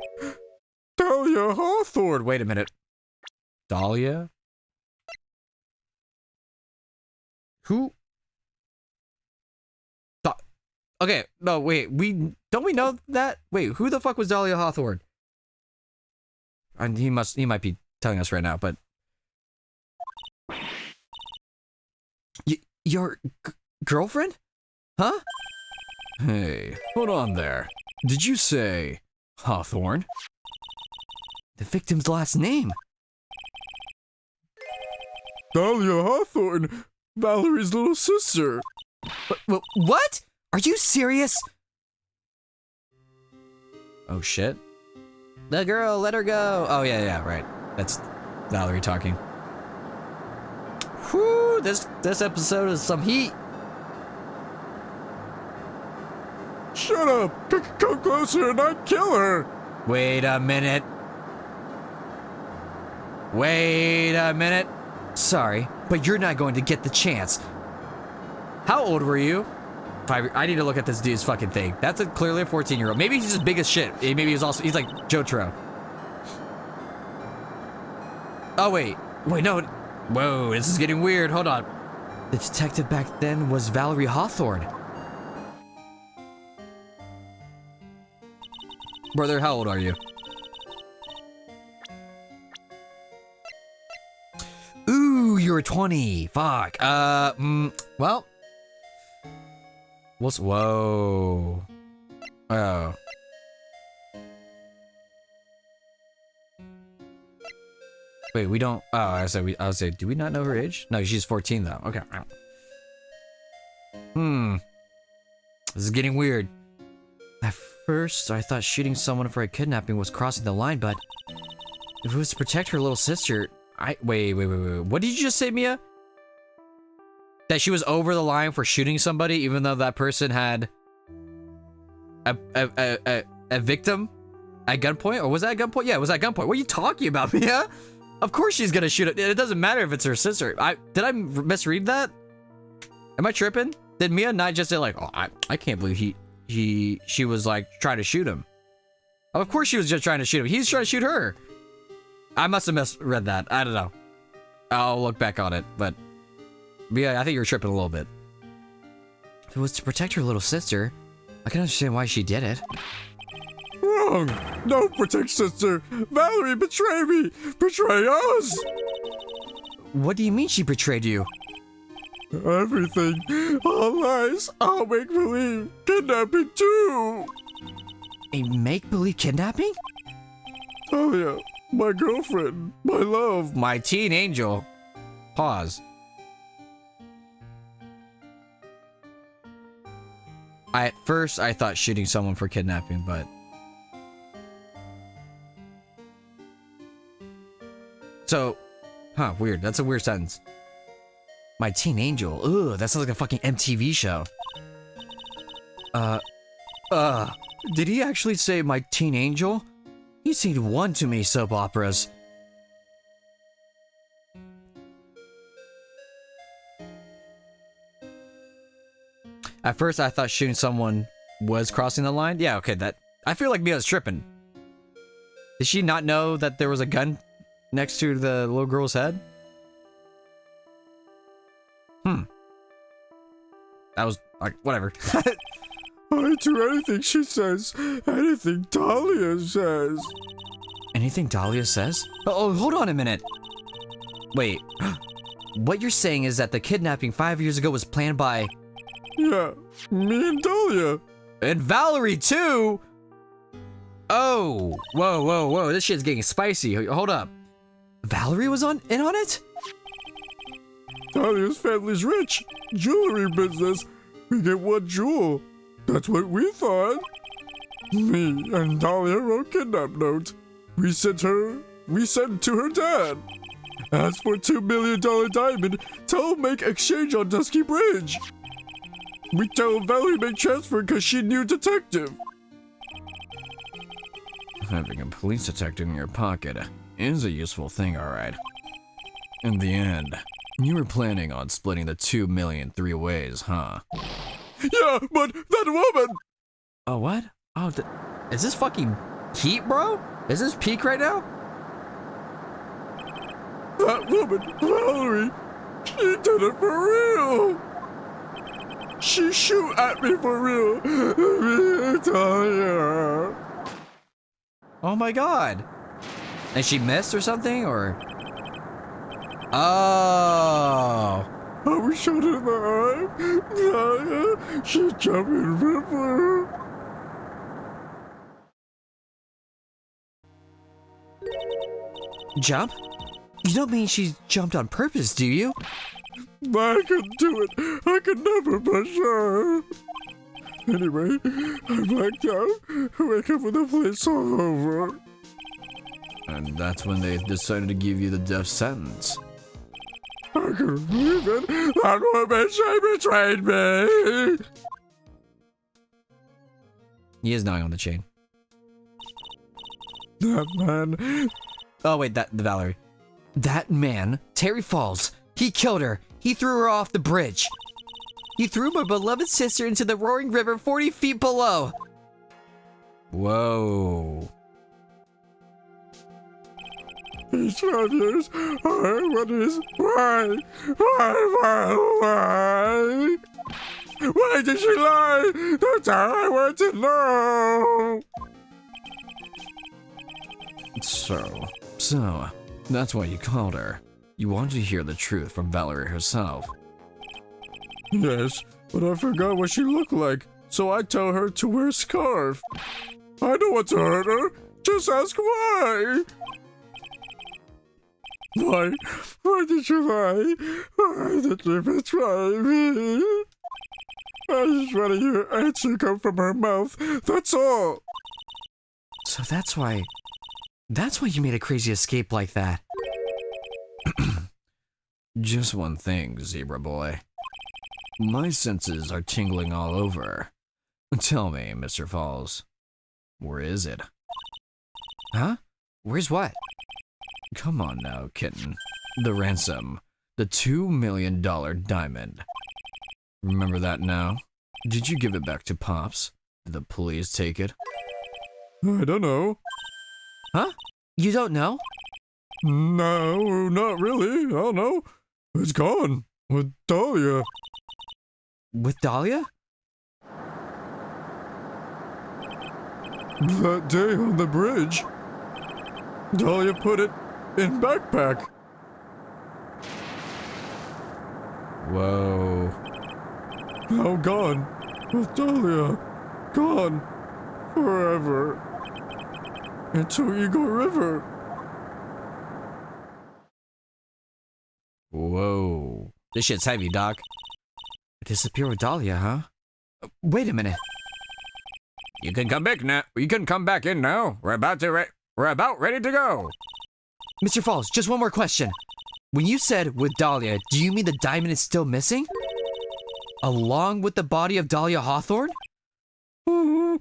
Dahlia Hawthorne. Wait a minute. Dahlia? Who? Okay, no, wait. Don't we know that? Wait, who the fuck was Dahlia Hawthorne? And he might be telling us right now, but Your girlfriend? Huh? Hey, hold on there. Did you say Hawthorne? The victim's last name. Dahlia Hawthorne, Valerie's little sister. What? Are you serious? Oh shit. The girl, let her go. Oh yeah, right. That's Valerie talking. Whew, this episode is some heat. Shut up! Come closer and I'd kill her! Wait a minute. Wait a minute. Sorry, but you're not going to get the chance. How old were you? 5. I need to look at this dude's fucking thing. That's clearly a 14-year-old. Maybe he's just big as shit. Maybe he's like Jotaro. Oh wait, no. Whoa, this is getting weird. Hold on. The detective back then was Valerie Hawthorne. Brother, how old are you? Ooh, you're 20. Fuck. Well. Whoa. Oh. Wait, we don't. Oh, I would say, do we not know her age? No, she's 14 though. Okay. This is getting weird. At first, I thought shooting someone for a kidnapping was crossing the line, but if it was to protect her little sister, wait. What did you just say, Mia? That she was over the line for shooting somebody, even though that person had a victim at gunpoint, or was that at gunpoint? Yeah, it was at gunpoint. What are you talking about, Mia? Of course she's gonna shoot it. It doesn't matter if it's her sister. Did I misread that? Am I tripping? Did Mia not just say like, oh, I can't believe she was like trying to shoot him? Of course she was just trying to shoot him. He's trying to shoot her. I must have misread that. I don't know. I'll look back on it, but Mia, I think you're tripping a little bit. If it was to protect her little sister, I can understand why she did it. Wrong! No, protect sister! Valerie betrayed me! Betray us! What do you mean she betrayed you? Everything. All lies. All make-believe. Kidnapping too! A make-believe kidnapping? Talia, my girlfriend. My love. My teen angel. Pause. At first, I thought shooting someone for kidnapping, but... So, weird. That's a weird sentence. My teen angel. Ugh, that sounds like a fucking MTV show. Did he actually say my teen angel? He's seen one too many soap operas. At first, I thought shooting someone was crossing the line. Yeah, okay, I feel like Mia's tripping. Did she not know that there was a gun next to the little girl's head? That was, like, whatever. I do anything she says. Anything Talia says. Anything Dahlia says? Oh, hold on a minute. Wait. What you're saying is that the kidnapping 5 years ago was planned by... Yeah, me and Talia. And Valerie, too? Oh. Whoa. This shit's getting spicy. Hold up. Valerie was in on it? Talia's family's rich. Jewelry business. We get one jewel. That's what we thought. Me and Talia wrote kidnap note. We sent to her dad. As for $2 million diamond, tell him make exchange on Dusky Bridge. We tell Valerie make transfer because she knew detective. Having a police detective in your pocket is a useful thing, alright. In the end, you were planning on splitting the 2 million 3 ways, huh? Yeah, but that woman! Oh, what? Oh, is this fucking heat, bro? Is this peak right now? That woman, Valerie, she did it for real! She shoot at me for real! Me, Talia. Oh my god. And she missed or something, or? Oh. I was shot in the eye. Dahlia, she jumped in river. Jump? You don't mean she jumped on purpose, do you? I couldn't do it. I could never push her. Anyway, I blacked out. I wake up with the place all over. And that's when they decided to give you the death sentence. I couldn't believe it. That woman, she betrayed me. He is gnawing on the chain. That man. Oh wait, the Valerie. That man, Terry Falls. He killed her. He threw her off the bridge. He threw my beloved sister into the roaring river 40 feet below. Whoa. Each 5 years, what is, why? Why did she lie? That's how I want to know. So, that's why you called her. You wanted to hear the truth from Valerie herself. Yes, but I forgot what she looked like, so I tell her to wear a scarf. I don't want to hurt her. Just ask why. Why? Why did you lie? Why did you betray me? I just want to hear an answer come from her mouth. That's all. So that's why you made a crazy escape like that. Just one thing, Zebra Boy. My senses are tingling all over. Tell me, Mr. Falls, where is it? Huh? Where's what? Come on now, kitten. The ransom. The $2 million diamond. Remember that now? Did you give it back to Pops? Did the police take it? I don't know. Huh? You don't know? No, not really. I don't know. It's gone. With Dahlia. With Dahlia? That day on the bridge. Dahlia put it in backpack. Whoa. Now gone. With Dahlia. Gone. Forever. Into Eagle River. Whoa. This shit's heavy, Doc. Disappear with Dahlia, huh? Wait a minute. You can come back now. You can come back in now. We're about ready to go. Mr. Falls, just one more question. When you said with Dahlia, do you mean the diamond is still missing? Along with the body of Dahlia Hawthorne? Never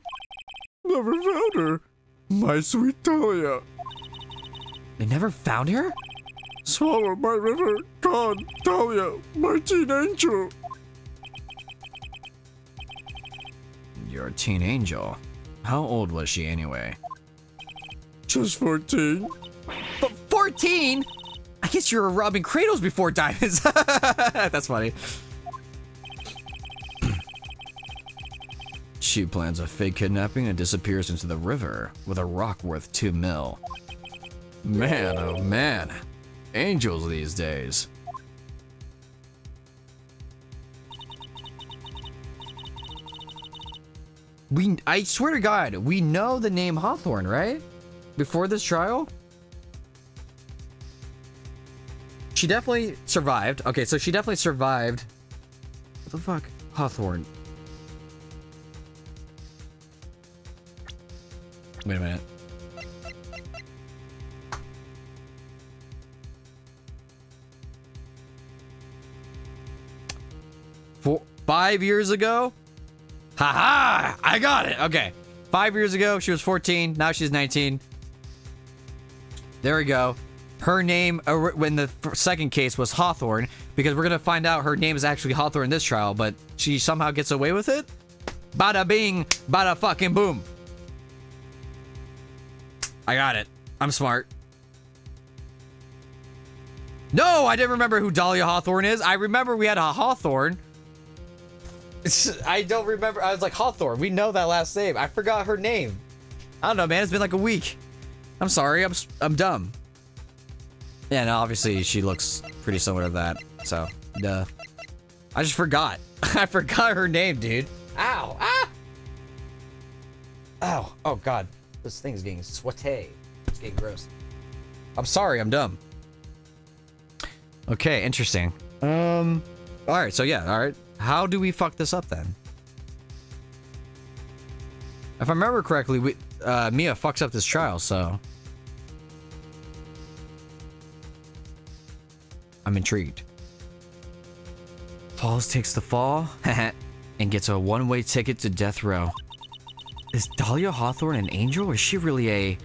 found her. My sweet Dahlia. They never found her? Swallowed my river. Gone. Dahlia. My teen angel. You're a teen angel. How old was she anyway? Just 14. But 14? I guess you were robbing cradles before diamonds. That's funny. She plans a fake kidnapping and disappears into the river with a rock worth $2 million. Man, oh man. Angels these days. I swear to God, we know the name Hawthorne, right? Before this trial? She definitely survived. Okay, so she definitely survived. What the fuck? Hawthorne. Wait a minute. For 5 years ago? Haha! I got it! Okay. 5 years ago, she was 14. Now she's 19. There we go. Her name, when the second case was Hawthorne, because we're gonna find out her name is actually Hawthorne in this trial, but she somehow gets away with it? Bada bing, bada fucking boom. I got it. I'm smart. No, I didn't remember who Dahlia Hawthorne is. I remember we had a Hawthorne. I don't remember. I was like, Hawthorne. We know that last name. I forgot her name. I don't know, man. It's been like a week. I'm sorry. I'm dumb. Yeah, and obviously she looks pretty similar to that. So, duh. I just forgot. I forgot her name, dude. Ow! Ah! Ow! Oh god, this thing is getting sweaty. It's getting gross. I'm sorry, I'm dumb. Okay, interesting. All right. So yeah, all right. How do we fuck this up then? If I remember correctly, Mia fucks up this trial, so I'm intrigued. Falls takes the fall and gets a one-way ticket to death row. Is Dahlia Hawthorne an angel, or is she really a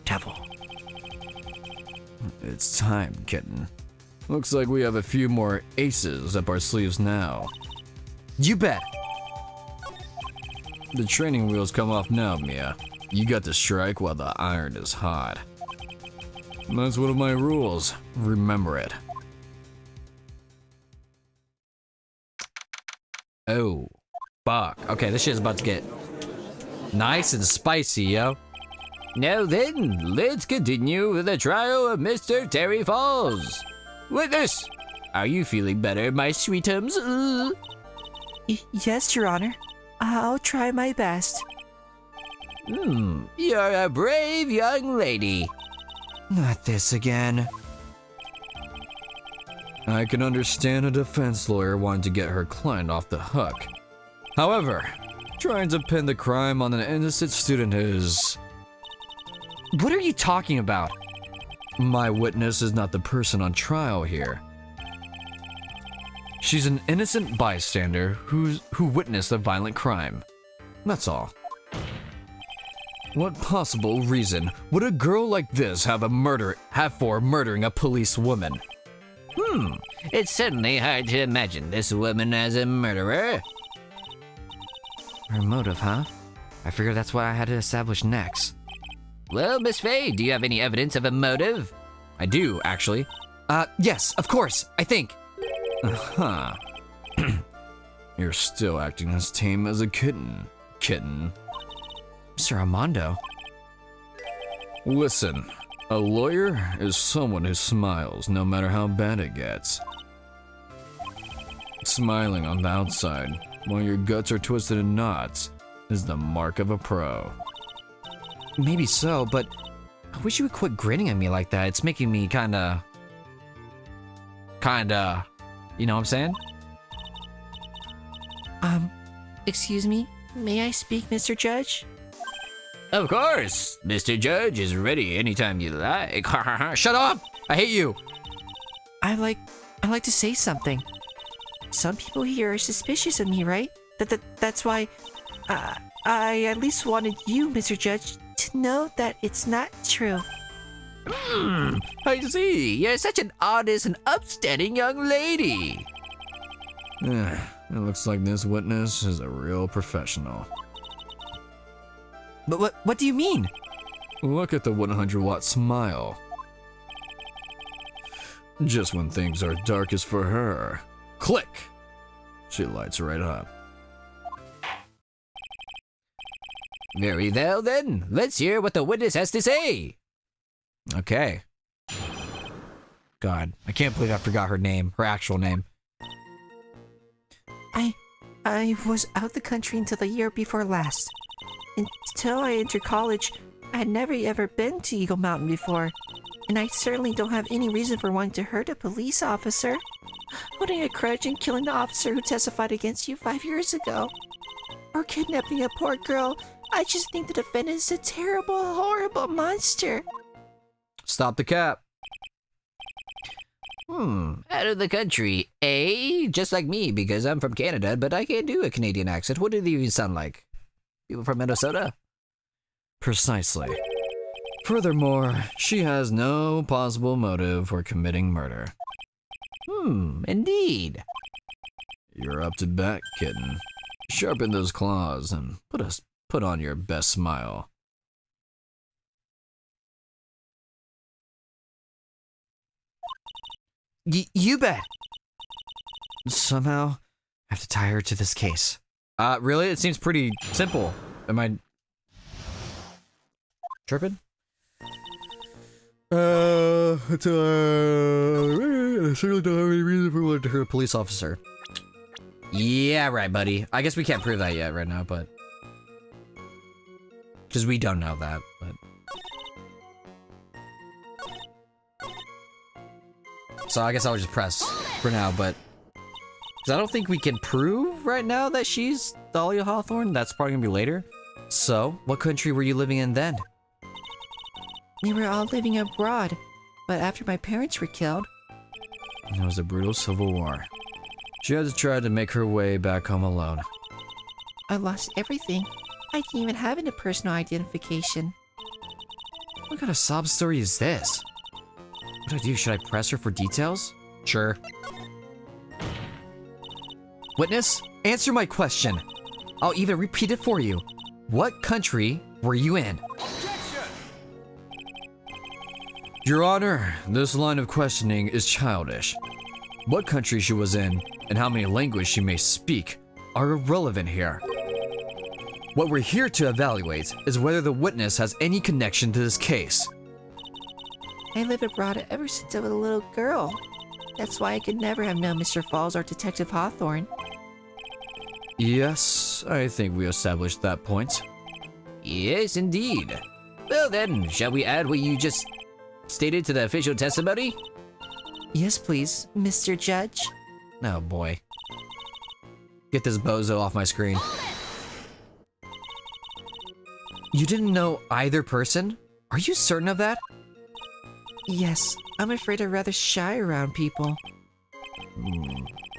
devil? It's time, kitten. Looks like we have a few more aces up our sleeves now. You bet. The training wheels come off now, Mia. You got to strike while the iron is hot. That's one of my rules. Remember it. Oh, fuck. Okay, this shit is about to get nice and spicy, yo. Now then, let's continue with the trial of Mr. Terry Falls. Witness, are you feeling better, my sweetums? Yes, Your Honor. I'll try my best. You're a brave young lady. Not this again. I can understand a defense lawyer wanting to get her client off the hook. However, trying to pin the crime on an innocent student is... What are you talking about? My witness is not the person on trial here. She's an innocent bystander who witnessed a violent crime. That's all. What possible reason would a girl like this have for murdering a police woman? It's certainly hard to imagine this woman as a murderer. Her motive, huh? I figured that's what I had to establish next. Well, Miss Faye, do you have any evidence of a motive? I do, actually. Yes, of course, I think. Huh. You're still acting as tame as a kitten. Mr. Armando. Listen, a lawyer is someone who smiles no matter how bad it gets. Smiling on the outside while your guts are twisted in knots is the mark of a pro. Maybe so, but I wish you would quit grinning at me like that. It's making me kinda, you know what I'm saying? Excuse me? May I speak, Mr. Judge? Of course, Mr. Judge is ready anytime you like. Shut up! I hate you. I like to say something. Some people here are suspicious of me, right? That's why I at least wanted you, Mr. Judge, to know that it's not true. I see. You're such an honest and upstanding young lady. It looks like this witness is a real professional. But what do you mean? Look at the 100-watt smile. Just when things are darkest for her, click! She lights right up. Very well then, let's hear what the witness has to say. Okay. God, I can't believe I forgot her name, her actual name. I was out the country until the year before last. Until I entered college, I had never ever been to Eagle Mountain before, and I certainly don't have any reason for wanting to hurt a police officer. Holding a grudge and killing the officer who testified against you 5 years ago. Or kidnapping a poor girl. I just think the defendant is a terrible, horrible monster. Stop the cap. Out of the country, eh? Just like me, because I'm from Canada, but I can't do a Canadian accent. What do they even sound like? People from Minnesota? Precisely. Furthermore, she has no possible motive for committing murder. Indeed. You're up to bat, kitten. Sharpen those claws and put on your best smile. You bet. Somehow, I have to tie her to this case. Really? It seems pretty simple. Am I tripping? Certainly don't have any reason for wanting to hurt a police officer. Yeah, right, buddy. I guess we can't prove that yet right now, but... Because we don't know that, but... So I guess I'll just press for now, but... Because I don't think we can prove right now that she's Dahlia Hawthorne. That's probably going to be later. So, what country were you living in then? We were all living abroad, but after my parents were killed, It was a brutal civil war. She had to try to make her way back home alone. I lost everything. I didn't even have any personal identification. What kind of sob story is this? What do I do? Should I press her for details? Sure. Witness, answer my question. I'll even repeat it for you. What country were you in? Your Honor, this line of questioning is childish. What country she was in and how many languages she may speak are irrelevant here. What we're here to evaluate is whether the witness has any connection to this case. I lived abroad ever since I was a little girl. That's why I could never have known Mr. Falls or Detective Hawthorne. Yes, I think we established that point. Yes, indeed. Well then, shall we add what you just stated to the official testimony? Yes, please, Mr. Judge. Oh boy. Get this bozo off my screen. You didn't know either person? Are you certain of that? Yes, I'm afraid I'm rather shy around people.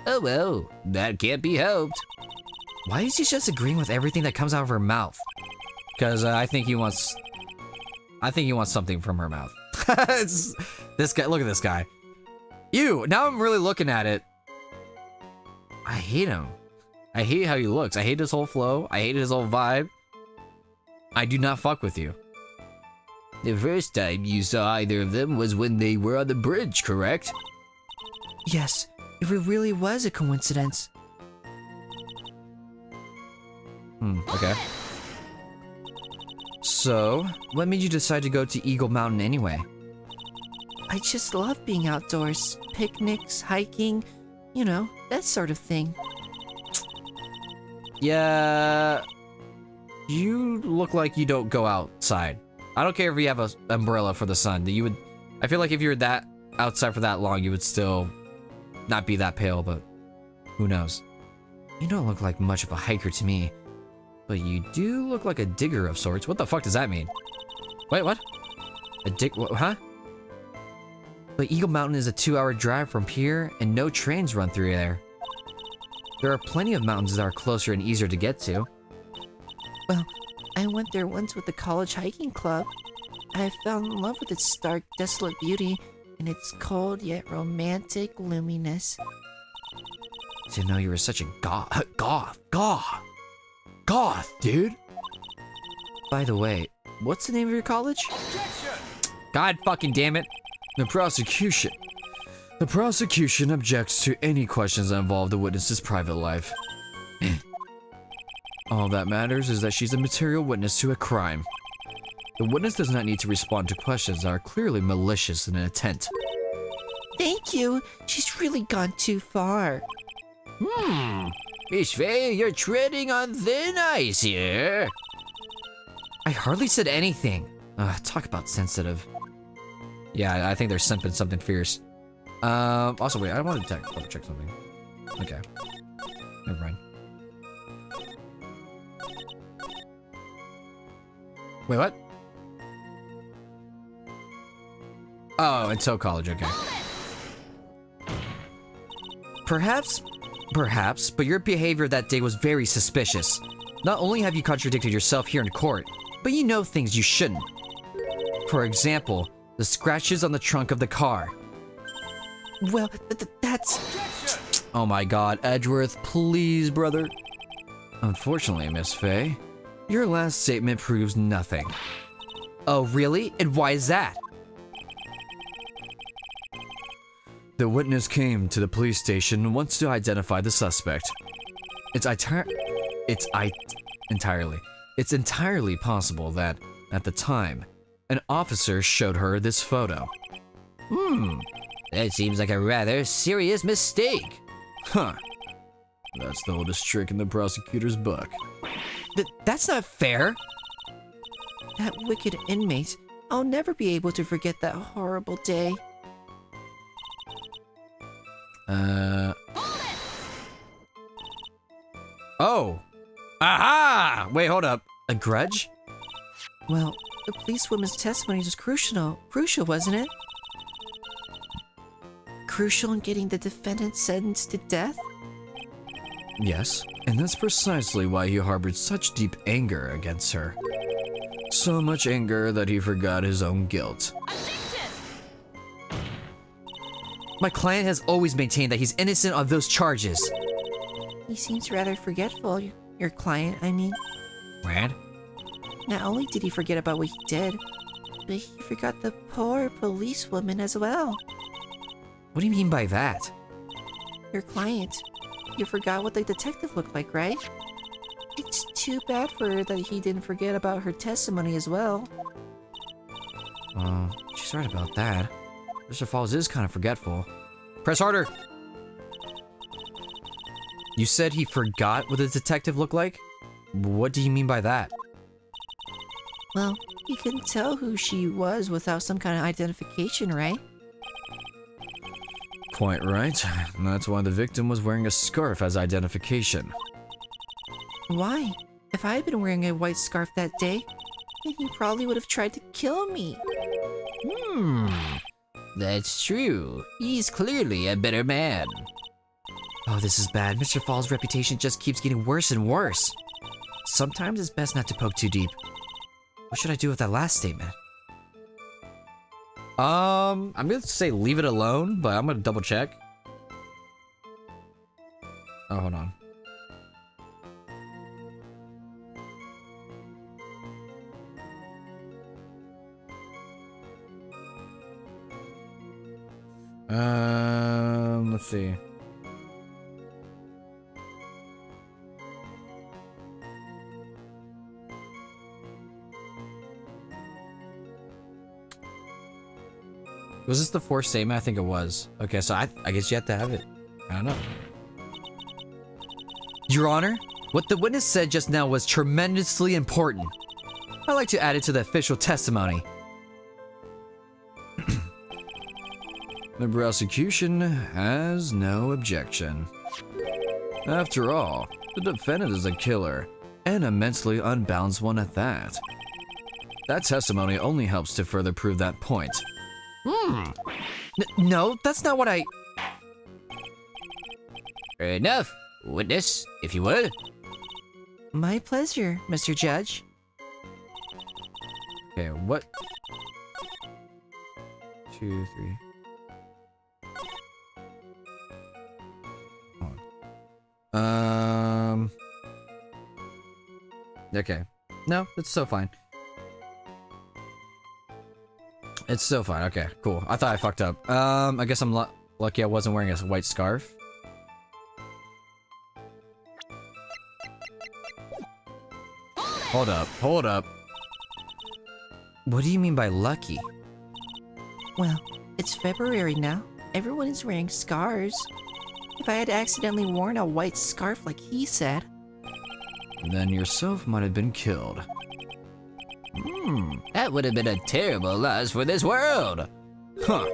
Oh well, that can't be helped. Why is he just agreeing with everything that comes out of her mouth? Because I think he wants something from her mouth. This guy, look at this guy. Now I'm really looking at it. I hate him. I hate how he looks. I hate his whole flow. I hate his whole vibe. I do not fuck with you. The first time you saw either of them was when they were on the bridge, correct? Yes, it really was a coincidence. Okay. So, what made you decide to go to Eagle Mountain anyway? I just love being outdoors. Picnics, hiking, you know, that sort of thing. Yeah, you look like you don't go outside. I don't care if you have an umbrella for the sun. I feel like if you're that outside for that long, you would still not be that pale, but who knows? You don't look like much of a hiker to me, but you do look like a digger of sorts. What the fuck does that mean? Wait, what? Huh? But Eagle Mountain is a 2-hour drive from here, and no trains run through there. There are plenty of mountains that are closer and easier to get to. Well, I went there once with the college hiking club. I fell in love with its stark, desolate beauty and its cold yet romantic gloominess. Didn't know you were such a goth, dude. By the way, what's the name of your college? God fucking damn it. The prosecution objects to any questions that involve the witness's private life. All that matters is that she's a material witness to a crime. The witness does not need to respond to questions that are clearly malicious in intent. Thank you. She's really gone too far. Miss Faye, you're treading on thin ice here. I hardly said anything. Talk about sensitive. Yeah, I think they're simping something fierce. Also, wait, I want to double check something. Okay. Never mind. Wait, what? Oh, until college, okay. Perhaps, but your behavior that day was very suspicious. Not only have you contradicted yourself here in court, but you know things you shouldn't. For example, the scratches on the trunk of the car. Well, that's... Oh my god, Edgeworth, please, brother. Unfortunately, Miss Faye, your last statement proves nothing. Oh, really? And why is that? The witness came to the police station and wants to identify the suspect. It's entirely possible that, at the time, an officer showed her this photo. That seems like a rather serious mistake. Huh. That's the oldest trick in the prosecutor's book. That's not fair. That wicked inmate. I'll never be able to forget that horrible day. Oh. Aha! Wait, hold up. A grudge? Well, the policewoman's testimony was crucial, wasn't it? Crucial in getting the defendant sentenced to death? Yes, and that's precisely why he harbored such deep anger against her. So much anger that he forgot his own guilt. My client has always maintained that he's innocent of those charges. He seems rather forgetful, your client, I mean. Rand? Not only did he forget about what he did, but he forgot the poor policewoman as well. What do you mean by that? Your client. You forgot what the detective looked like, right? It's too bad for her that he didn't forget about her testimony as well. She's right about that. Mr. Falls is kind of forgetful. Press harder! You said he forgot what the detective looked like? What do you mean by that? Well, he couldn't tell who she was without some kind of identification, right? Quite right. That's why the victim was wearing a scarf as identification. Why? If I had been wearing a white scarf that day, then he probably would have tried to kill me. That's true. He's clearly a bitter man. Oh, this is bad. Mr. Falls' reputation just keeps getting worse and worse. Sometimes it's best not to poke too deep. What should I do with that last statement? I'm gonna say leave it alone, but I'm gonna double check. Oh, hold on. Let's see. Was this the fourth statement? I think it was. Okay, so I guess you have to have it. I don't know. Your Honor, what the witness said just now was tremendously important. I'd like to add it to the official testimony. The prosecution has no objection. After all, the defendant is a killer, and a mentally unbalanced one at that. That testimony only helps to further prove that point. No, that's not what I... Enough. Witness, if you would. My pleasure, Mr. Judge. Okay, what? 2, 3... Okay. No, it's still fine. It's still fine. Okay, cool. I thought I fucked up. I guess I'm lucky I wasn't wearing a white scarf. Hold up. Hold up. What do you mean by lucky? Well, it's February now. Everyone is wearing scarves. If I had accidentally worn a white scarf like he said... Then yourself might have been killed. That would have been a terrible loss for this world. Huh.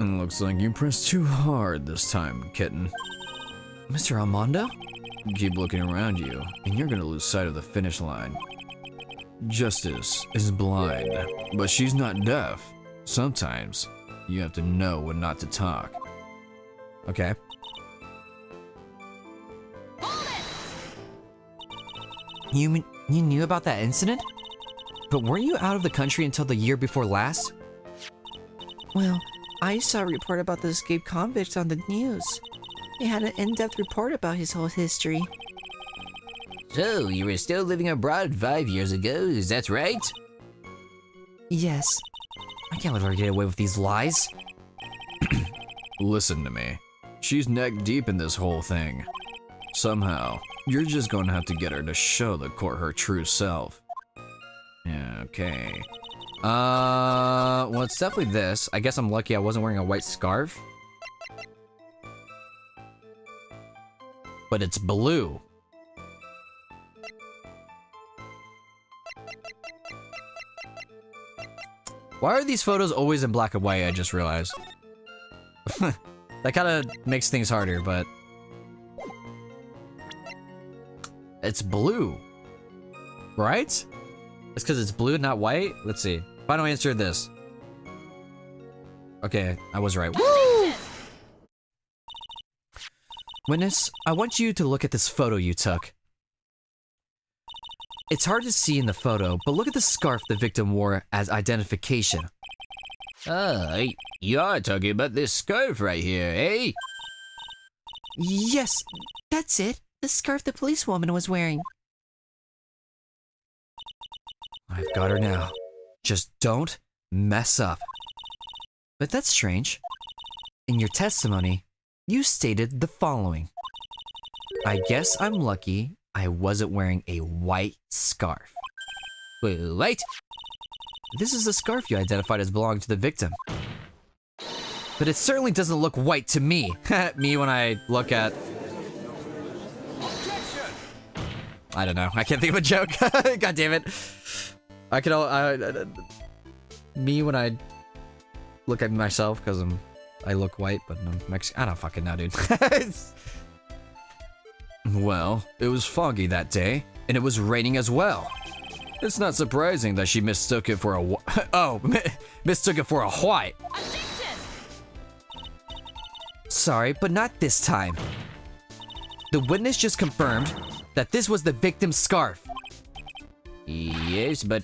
And looks like you pressed too hard this time, kitten. Mr. Armando? Keep looking around you, and you're gonna lose sight of the finish line. Justice is blind, but she's not deaf. Sometimes, you have to know when not to talk. Okay. You knew about that incident? But weren't you out of the country until the year before last? Well, I saw a report about the escaped convict on the news. They had an in-depth report about his whole history. So, you were still living abroad 5 years ago, is that right? Yes. I can't let her get away with these lies. Listen to me. She's neck deep in this whole thing. Somehow, you're just gonna have to get her to show the court her true self. Okay. Well, it's definitely this. I guess I'm lucky I wasn't wearing a white scarf. But it's blue. Why are these photos always in black and white? I just realized. That kind of makes things harder, but... It's blue. Right? It's because it's blue, not white? Let's see. Final answer this. Okay, I was right. Woo! Witness, I want you to look at this photo you took. It's hard to see in the photo, but look at the scarf the victim wore as identification. Oh, you're talking about this scarf right here, eh? Yes, that's it. The scarf the policewoman was wearing. I've got her now. Just don't mess up. But that's strange. In your testimony, you stated the following. I guess I'm lucky I wasn't wearing a white scarf. Wait. This is the scarf you identified as belonging to the victim. But it certainly doesn't look white to me. Me when I look at... I don't know. I can't think of a joke. God damn it. I could... me when I look at myself, because I look white, but I'm Mexican. I don't fucking know, dude. Well, it was foggy that day, and it was raining as well. It's not surprising that she mistook it for a mistook it for a white. Sorry, but not this time. The witness just confirmed that this was the victim's scarf. Yes, but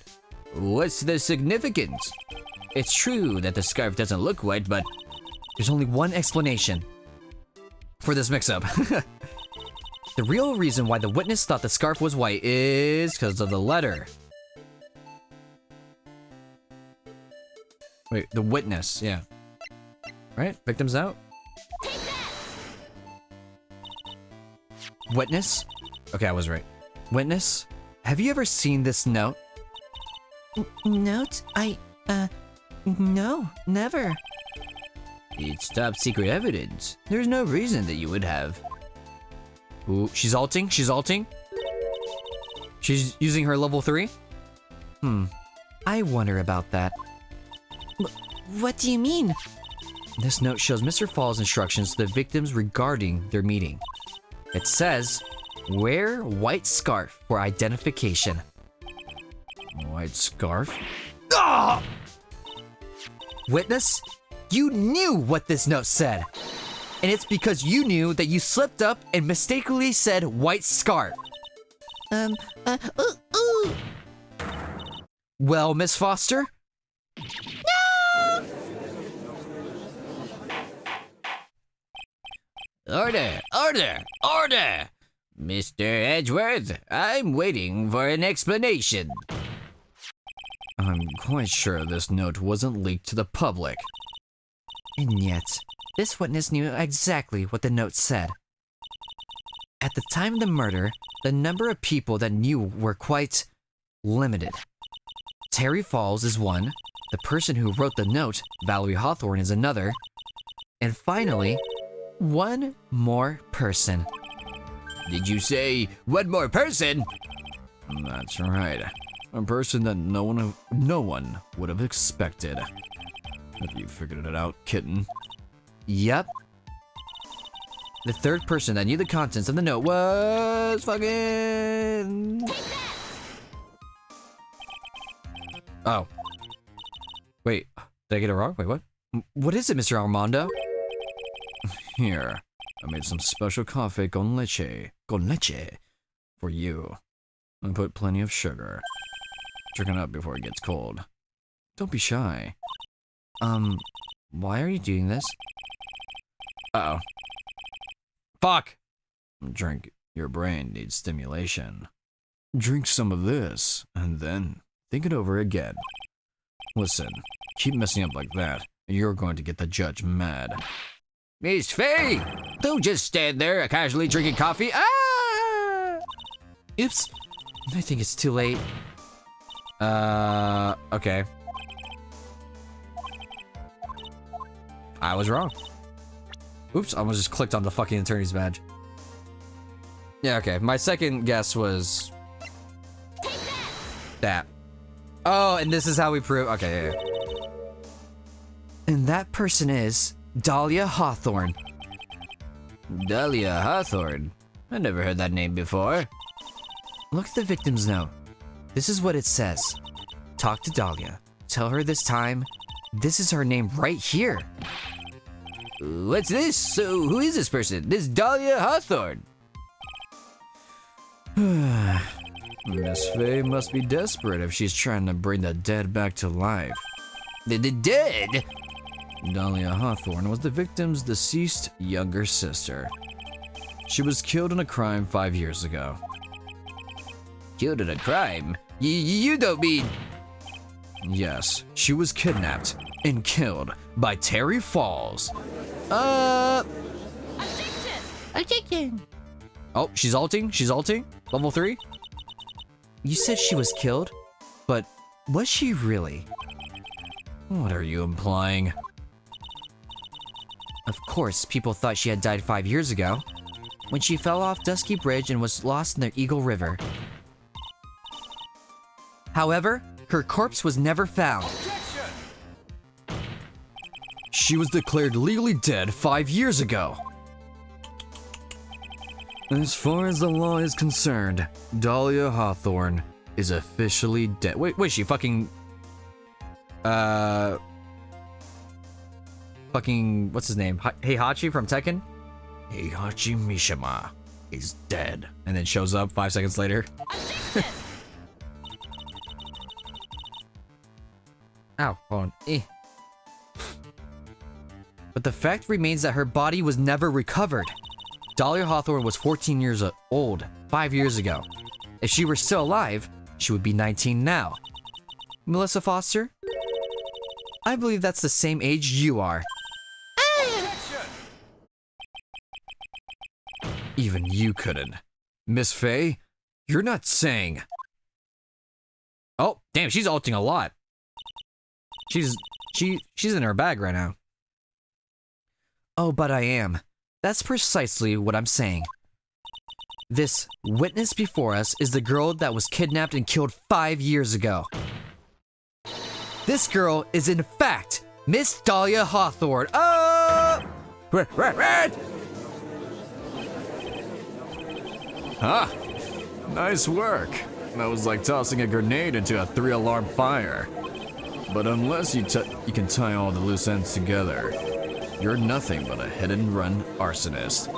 what's the significance? It's true that the scarf doesn't look white, but There's only one explanation for this mix-up. The real reason why the witness thought the scarf was white is because of the letter. Wait, the witness, yeah. Right? Victim's out? Witness? Okay, I was right. Witness, have you ever seen this note? Note? No, never. it's top secret evidence. There's no reason that you would have. Ooh, she's alting? She's alting? She's using her level 3? I wonder about that. What do you mean? This note shows Mr. Fall's instructions to the victims regarding their meeting. It says, wear white scarf for identification. White scarf? Ah! Witness, you knew what this note said. And it's because you knew that you slipped up and mistakenly said white scarf. Well, Miss Foster? Order! Mr. Edgeworth, I'm waiting for an explanation. I'm quite sure this note wasn't leaked to the public. And yet, this witness knew exactly what the note said. At the time of the murder, the number of people that knew were quite limited. Terry Falls is one, the person who wrote the note, Valerie Hawthorne, is another, and finally, one more person. Did you say one more person? That's right. A person that no one would have expected. Have you figured it out, kitten? Yep. The third person that knew the contents of the note was fucking... Oh. Wait, did I get it wrong? Wait, what? What is it, Mr. Armando? Here, I made some special coffee con leche for you. I put plenty of sugar. Drink it up before it gets cold. Don't be shy. Why are you doing this? Uh-oh. Fuck! Drink. Your brain needs stimulation. Drink some of this, and then think it over again. Listen, keep messing up like that, and you're going to get the judge mad. Miss Faye, don't just stand there casually drinking coffee. Ah! Oops. I think it's too late. Okay. I was wrong. Oops, I almost just clicked on the fucking attorney's badge. Yeah, okay. My second guess was that. Oh, and this is how we prove. Okay, yeah. And that person is Dahlia Hawthorne. Dahlia Hawthorne? I never heard that name before. Look at the victim's note. This is what it says. Talk to Dahlia. Tell her this time. This is her name right here. What's this? So, who is this person? This Dahlia Hawthorne? Miss Faye must be desperate if she's trying to bring the dead back to life. The dead? Dahlia Hawthorne was the victim's deceased younger sister. She was killed in a crime 5 years ago. Killed in a crime? You don't mean... Yes, she was kidnapped and killed by Terry Falls. Objection! Oh, she's ulting? She's ulting? Level 3? You said she was killed, but was she really? What are you implying? Of course, people thought she had died 5 years ago, when she fell off Dusky Bridge and was lost in the Eagle River. However, her corpse was never found. She was declared legally dead 5 years ago. As far as the law is concerned, Dahlia Hawthorne is officially dead. Wait, she fucking... Fucking... What's his name? Heihachi from Tekken? Heihachi Mishima is dead. And then shows up 5 seconds later. Ow, hold on. But the fact remains that her body was never recovered. Dahlia Hawthorne was 14 years old 5 years ago. If she were still alive, she would be 19 now. Melissa Foster? I believe that's the same age you are. Even you couldn't. Miss Faye, you're not saying... Oh, damn, she's ulting a lot. She's in her bag right now. Oh, but I am. That's precisely what I'm saying. This witness before us is the girl that was kidnapped and killed 5 years ago. This girl is in fact Miss Dahlia Hawthorne. Huh? Nice work. That was like tossing a grenade into a 3-alarm fire. But unless you can tie all the loose ends together, you're nothing but a hit-and-run arsonist.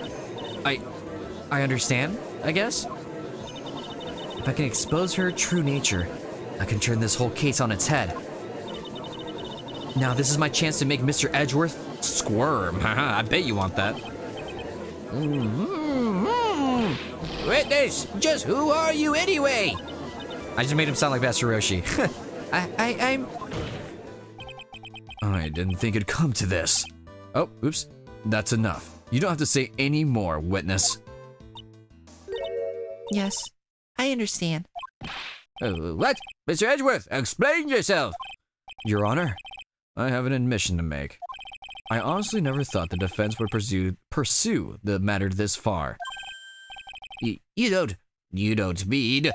I understand, I guess. If I can expose her true nature, I can turn this whole case on its head. Now this is my chance to make Mr. Edgeworth Squirm. Haha, I bet you want that. Witness, just who are you anyway? I just made him sound like Vastaroshi. I didn't think it'd come to this. Oh, oops. That's enough. You don't have to say any more, witness. Yes, I understand. What? Mr. Edgeworth, explain yourself! Your Honor, I have an admission to make. I honestly never thought the defense would pursue the matter this far. You don't mean...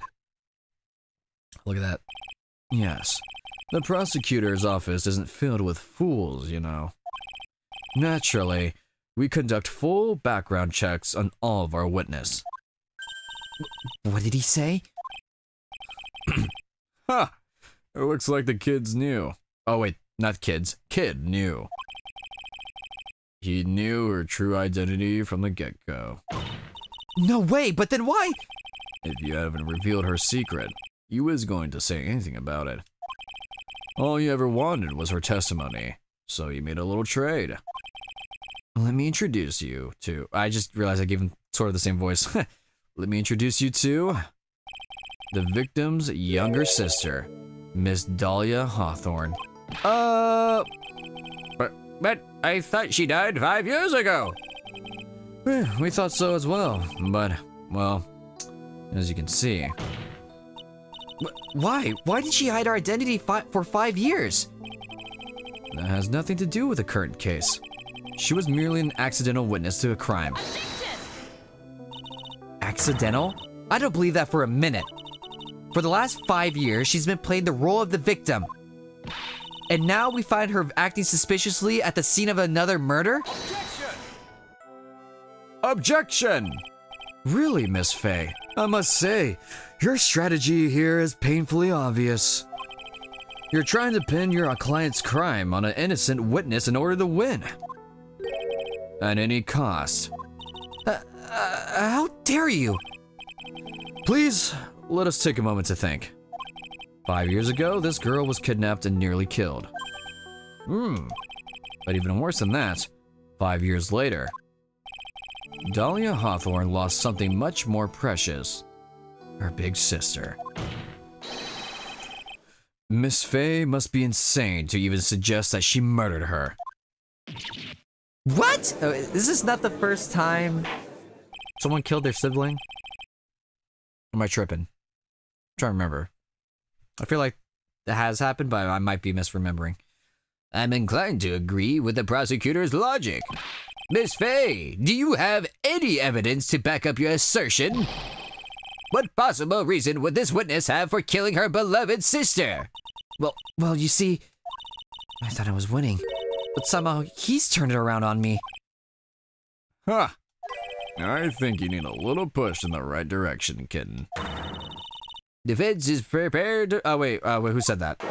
Look at that. Yes. The prosecutor's office isn't filled with fools, you know. Naturally, we conduct full background checks on all of our witnesses. What did he say? Ha! It looks like the kids knew. Oh wait, not kids. Kid knew. He knew her true identity from the get-go. No way, but then why? If you haven't revealed her secret, you was going to say anything about it. All you ever wanted was her testimony, so you made a little trade. Let me introduce you to... I just realized I gave him sort of the same voice. Let me introduce you to... the victim's younger sister, Miss Dahlia Hawthorne. But I thought she died 5 years ago. We thought so as well, but, well, as you can see, Why? Why did she hide our identity for 5 years? That has nothing to do with the current case. She was merely an accidental witness to a crime. Accidental? I don't believe that for a minute. For the last 5 years, she's been playing the role of the victim. And now we find her acting suspiciously at the scene of another murder? Objection! Really, Miss Faye? I must say, your strategy here is painfully obvious. You're trying to pin your client's crime on an innocent witness in order to win. At any cost. How dare you? Please, let us take a moment to think. 5 years ago, this girl was kidnapped and nearly killed. But even worse than that, 5 years later, Dahlia Hawthorne lost something much more precious. Her big sister. Miss Faye must be insane to even suggest that she murdered her. What? Is this not the first time someone killed their sibling? Or am I tripping? I'm trying to remember. I feel like it has happened, but I might be misremembering. I'm inclined to agree with the prosecutor's logic. Miss Faye, do you have any evidence to back up your assertion? What possible reason would this witness have for killing her beloved sister? Well, you see, I thought I was winning, but somehow he's turned it around on me. Huh. I think you need a little push in the right direction, kitten. Defense is prepared. Oh, wait, who said that?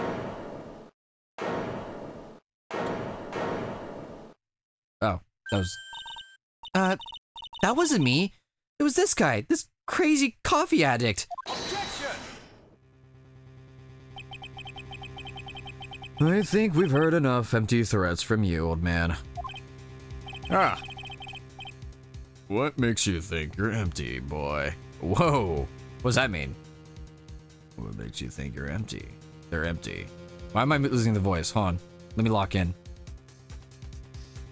Oh, that was... that wasn't me. It was this guy, this crazy coffee addict. I think we've heard enough empty threats from you, old man. What makes you think you're empty, boy? Whoa, what does that mean? What makes you think you're empty? They're empty. Why am I losing the voice? Hold on, let me lock in.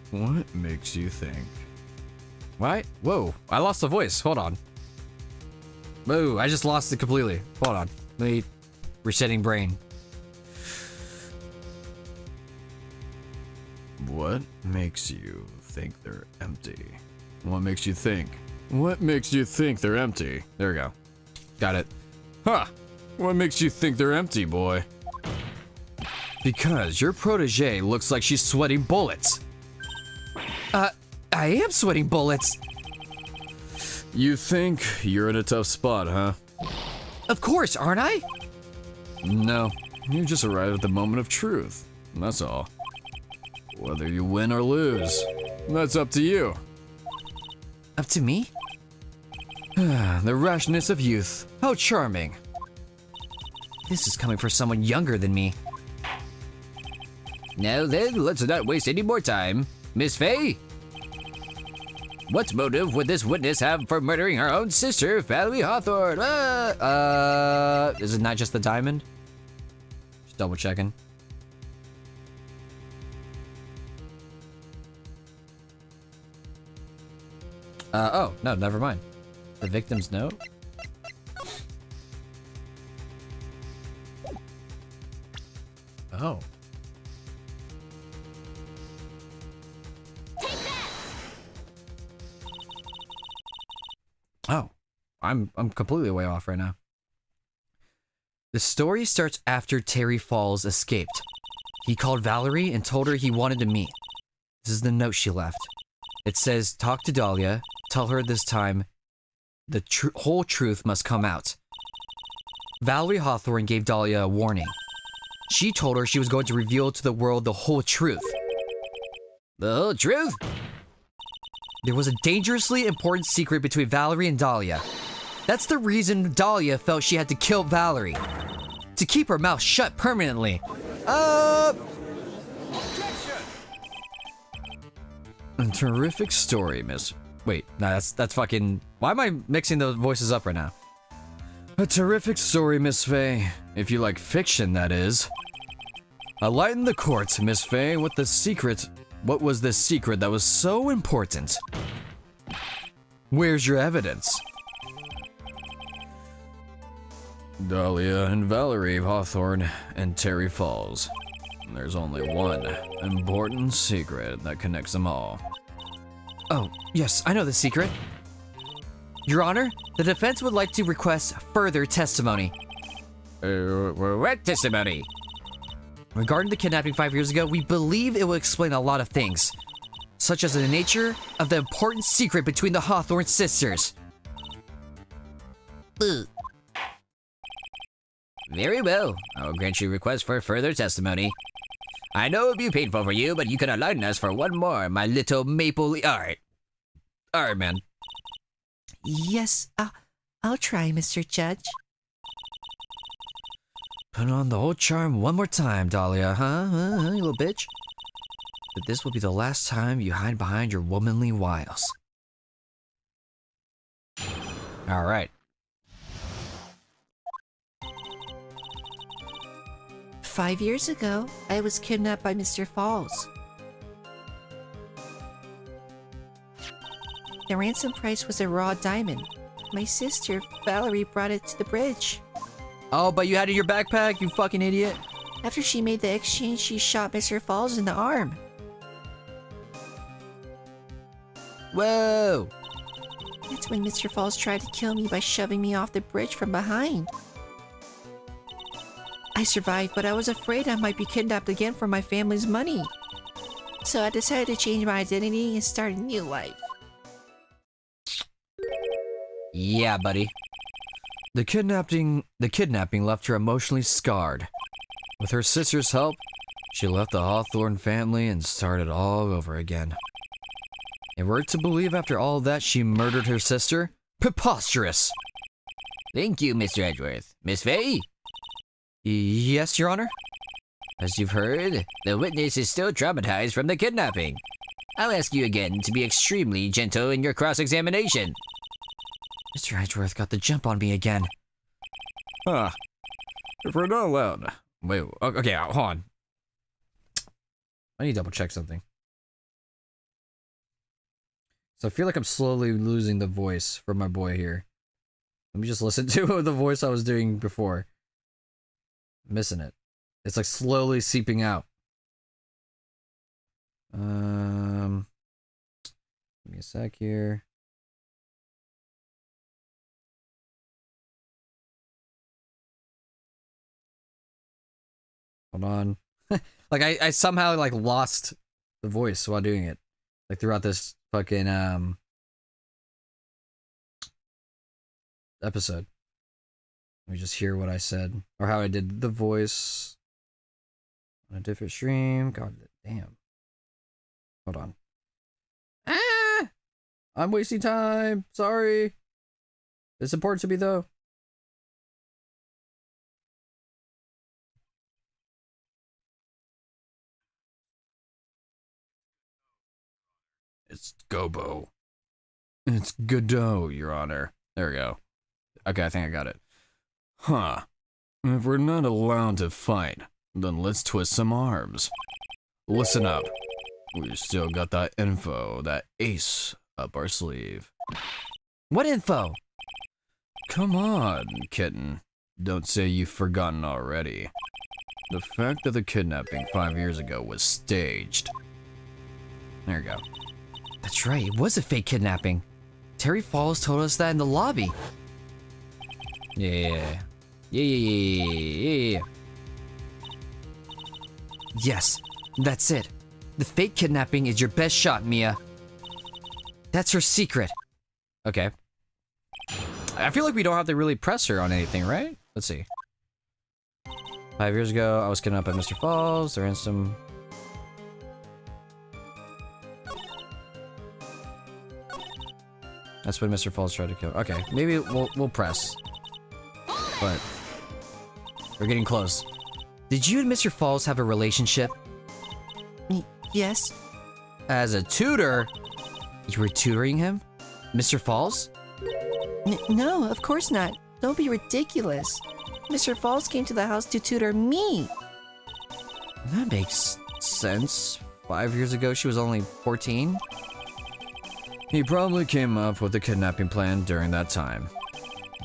What makes you think? What? Whoa, I lost the voice. Hold on. Whoa, I just lost it completely. Hold on. Let me... Resetting brain. What makes you think they're empty? What makes you think? What makes you think they're empty? There we go. Got it. Huh! What makes you think they're empty, boy? Because your protege looks like she's sweating bullets. I am sweating bullets. You think you're in a tough spot, huh? Of course, aren't I? No, you just arrived at the moment of truth. That's all. Whether you win or lose, that's up to you. Up to me? The rashness of youth. How charming. This is coming from someone younger than me. Now then, let's not waste any more time. Miss Faye? What motive would this witness have for murdering her own sister, Valerie Hawthorne? Is it not just the diamond? Just double checking. Oh, no, never mind. The victim's note? Oh. Oh, I'm completely way off right now. The story starts after Terry Falls escaped. He called Valerie and told her he wanted to meet. This is the note she left. It says, talk to Dahlia, tell her this time the whole truth must come out. Valerie Hawthorne gave Dahlia a warning. She told her she was going to reveal to the world the whole truth. The whole truth? There was a dangerously important secret between Valerie and Dahlia. That's the reason Dahlia felt she had to kill Valerie. To keep her mouth shut permanently. A terrific story, miss. Wait, no, that's fucking... Why am I mixing those voices up right now? A terrific story, Miss Faye. If you like fiction, that is. Enlighten the court, Miss Faye, with the secret. What was the secret that was so important? Where's your evidence? Dahlia and Valerie Hawthorne and Terry Falls. There's only one important secret that connects them all. Oh, yes, I know the secret. Your Honor, the defense would like to request further testimony. What testimony? Regarding the kidnapping 5 years ago, we believe it will explain a lot of things, such as the nature of the important secret between the Hawthorne sisters. Ugh. Very well. I will grant you request for further testimony. I know it will be painful for you, but you can enlighten us for one more, my little maple art. Alright, man. Yes, I'll try, Mr. Judge. Put on the whole charm one more time, Dahlia, huh? You little bitch. But this will be the last time you hide behind your womanly wiles. Alright. 5 years ago, I was kidnapped by Mr. Falls. The ransom price was a raw diamond. My sister, Valerie, brought it to the bridge. Oh, but you had it in your backpack, you fucking idiot. After she made the exchange, she shot Mr. Falls in the arm. Whoa! That's when Mr. Falls tried to kill me by shoving me off the bridge from behind. I survived, but I was afraid I might be kidnapped again for my family's money. So I decided to change my identity and start a new life. Yeah, buddy. The kidnapping left her emotionally scarred. With her sister's help, she left the Hawthorne family and started all over again. And we're to believe after all that she murdered her sister? Preposterous! Thank you, Mr. Edgeworth. Miss Faye? Yes, Your Honor? As you've heard, the witness is still traumatized from the kidnapping. I'll ask you again to be extremely gentle in your cross-examination. Mr. Edgeworth got the jump on me again. Huh. If we're not allowed. Wait, okay, hold on. I need to double check something. So I feel like I'm slowly losing the voice from my boy here. Let me just listen to the voice I was doing before. I'm missing it. It's like slowly seeping out. Give me a sec here. Hold on. Like I somehow like lost the voice while doing it. Like throughout this fucking episode. Let me just hear what I said. Or how I did the voice on a different stream. God damn. Hold on. Ah! I'm wasting time. Sorry. It's important to me though. It's Gobo. It's Godot, Your Honor. There we go. Okay, I think I got it. Huh. If we're not allowed to fight, then let's twist some arms. Listen up. We still got that info, that ace up our sleeve. What info? Come on, kitten. Don't say you've forgotten already. The fact that the kidnapping 5 years ago was staged. There you go. That's right, it was a fake kidnapping. Terry Falls told us that in the lobby. Yeah. Yes, that's it. The fake kidnapping is your best shot, Mia. That's her secret. Okay. I feel like we don't have to really press her on anything, right? Let's see. 5 years ago, I was kidnapped by Mr. Falls. The ransom. That's when Mr. Falls tried to kill. Okay, maybe we'll press. But we're getting close. Did you and Mr. Falls have a relationship? Yes. As a tutor? You were tutoring him? Mr. Falls? No, of course not. Don't be ridiculous. Mr. Falls came to the house to tutor me. That makes sense. 5 years ago, she was only 14. He probably came up with the kidnapping plan during that time.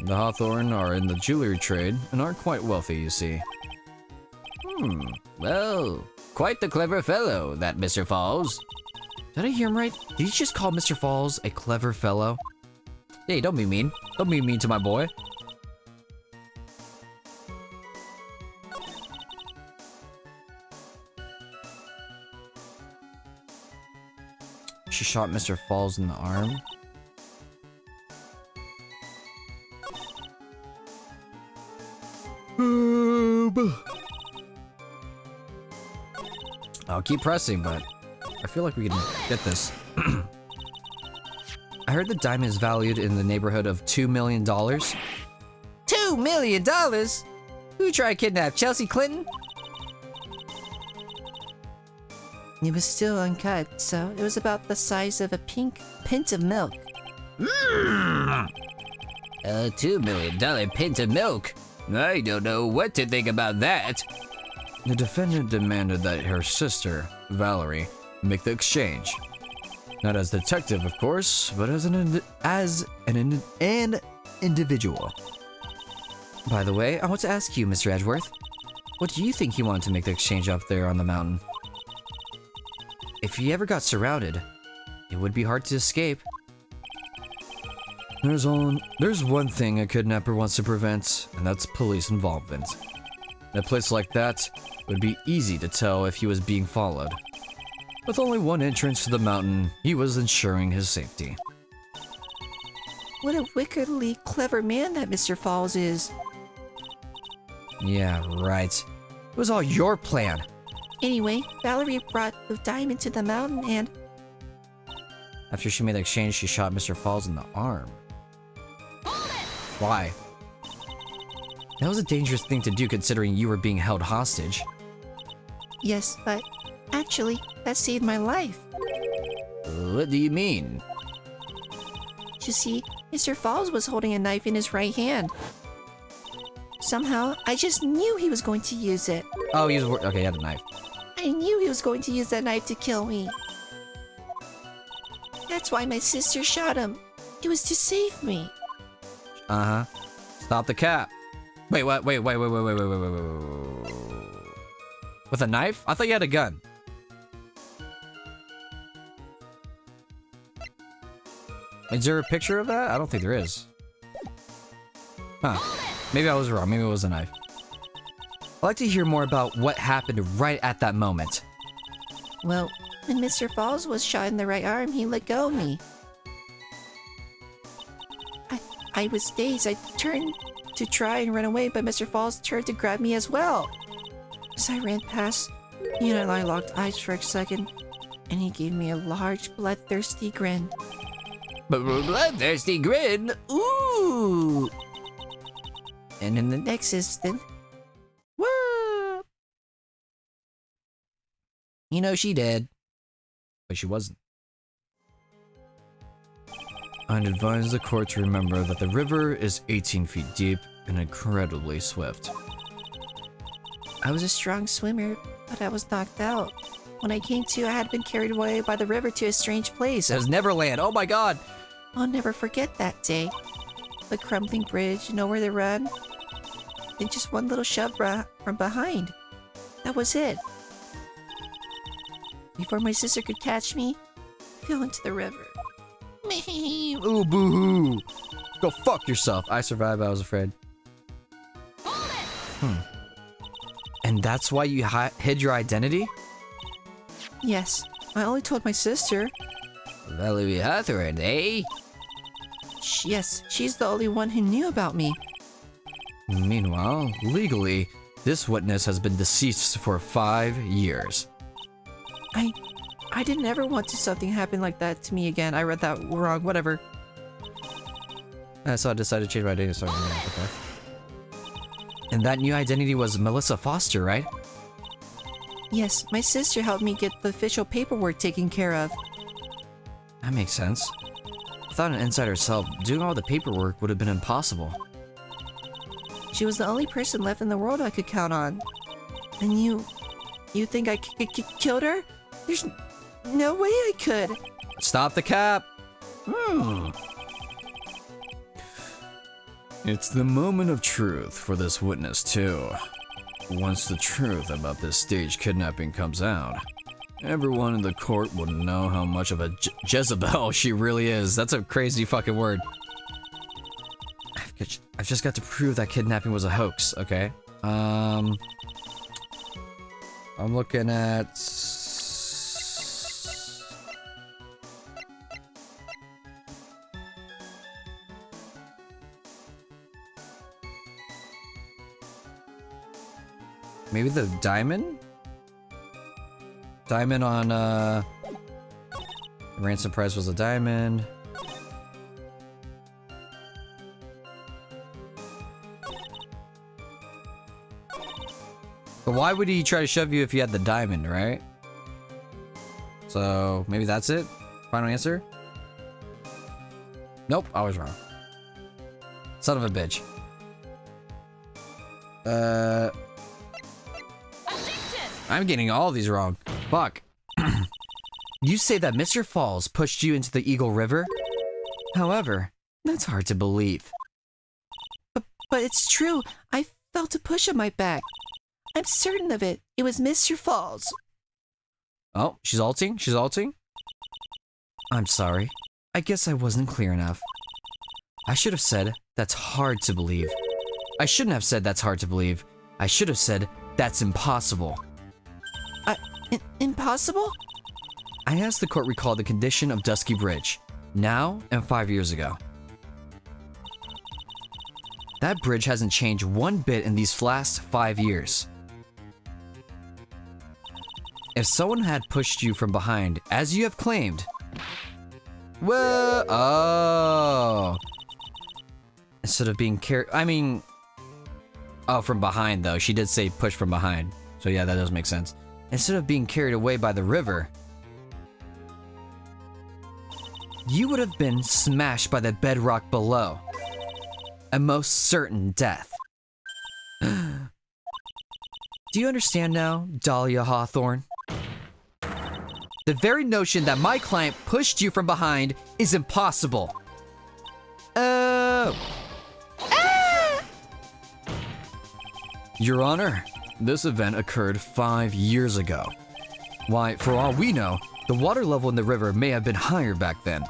The Hawthorne are in the jewelry trade and aren't quite wealthy, you see. Well, quite the clever fellow, that Mr. Falls. Did I hear him right? Did he just call Mr. Falls a clever fellow? Hey, don't be mean. Don't be mean to my boy. She shot Mr. Falls in the arm. I'll keep pressing, but I feel like we can get this. I heard the diamond is valued in the neighborhood of $2 million. $2 million? Who tried to kidnap Chelsea Clinton? It was still uncut, so it was about the size of a pink pint of milk. A $2 million pint of milk. I don't know what to think about that. The defendant demanded that her sister, Valerie, make the exchange. Not as detective, of course, but as an individual. By the way, I want to ask you, Mr. Edgeworth, what do you think he wanted to make the exchange up there on the mountain? If he ever got surrounded, it would be hard to escape. There's one thing a kidnapper wants to prevent, and that's police involvement. In a place like that, it would be easy to tell if he was being followed. With only one entrance to the mountain, he was ensuring his safety. What a wickedly clever man that Mr. Falls is. Yeah, right. It was all your plan. Anyway, Valerie brought the diamond to the mountain and... After she made the exchange, she shot Mr. Falls in the arm. Why? That was a dangerous thing to do considering you were being held hostage. Yes, but actually, that saved my life. What do you mean? You see, Mr. Falls was holding a knife in his right hand. Somehow, I just knew he was going to use it. Oh, he was okay, he had a knife. I knew he was going to use that knife to kill me. That's why my sister shot him. It was to save me. Uh-huh. Stop the cap. Wait, what? Wait. With a knife? I thought you had a gun. Is there a picture of that? I don't think there is. Huh. Maybe I was wrong. Maybe it was a knife. I'd like to hear more about what happened right at that moment. Well, when Mr. Falls was shot in the right arm, he let go of me. I was dazed. I turned to try and run away, but Mr. Falls turned to grab me as well. As I ran past, he and I locked eyes for a second, and he gave me a large, bloodthirsty grin. Bloodthirsty grin? Ooh! And in the next instant, whoop! You know she did. But she wasn't. I'd advise the court to remember that the river is 18 feet deep and incredibly swift. I was a strong swimmer, but I was knocked out. When I came to, I had been carried away by the river to a strange place. It was Neverland. Oh my god. I'll never forget that day. The crumbling bridge, nowhere to run. Then just one little shove from behind. That was it. Before my sister could catch me, I fell into the river. Ooh, boo-hoo. Go fuck yourself. I survived, I was afraid. And that's why you hid your identity? Yes, I only told my sister. Valerie Hawthorne, eh? Yes, she's the only one who knew about me. Meanwhile, legally, this witness has been deceased for 5 years. I didn't ever want to something happen like that to me again. I read that wrong, whatever. So I decided to change my identity. So okay. And that new identity was Melissa Foster, right? Yes, my sister helped me get the official paperwork taken care of. That makes sense. Without an insider's help, doing all the paperwork would have been impossible. She was the only person left in the world I could count on. And you think I killed her? There's no way I could. Stop the cap! It's the moment of truth for this witness, too. Once the truth about this staged kidnapping comes out, everyone in the court will know how much of a Jezebel she really is. That's a crazy fucking word. I've just got to prove that kidnapping was a hoax, okay? I'm looking at... maybe the diamond? Diamond on, the ransom price was a diamond. But why would he try to shove you if you had the diamond, right? So, maybe that's it? Final answer? Nope, I was wrong. Son of a bitch. I'm getting all these wrong. Fuck. You say that Mr. Falls pushed you into the Eagle River? However, that's hard to believe. But it's true. I felt a push on my back. I'm certain of it. It was Mr. Falls. Oh, she's alting? She's alting? I'm sorry. I guess I wasn't clear enough. I should have said, that's hard to believe. I shouldn't have said that's hard to believe. I should have said, that's impossible. Impossible? I asked the court recall the condition of Dusky Bridge, now and 5 years ago. That bridge hasn't changed one bit in these last 5 years. If someone had pushed you from behind, as you have claimed... Well, oh... Instead of being carried... I mean... Oh, from behind, though. She did say push from behind. So yeah, that does make sense. Instead of being carried away by the river, you would have been smashed by the bedrock below. A most certain death. Do you understand now, Dahlia Hawthorne? The very notion that my client pushed you from behind is impossible. Oh. Your Honor, this event occurred 5 years ago. Why, for all we know, the water level in the river may have been higher back then.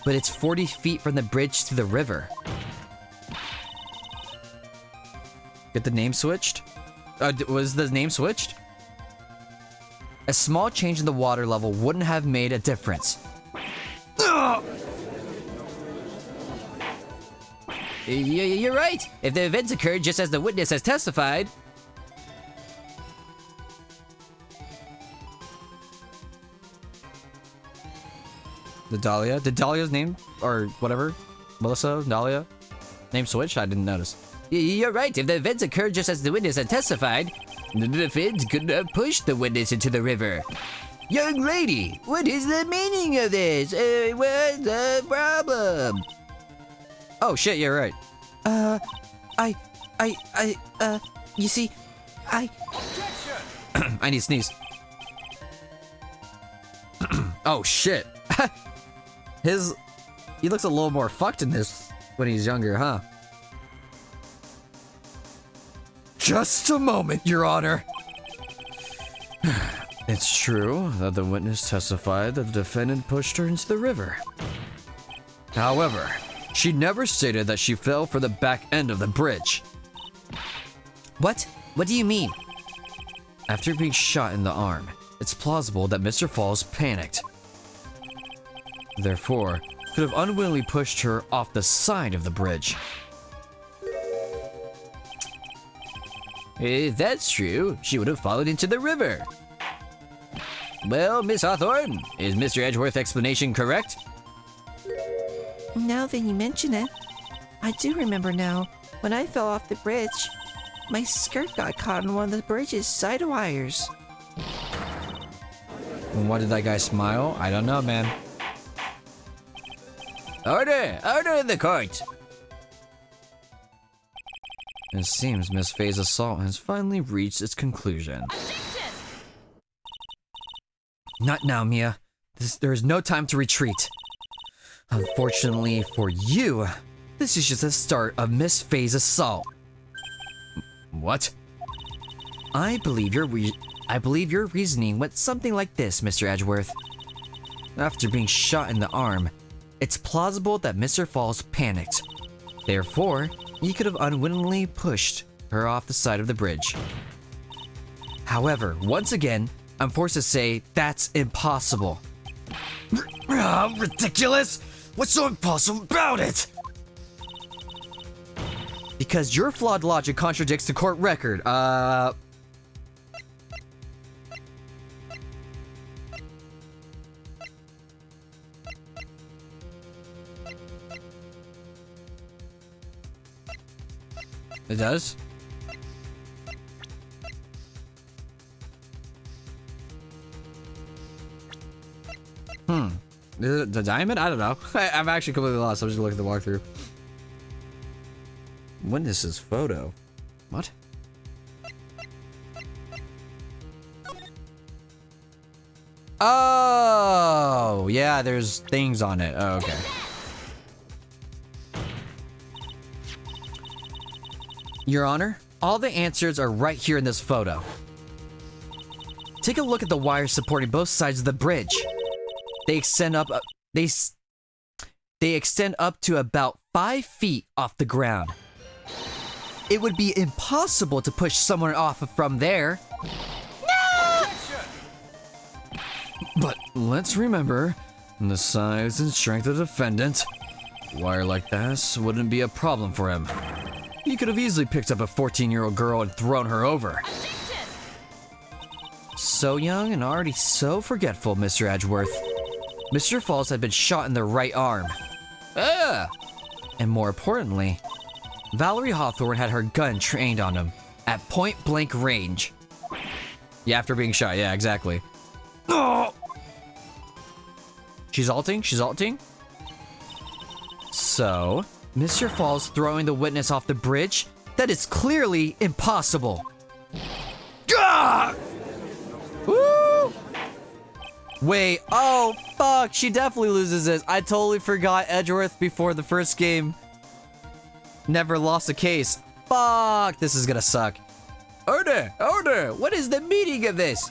But it's 40 feet from the bridge to the river. Get the name switched? Was the name switched? A small change in the water level wouldn't have made a difference. You're right. If the events occurred just as the witness has testified. The Dahlia? Did Dahlia's name, or whatever? Melissa? Dahlia? Name switch? I didn't notice. You're right. If the events occurred just as the witness had testified, the defense couldn't have pushed the witness into the river. Young lady, what is the meaning of this? What's the problem? Oh shit, you're right. You see, I need to sneeze. Oh shit. He looks a little more fucked in this when he's younger, huh? Just a moment, Your Honor. It's true that the witness testified that the defendant pushed her into the river. However, she never stated that she fell for the back end of the bridge. What? What do you mean? After being shot in the arm, it's plausible that Mr. Falls panicked. Therefore, could have unwillingly pushed her off the side of the bridge. If that's true, she would have fallen into the river. Well, Miss Hawthorne, is Mr. Edgeworth's explanation correct? now that you mention it, I do remember now. When I fell off the bridge, my skirt got caught in one of the bridge's side wires. And why did that guy smile? I don't know, man. Order! Order in the court! It seems Miss Faye's assault has finally reached its conclusion. Not now, Mia. There is no time to retreat. Unfortunately for you, this is just the start of Miss Faye's assault. What? I believe your reasoning went something like this, Mr. Edgeworth. After being shot in the arm, it's plausible that Mr. Falls panicked. Therefore, he could have unwittingly pushed her off the side of the bridge. However, once again, I'm forced to say that's impossible. Ridiculous? What's so impossible about it? Because your flawed logic contradicts the court record. It does? Is it the diamond? I don't know. I'm actually completely lost. I'm just looking at the walkthrough. Witness's photo. What? Oh, yeah, there's things on it. Oh, okay. Your Honor, all the answers are right here in this photo. Take a look at the wires supporting both sides of the bridge. They extend up. They extend up to about 5 feet off the ground. It would be impossible to push someone off from there. But let's remember the size and strength of the defendant. Wire like this wouldn't be a problem for him. He could have easily picked up a 14-year-old girl and thrown her over. So young and already so forgetful, Mr. Edgeworth. Mr. Falls had been shot in the right arm. And more importantly, Valerie Hawthorne had her gun trained on him at point-blank range. Yeah, after being shot. Yeah, exactly. Oh! She's alting? She's alting? So, Mr. Falls throwing the witness off the bridge? That is clearly impossible. Ah! Woo! Wait, oh, fuck, she definitely loses this. I totally forgot Edgeworth before the first game never lost a case. Fuck, this is gonna suck. Order, what is the meaning of this?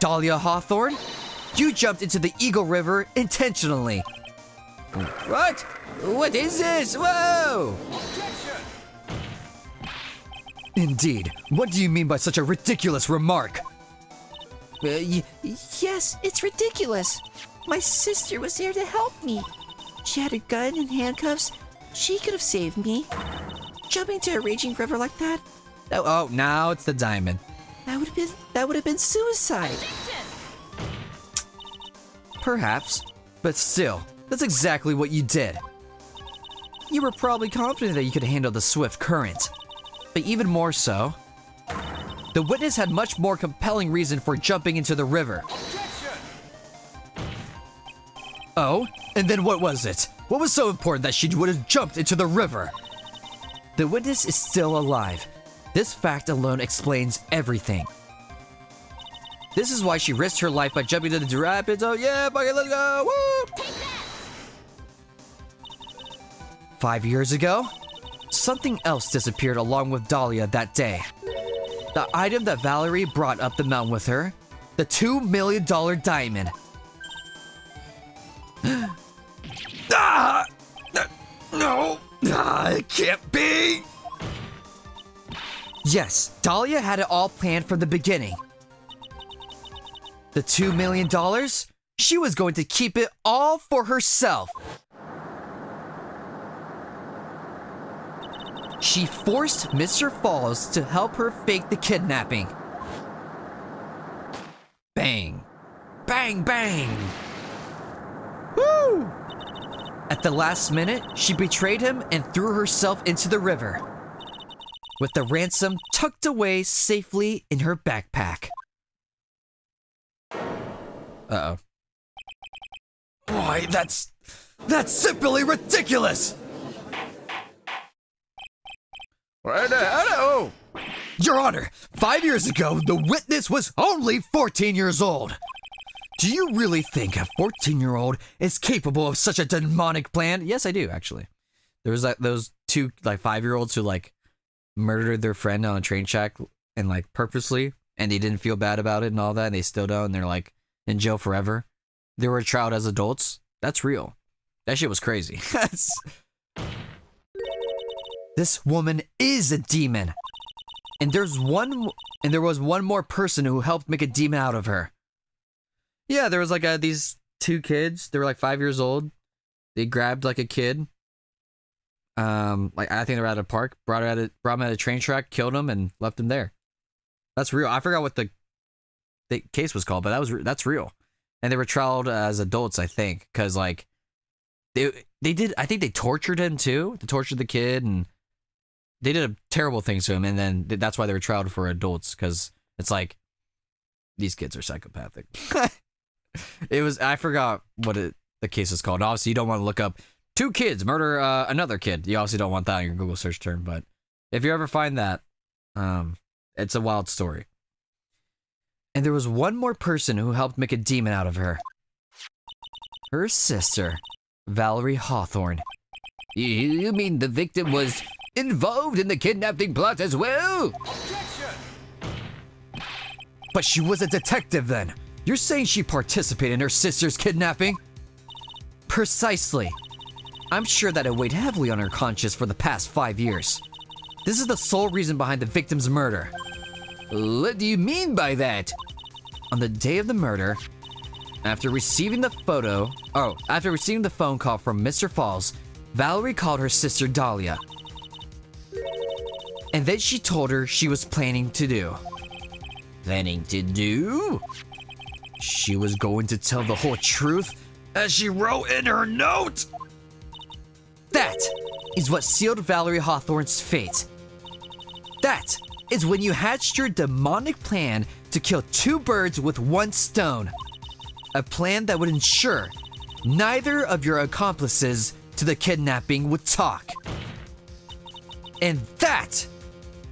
Dahlia Hawthorne, you jumped into the Eagle River intentionally. What? What is this? Whoa! Indeed, what do you mean by such a ridiculous remark? Yes, it's ridiculous. My sister was there to help me. She had a gun and handcuffs. She could have saved me. Jumping into a raging river like that, Oh, now it's the diamond. that would have been suicide. Perhaps, but still, that's exactly what you did. You were probably confident that you could handle the swift current, but even more so, the witness had much more compelling reason for jumping into the river. Oh, and then what was it? What was so important that she would have jumped into the river? The witness is still alive. This fact alone explains everything. This is why she risked her life by jumping into the rapids. Oh yeah, fuck it, let's go! Woo! 5 years ago, something else disappeared along with Dahlia that day. The item that Valerie brought up the mountain with her, the $2 million diamond. Ah! No! Ah, it can't be! Yes, Dahlia had it all planned from the beginning. The $2 million? She was going to keep it all for herself. She forced Mr. Falls to help her fake the kidnapping. Bang. Bang, bang. Woo! At the last minute, she betrayed him and threw herself into the river, with the ransom tucked away safely in her backpack. Uh-oh. Why, that's simply ridiculous! Oh! Your Honor, 5 years ago, the witness was only 14 years old. Do you really think a 14-year-old is capable of such a demonic plan? Yes, I do, actually. There was like those two like 5-year-olds who like murdered their friend on a train track and like purposely, and they didn't feel bad about it and all that, and they still don't, and they're like in jail forever. They were tried as adults. That's real. That shit was crazy. This woman is a demon. And there was one more person who helped make a demon out of her. Yeah, there was like these 2 kids. They were like 5 years old. They grabbed like a kid. Like I think they were at a park, brought him at a train track, killed him, and left him there. That's real. I forgot what the case was called, but that's real. And they were tried as adults, I think, because like they did. I think they tortured him too. They tortured the kid, and they did terrible things to him. And then that's why they were tried for adults, because it's like these kids are psychopathic. I forgot what the case is called. Obviously, you don't want to look up 2 kids murder another kid. You obviously don't want that on your Google search term. But if you ever find that, it's a wild story. And there was one more person who helped make a demon out of her. Her sister, Valerie Hawthorne. You mean the victim was involved in the kidnapping plot as well? But she was a detective then. You're saying she participated in her sister's kidnapping? Precisely. I'm sure that it weighed heavily on her conscience for the past 5 years. This is the sole reason behind the victim's murder. What do you mean by that? On the day of the murder, after receiving the phone call from Mr. Falls, Valerie called her sister Dahlia. And then she told her she was planning to do. Planning to do? She was going to tell the whole truth, As she wrote in her note. That is what sealed Valerie Hawthorne's fate. That is when you hatched your demonic plan to kill 2 birds with 1 stone. A plan that would ensure neither of your accomplices to the kidnapping would talk. And that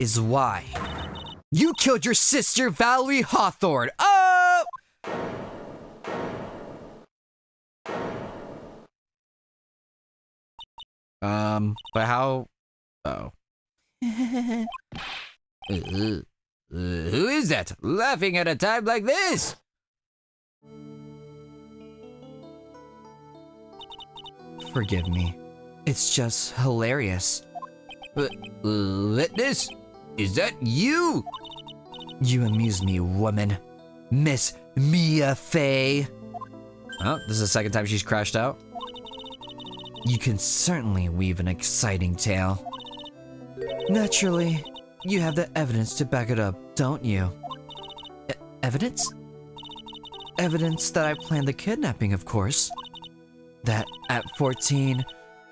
is why you killed your sister, Valerie Hawthorne. Oh! But how? Oh. Who is that laughing at a time like this? Forgive me. It's just hilarious. Witness? Is that you? You amuse me, woman. Miss Mia Fey. Oh, this is the second time she's crashed out. You can certainly weave an exciting tale. Naturally, you have the evidence to back it up, don't you? Evidence? Evidence that I planned the kidnapping, of course. That at 14,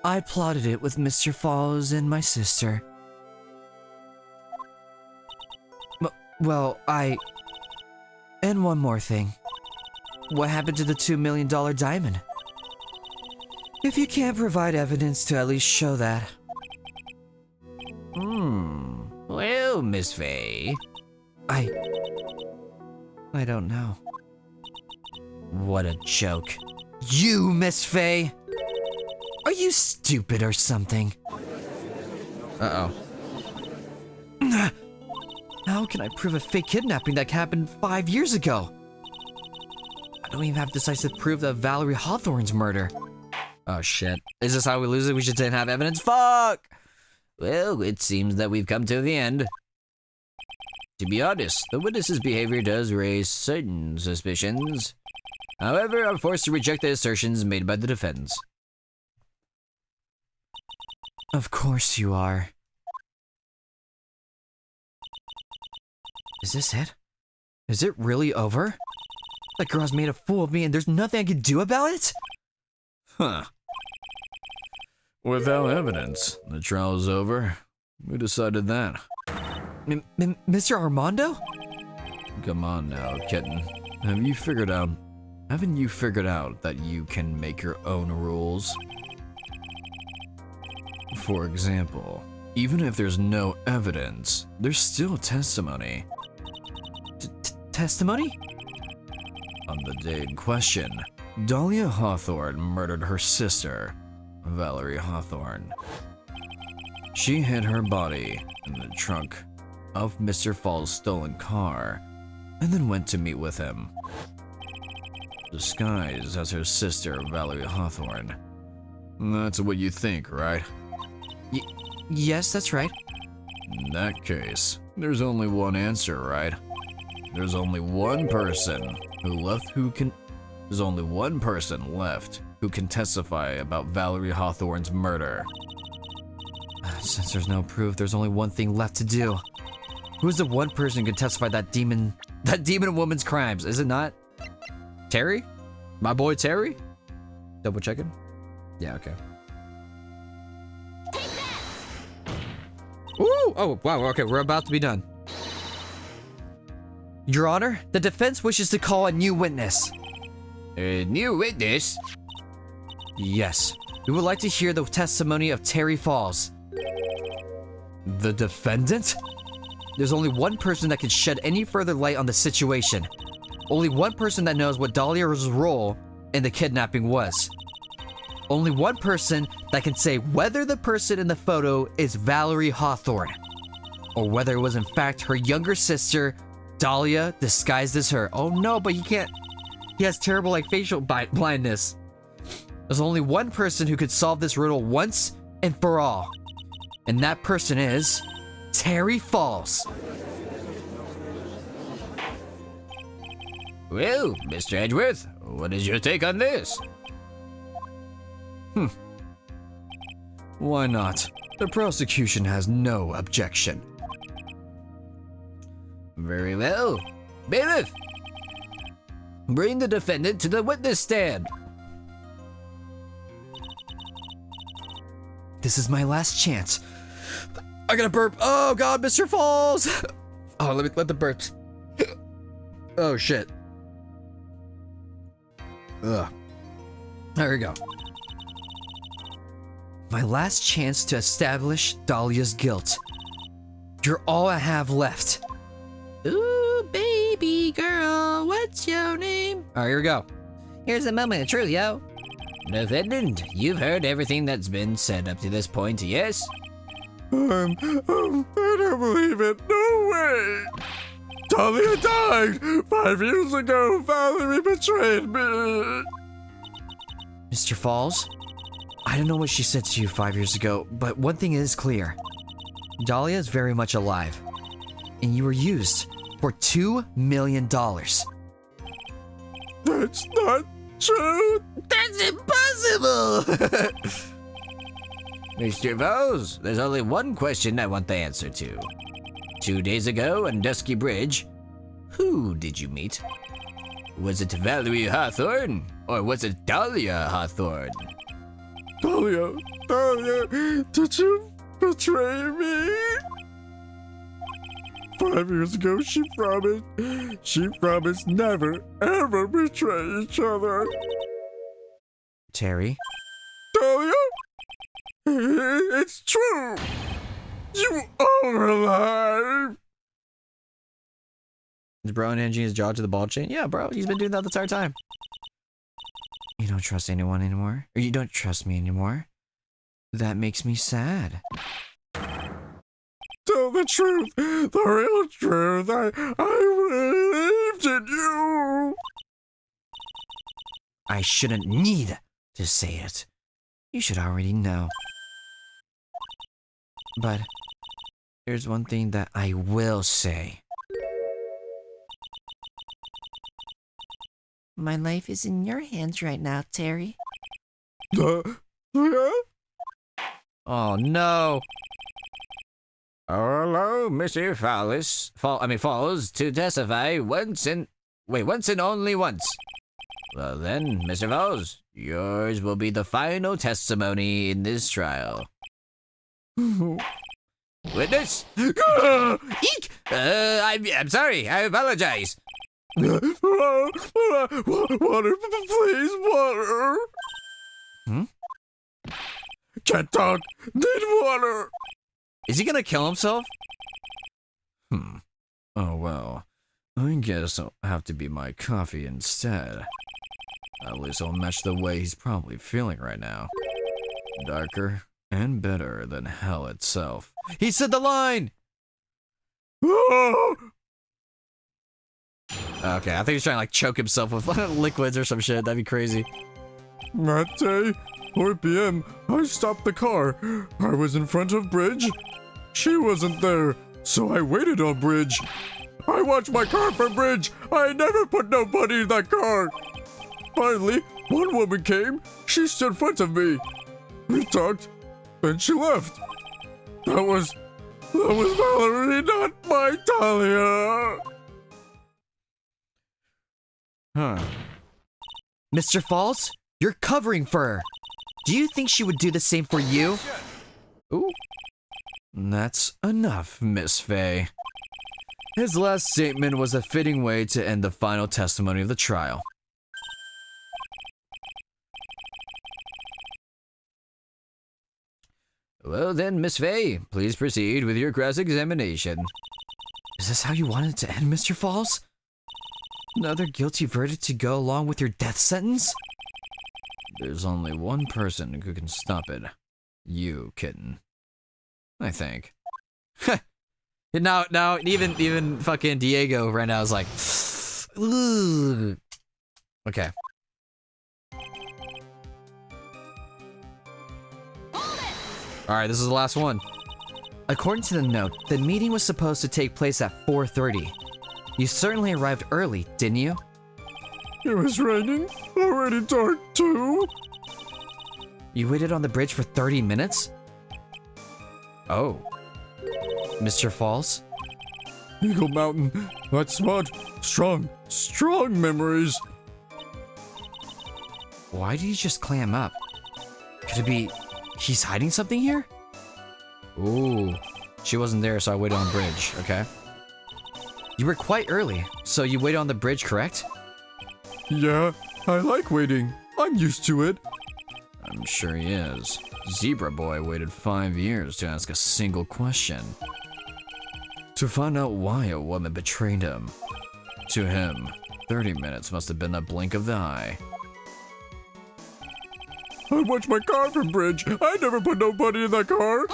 I plotted it with Mr. Falls and my sister. Well, And one more thing. What happened to the $2 million diamond? If you can't provide evidence to at least show that. Well, Miss Fey. I don't know. What a joke. You, Miss Fey? Are you stupid or something? Uh-oh. How can I prove a fake kidnapping that happened 5 years ago? I don't even have decisive proof of Valerie Hawthorne's murder. Oh shit. Is this how we lose it? We should then have evidence? Fuck! Well, it seems that we've come to the end. To be honest, the witness's behavior does raise certain suspicions. However, I'm forced to reject the assertions made by the defense. Of course you are. Is this it? Is it really over? That girl's made a fool of me and there's nothing I can do about it? Huh. Without evidence, the trial's over. Who decided that? Mr. Armando? Come on now, kitten. Haven't you figured out that you can make your own rules? For example, even if there's no evidence, there's still testimony. Testimony? On the day in question, Dahlia Hawthorne murdered her sister, Valerie Hawthorne. She hid her body in the trunk of Mr. Falls' stolen car and then went to meet with him, disguised as her sister, Valerie Hawthorne. That's what you think, right? Yes, that's right. In that case, there's only one answer, right? There's only one person There's only one person left who can testify about Valerie Hawthorne's murder. Since there's no proof, there's only one thing left to do. Who's the one person who can testify that demon woman's crimes? Is it not Terry? My boy Terry? Double checking? Yeah, okay. Ooh! Oh, wow, okay, we're about to be done. Your Honor, the defense wishes to call a new witness. A new witness? Yes. We would like to hear the testimony of Terry Falls. The defendant? There's only one person that can shed any further light on the situation. Only one person that knows what Dahlia's role in the kidnapping was. Only one person that can say whether the person in the photo is Valerie Hawthorne, or whether it was in fact her younger sister, Dahlia, disguised as her. Oh no, but he can't. He has terrible facial blindness. There's only one person who could solve this riddle once and for all. And that person is Terry Falls. Well, Mr. Edgeworth, what is your take on this? Why not? The prosecution has no objection. Very well. Bailiff, bring the defendant to the witness stand. This is my last chance. I gotta burp. Oh God, Mr. Falls. Oh, let the burps. Oh shit. Ugh. There we go. My last chance to establish Dahlia's guilt. You're all I have left. Ooh, baby girl, what's your name? All right, here we go. Here's a moment of truth, yo. Defendant, you've heard everything that's been said up to this point, yes? I don't believe it. No way. Dahlia died 5 years ago. Valerie betrayed me. Mr. Falls, I don't know what she said to you 5 years ago, but one thing is clear. Dahlia is very much alive, and you were used for $2 million. That's not true. That's impossible! Mr. Falls, there's only one question I want the answer to. 2 days ago on Dusky Bridge, who did you meet? Was it Valerie Hawthorne, or was it Dahlia Hawthorne? Dahlia, did you betray me? 5 years ago, she promised never, ever betray each other. Terry? Dahlia, it's true. You are alive. Is bro unhinging his jaw to the ball chain? Yeah, bro, he's been doing that the entire time. You don't trust anyone anymore? Or you don't trust me anymore? That makes me sad. Tell the truth, the real truth. I believed in you. I shouldn't need to say it. You should already know. But there's one thing that I will say. My life is in your hands right now, Terry. Yeah? Oh no! Hello, Mr. Falls, to testify once and only once. Well then, Mr. Falls, yours will be the final testimony in this trial. Witness? Eek! I'm sorry, I apologize. Water, please, water. Can't talk. Need water. Is he gonna kill himself? Oh well. I guess I'll have to be my coffee instead. At least I'll match the way he's probably feeling right now. Darker, and better than hell itself. He said the line! Ah! Okay, I think he's trying to like choke himself with liquids or some shit. That'd be crazy. That day, 4 p.m., I stopped the car. I was in front of Bridge. She wasn't there, so I waited on Bridge. I watched my car from Bridge. I never put nobody in that car. Finally, one woman came. She stood in front of me. We talked, then she left. That was Valerie, not my Talia. Huh. Mr. Falls, you're covering for her. Do you think she would do the same for you? Ooh. That's enough, Miss Faye. His last statement was a fitting way to end the final testimony of the trial. Well then, Miss Faye, please proceed with your cross-examination. Is this how you wanted to end, Mr. Falls? Another guilty verdict to go along with your death sentence? There's only one person who can stop it. You, kitten. I think. Now, even fucking Diego right now is like, ugh. Okay. Alright, this is the last one. According to the note, the meeting was supposed to take place at 4:30. You certainly arrived early, didn't you? It was raining. Already dark, too. You waited on the bridge for 30 minutes? Oh. Mr. Falls? Eagle Mountain. That spot. Strong memories. Why did you just clam up? Could it be he's hiding something here? Ooh. She wasn't there, so I waited on the bridge, okay? You were quite early, so you waited on the bridge, correct? Yeah, I like waiting. I'm used to it. I'm sure he is. Zebra Boy waited 5 years to ask a single question. To find out why a woman betrayed him. To him, 30 minutes must have been a blink of the eye. I watched my car from Bridge. I never put nobody in that car.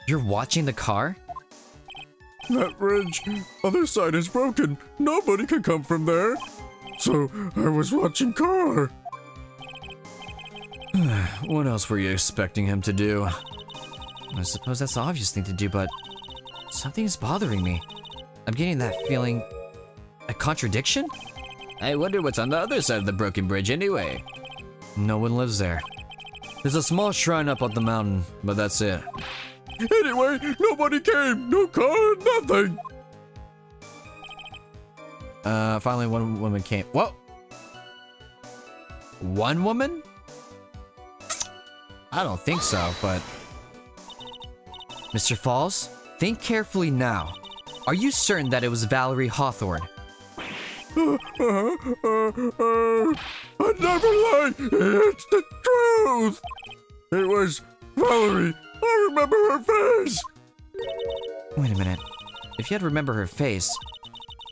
You're watching the car? That bridge, other side is broken. Nobody can come from there. So I was watching car. What else were you expecting him to do? I suppose that's the obvious thing to do, but something's bothering me. I'm getting that feeling. A contradiction? I wonder what's on the other side of the broken bridge anyway. No one lives there. There's a small shrine up on the mountain, but that's it. Anyway, nobody came. No car, nothing. Finally one woman came. Whoa! One woman? I don't think so, but... Mr. Falls, think carefully now. Are you certain that it was Valerie Hawthorne? I never lie. It's the truth. It was Valerie. I remember her face. Wait a minute. If you had to remember her face,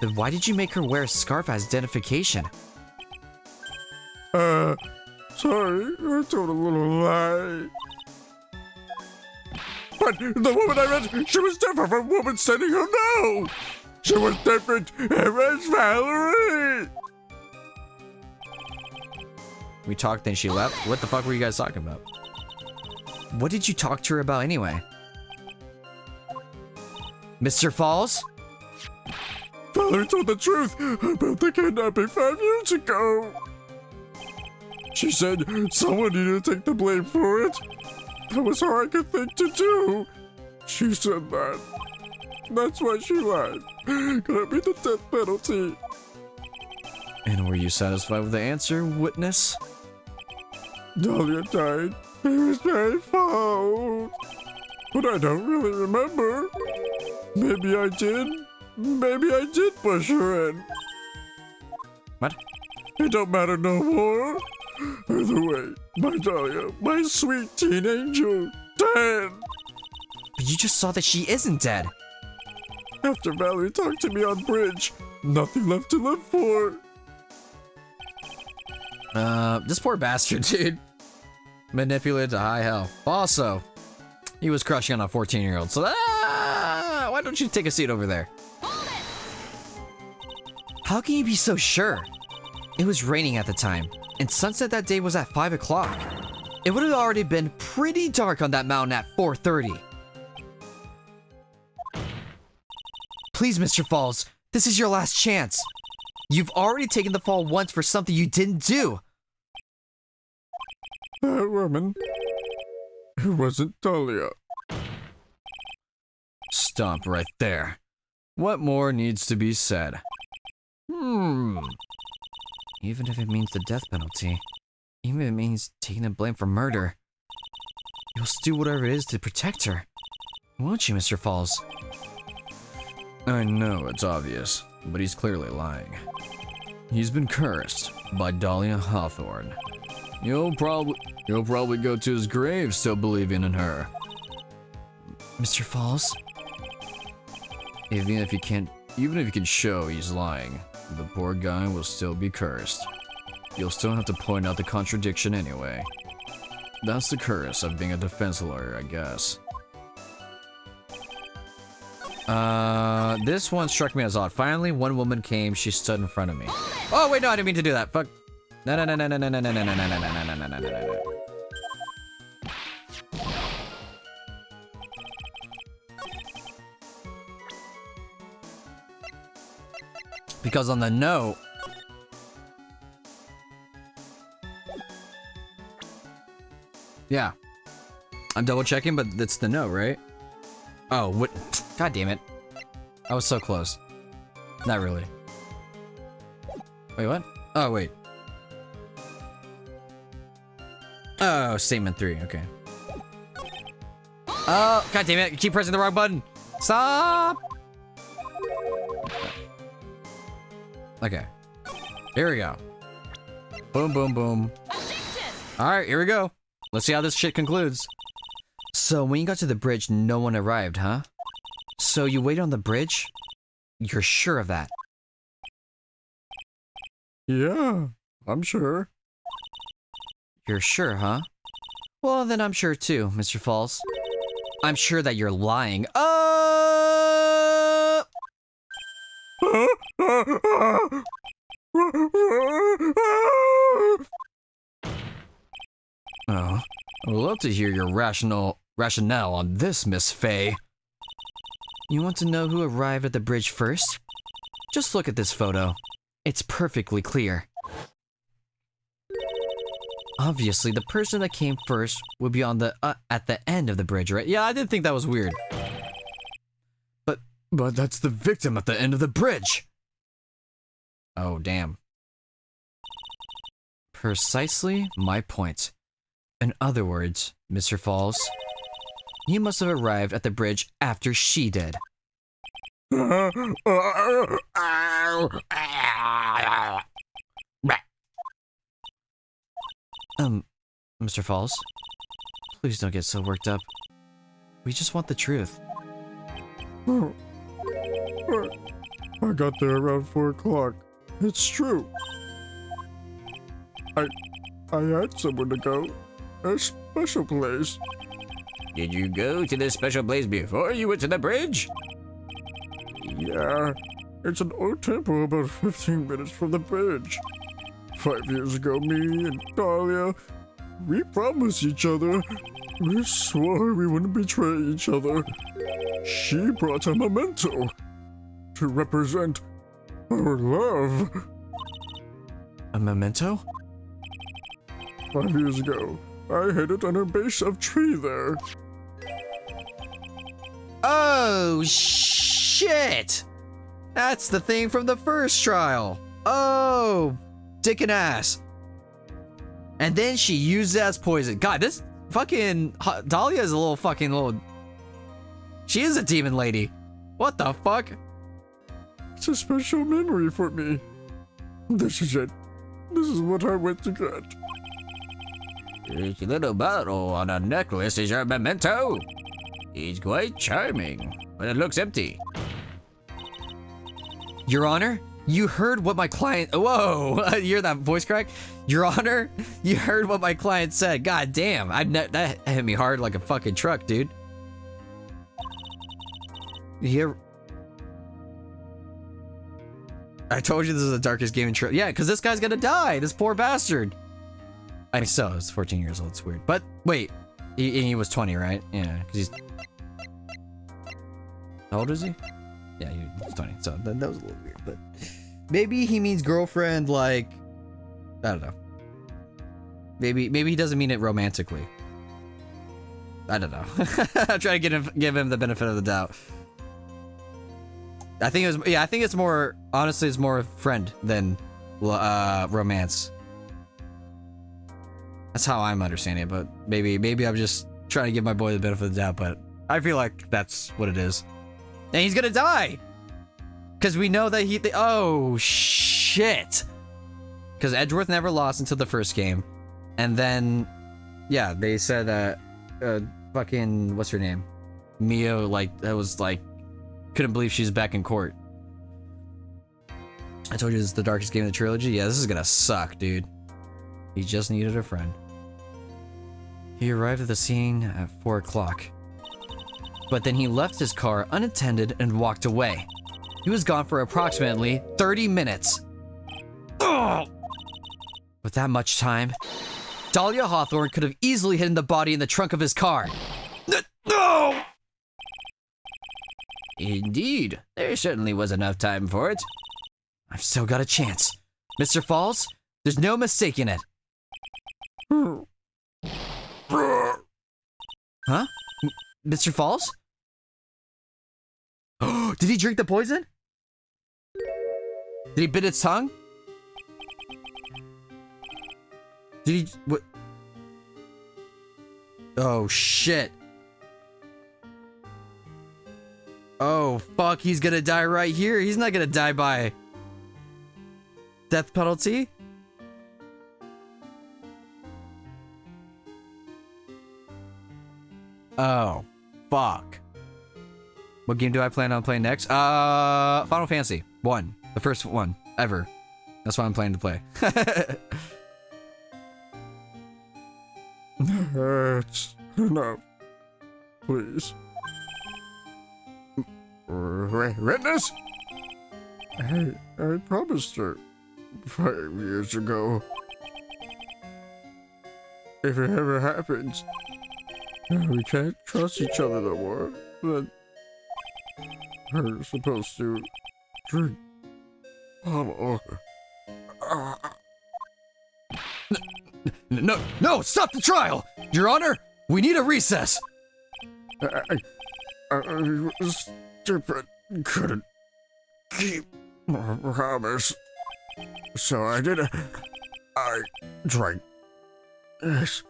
then why did you make her wear a scarf as identification? Sorry, I told a little lie. But the woman I met, she was different from the woman standing here now. She was different. It was Valerie. We talked, then she left? What the fuck were you guys talking about? What did you talk to her about anyway? Mr. Falls? Valerie told the truth about the kidnapping 5 years ago. She said someone needed to take the blame for it. That was all I could think to do. She said that. That's why she lied. Gonna be the death penalty. And were you satisfied with the answer, witness? Dahlia died. It was my fault. But I don't really remember. Maybe I did. Maybe I did push her in. What? It don't matter no more. Either way, my Dahlia, my sweet teen angel, dead. But you just saw that she isn't dead. After Valerie talked to me on bridge, nothing left to live for. This poor bastard, dude. Manipulated to high hell. Also, he was crushing on a 14-year-old. So, why don't you take a seat over there? How can you be so sure? It was raining at the time, and sunset that day was at 5 o'clock. It would have already been pretty dark on that mountain at 4:30. Please, Mr. Falls, this is your last chance. You've already taken the fall once for something you didn't do. That woman. It wasn't Dahlia. Stop right there. What more needs to be said? Even if it means the death penalty, even if it means taking the blame for murder, you'll still do whatever it is to protect her. Won't you, Mr. Falls? I know it's obvious, but he's clearly lying. He's been cursed by Dahlia Hawthorne. You'll probably go to his grave still believing in her. Mr. Falls? Even if you can show he's lying, the poor guy will still be cursed. You'll still have to point out the contradiction anyway. That's the curse of being a defense lawyer, I guess. This one struck me as odd. Finally, one woman came. She stood in front of me. Oh wait, no, I didn't mean to do that. Fuck. No. Because on the note, yeah, I'm double checking, but it's the note, right? Oh, what? God damn it! I was so close. Not really. Wait, what? Oh, wait. Oh, statement 3. Okay. Oh, god damn it! You keep pressing the wrong button. Stop. Okay. Here we go. Boom, boom, boom. All right, here we go. Let's see how this shit concludes. So when you got to the bridge, no one arrived, huh? So you waited on the bridge? You're sure of that? Yeah, I'm sure. You're sure, huh? Well, then I'm sure too, Mr. Falls. I'm sure that you're lying. Oh, I would love to hear your rationale on this, Miss Faye. You want to know who arrived at the bridge first? Just look at this photo. It's perfectly clear. Obviously, the person that came first would be on the at the end of the bridge, right? Yeah, I did think that was weird. But that's the victim at the end of the bridge. Oh, damn. Precisely my point. In other words, Mr. Falls, you must have arrived at the bridge after she did. Mr. Falls, please don't get so worked up. We just want the truth. I got there around 4 o'clock. It's true. I had somewhere to go. A special place. Did you go to this special place before you went to the bridge? Yeah, it's an old temple about 15 minutes from the bridge. 5 years ago, me and Dahlia, we promised each other. We swore we wouldn't betray each other. She brought a memento to represent our love. A memento? 5 years ago, I hid it on a base of tree there. Oh, shit! That's the thing from the first trial. Oh, dick and ass. And then she used it as poison. God, this fucking Dahlia is a little. She is a demon lady. What the fuck? It's a special memory for me. This is it. This is what I went to get. This little bottle on a necklace is your memento. It's quite charming, but it looks empty. Your Honor, You heard what my client. Whoa! You hear that voice crack? Your Honor, you heard what my client said. God damn! That hit me hard like a fucking truck, dude. You hear? I told you this is the darkest game in Tribulations. Yeah, because this guy's gonna die. This poor bastard. I mean, so he's 14 years old. It's weird. But wait, he was 20, right? Yeah, because he's. How old is he? Yeah, he was 20. So that was a little weird, but maybe he means girlfriend. Like, I don't know. Maybe he doesn't mean it romantically. I don't know. I'm trying to give him the benefit of the doubt. I think it was. Yeah, I think it's more. Honestly, it's more friend than romance. That's how I'm understanding it. But maybe I'm just trying to give my boy the benefit of the doubt. But I feel like that's what it is. And he's gonna die, because we know that oh shit. Because Edgeworth never lost until the first game, and then, yeah, they said that fucking what's her name, Mio, like that was like. Couldn't believe she's back in court. I told you this is the darkest game of the trilogy. Yeah, this is gonna suck, dude. He just needed a friend. He arrived at the scene at 4 o'clock. But then he left his car unattended and walked away. He was gone for approximately 30 minutes. Ugh! With that much time, Dahlia Hawthorne could have easily hidden the body in the trunk of his car. No! Indeed, there certainly was enough time for it. I've still got a chance. Mr. Falls, there's no mistaking it. Huh? Mr. Falls? Did he drink the poison? Did he bit its tongue? Did he... What? Oh, shit. Oh, fuck, he's gonna die right here. He's not gonna die by death penalty. Oh, fuck. What game do I plan on playing next? Final Fantasy 1. The first one ever. That's what I'm planning to play. That's enough. Please. Witness? I promised her 5 years ago. If it ever happens, we can't trust each other no more, then we're supposed to drink bottle. No, stop the trial! Your Honor, we need a recess! I was stupid, couldn't keep my promise, so I drank. Yes.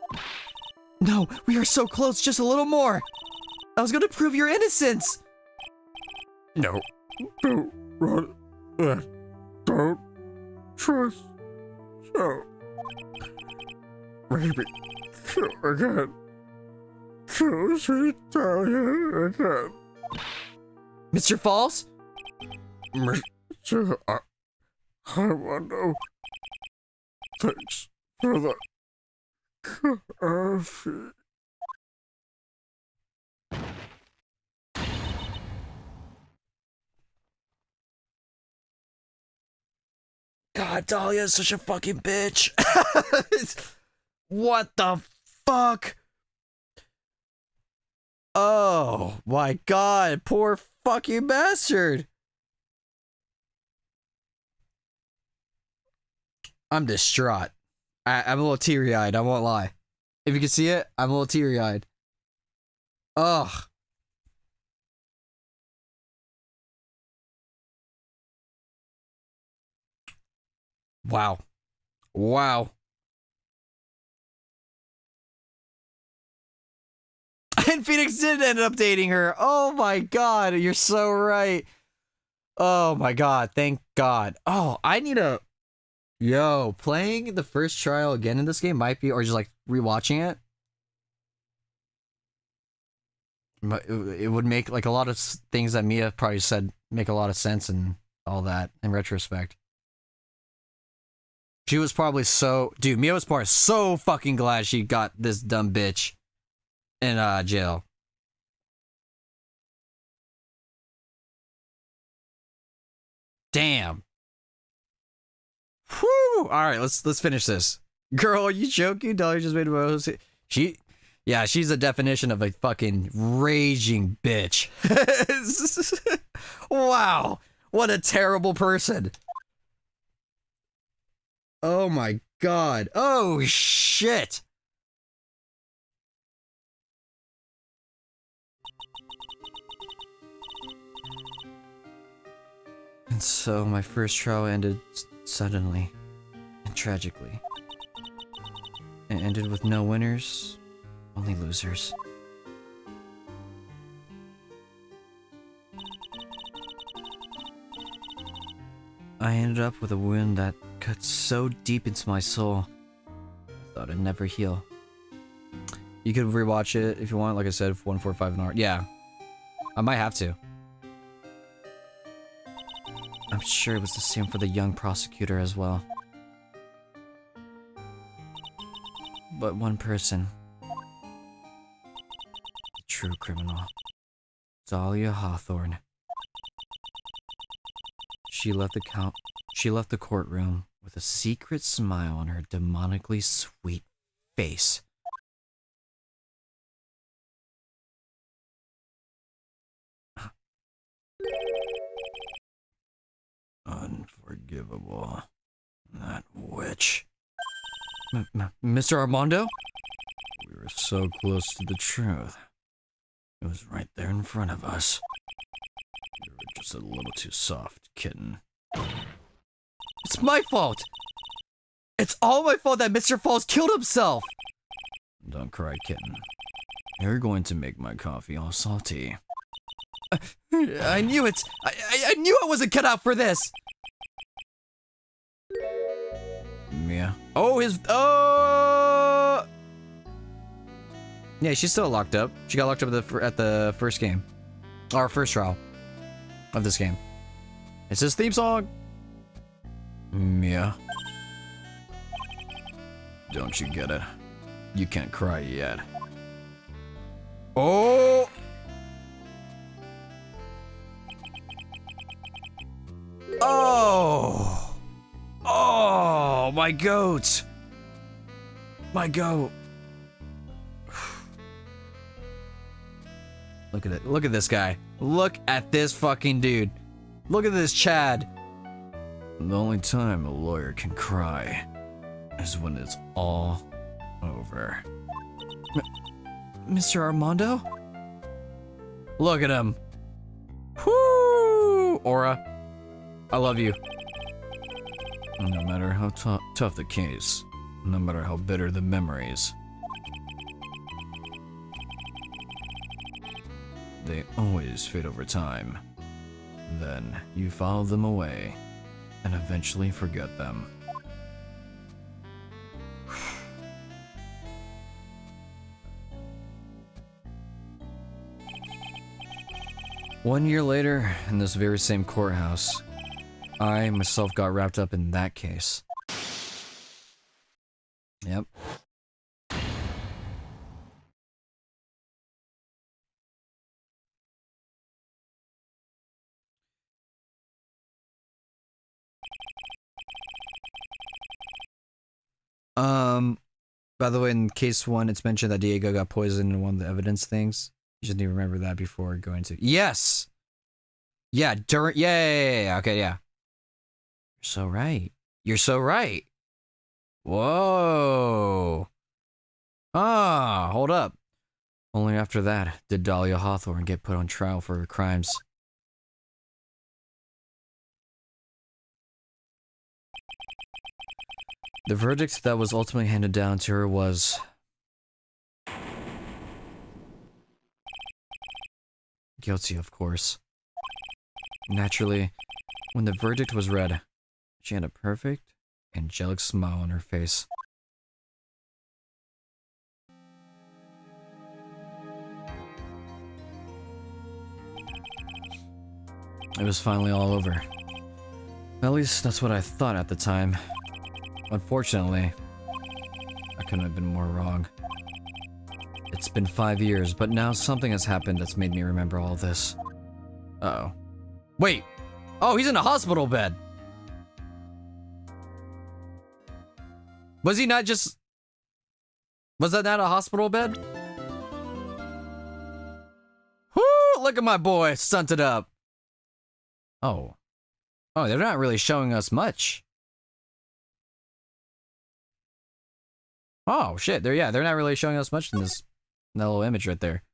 No, we are so close, just a little more! I was gonna prove your innocence! No, don't run that. Don't trust. So, maybe kill again. Kill sweet Talia again. Mr. Falls? Mr. I want to. Thanks for the coffee. God, Dahlia is such a fucking bitch. What the fuck? Oh my god, poor fucking bastard. I'm distraught. I'm a little teary-eyed, I won't lie. If you can see it, I'm a little teary-eyed. Ugh. Wow. Wow. And Phoenix did end up dating her. Oh my god, you're so right. Oh my god, thank god. Oh, I need a... Yo, playing the first trial again in this game might be, or just like rewatching it. It would make like a lot of things that Mia probably said make a lot of sense, and all that in retrospect. She was probably so... Dude, Mia was probably so fucking glad she got this dumb bitch in jail. Damn. Whew! Alright, let's finish this. Girl, are you joking? Dolly just made a... Yeah, she's the definition of a fucking raging bitch. Wow. What a terrible person. Oh my god. Oh shit. And so my first trial ended suddenly and tragically. It ended with no winners, only losers. I ended up with a wound that cut so deep into my soul, I thought it'd never heal. You could rewatch it if you want, like I said, 145 an hour. Yeah, I might have to. I'm sure it was the same for the young prosecutor as well. But one person, the true criminal, Dahlia Hawthorne. She left the courtroom with a secret smile on her demonically sweet face. Unforgivable. That witch. Mr. Armando? We were so close to the truth. It was right there in front of us. You were just a little too soft, kitten. It's my fault! It's all my fault that Mr. Falls killed himself! Don't cry, kitten. You're going to make my coffee all salty. I knew it! I knew I wasn't cut out for this! Mia? Oh, yeah, she's still locked up. She got locked up at the first game. Our first trial of this game. It's his theme song. Mia? Don't you get it? You can't cry yet. Oh! Oh! Oh, my goat! My goat. Look at it. Look at this guy. Look at this fucking dude. Look at this Chad. The only time a lawyer can cry is when it's all over. Mr. Armando? Look at him. Whoo! Aura, I love you. No matter how tough the case, no matter how bitter the memories, they always fade over time. Then you file them away and eventually forget them. 1 year later, in this very same courthouse, I myself got wrapped up in that case. Yep. By the way, in case 1, it's mentioned that Diego got poisoned in one of the evidence things. You just need to remember that before going to... Yes! Yeah, during... Yeah, okay, yeah. You're so right. You're so right. Whoa. Ah, hold up. Only after that did Dahlia Hawthorne get put on trial for her crimes. The verdict that was ultimately handed down to her was... guilty, of course. Naturally, when the verdict was read, she had a perfect, angelic smile on her face. It was finally all over. At least that's what I thought at the time. Unfortunately, I couldn't have been more wrong. It's been 5 years, but now something has happened that's made me remember all this. Uh-oh. Wait! Oh, he's in a hospital bed! Was he not just... Was that not a hospital bed? Whoo! Look at my boy, stunted up! Oh. Oh, they're not really showing us much. Oh, shit. They're not really showing us much in this little image right there.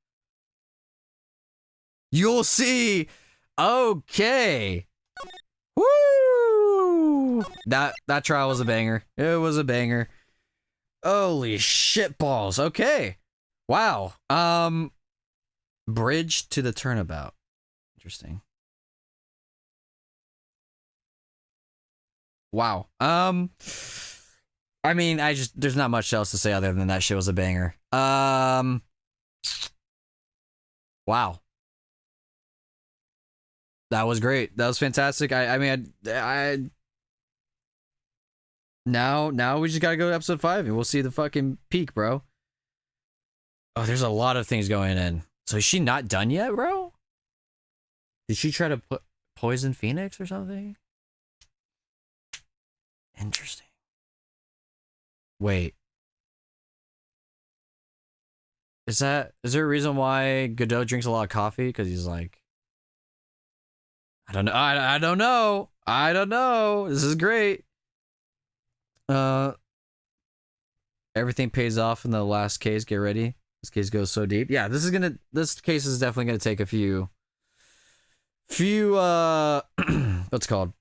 You'll see! Okay! Woo! That trial was a banger. It was a banger. Holy shit balls. Okay. Wow. Bridge to the turnabout. Interesting. Wow. I mean, there's not much else to say other than that shit was a banger. Wow. That was great. That was fantastic. Now we just gotta go to episode 5 and we'll see the fucking peak, bro. Oh, there's a lot of things going in. So is she not done yet, bro? Did she try to poison Phoenix or something? Interesting. Wait. Is there a reason why Godot drinks a lot of coffee? Because he's like... I don't know. I don't know. I don't know. This is great. Everything pays off in the last case. Get ready. This case goes so deep. Yeah, this case is definitely gonna take a few what's it called?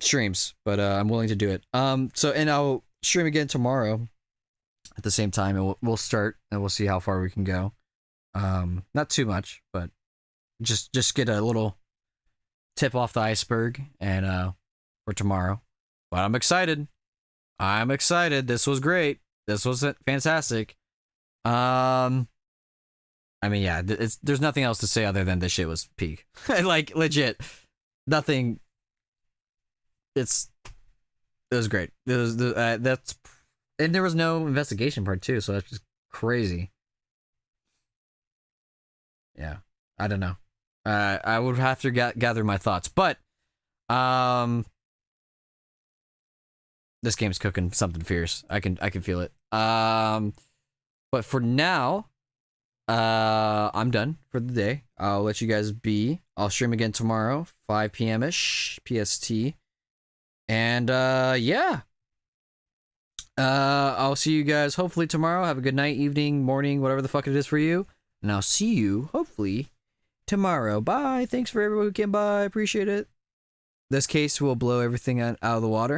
Streams, but I'm willing to do it. And I'll stream again tomorrow at the same time, and we'll start and we'll see how far we can go. Not too much, but just get a little tip off the iceberg and for tomorrow. But I'm excited. I'm excited. This was great. This was fantastic. I mean, yeah, there's nothing else to say other than this shit was peak. Like, legit. Nothing. It was great. It was and there was no investigation part too, so that's just crazy. Yeah, I don't know. I would have to gather my thoughts, but this game's cooking something fierce. I can feel it. But for now, I'm done for the day. I'll let you guys be. I'll stream again tomorrow, 5 p.m.-ish PST. And yeah. I'll see you guys hopefully tomorrow. Have a good night, evening, morning, whatever the fuck it is for you. And I'll see you hopefully tomorrow. Bye. Thanks for everyone who came by. Appreciate it. This case will blow everything out of the water.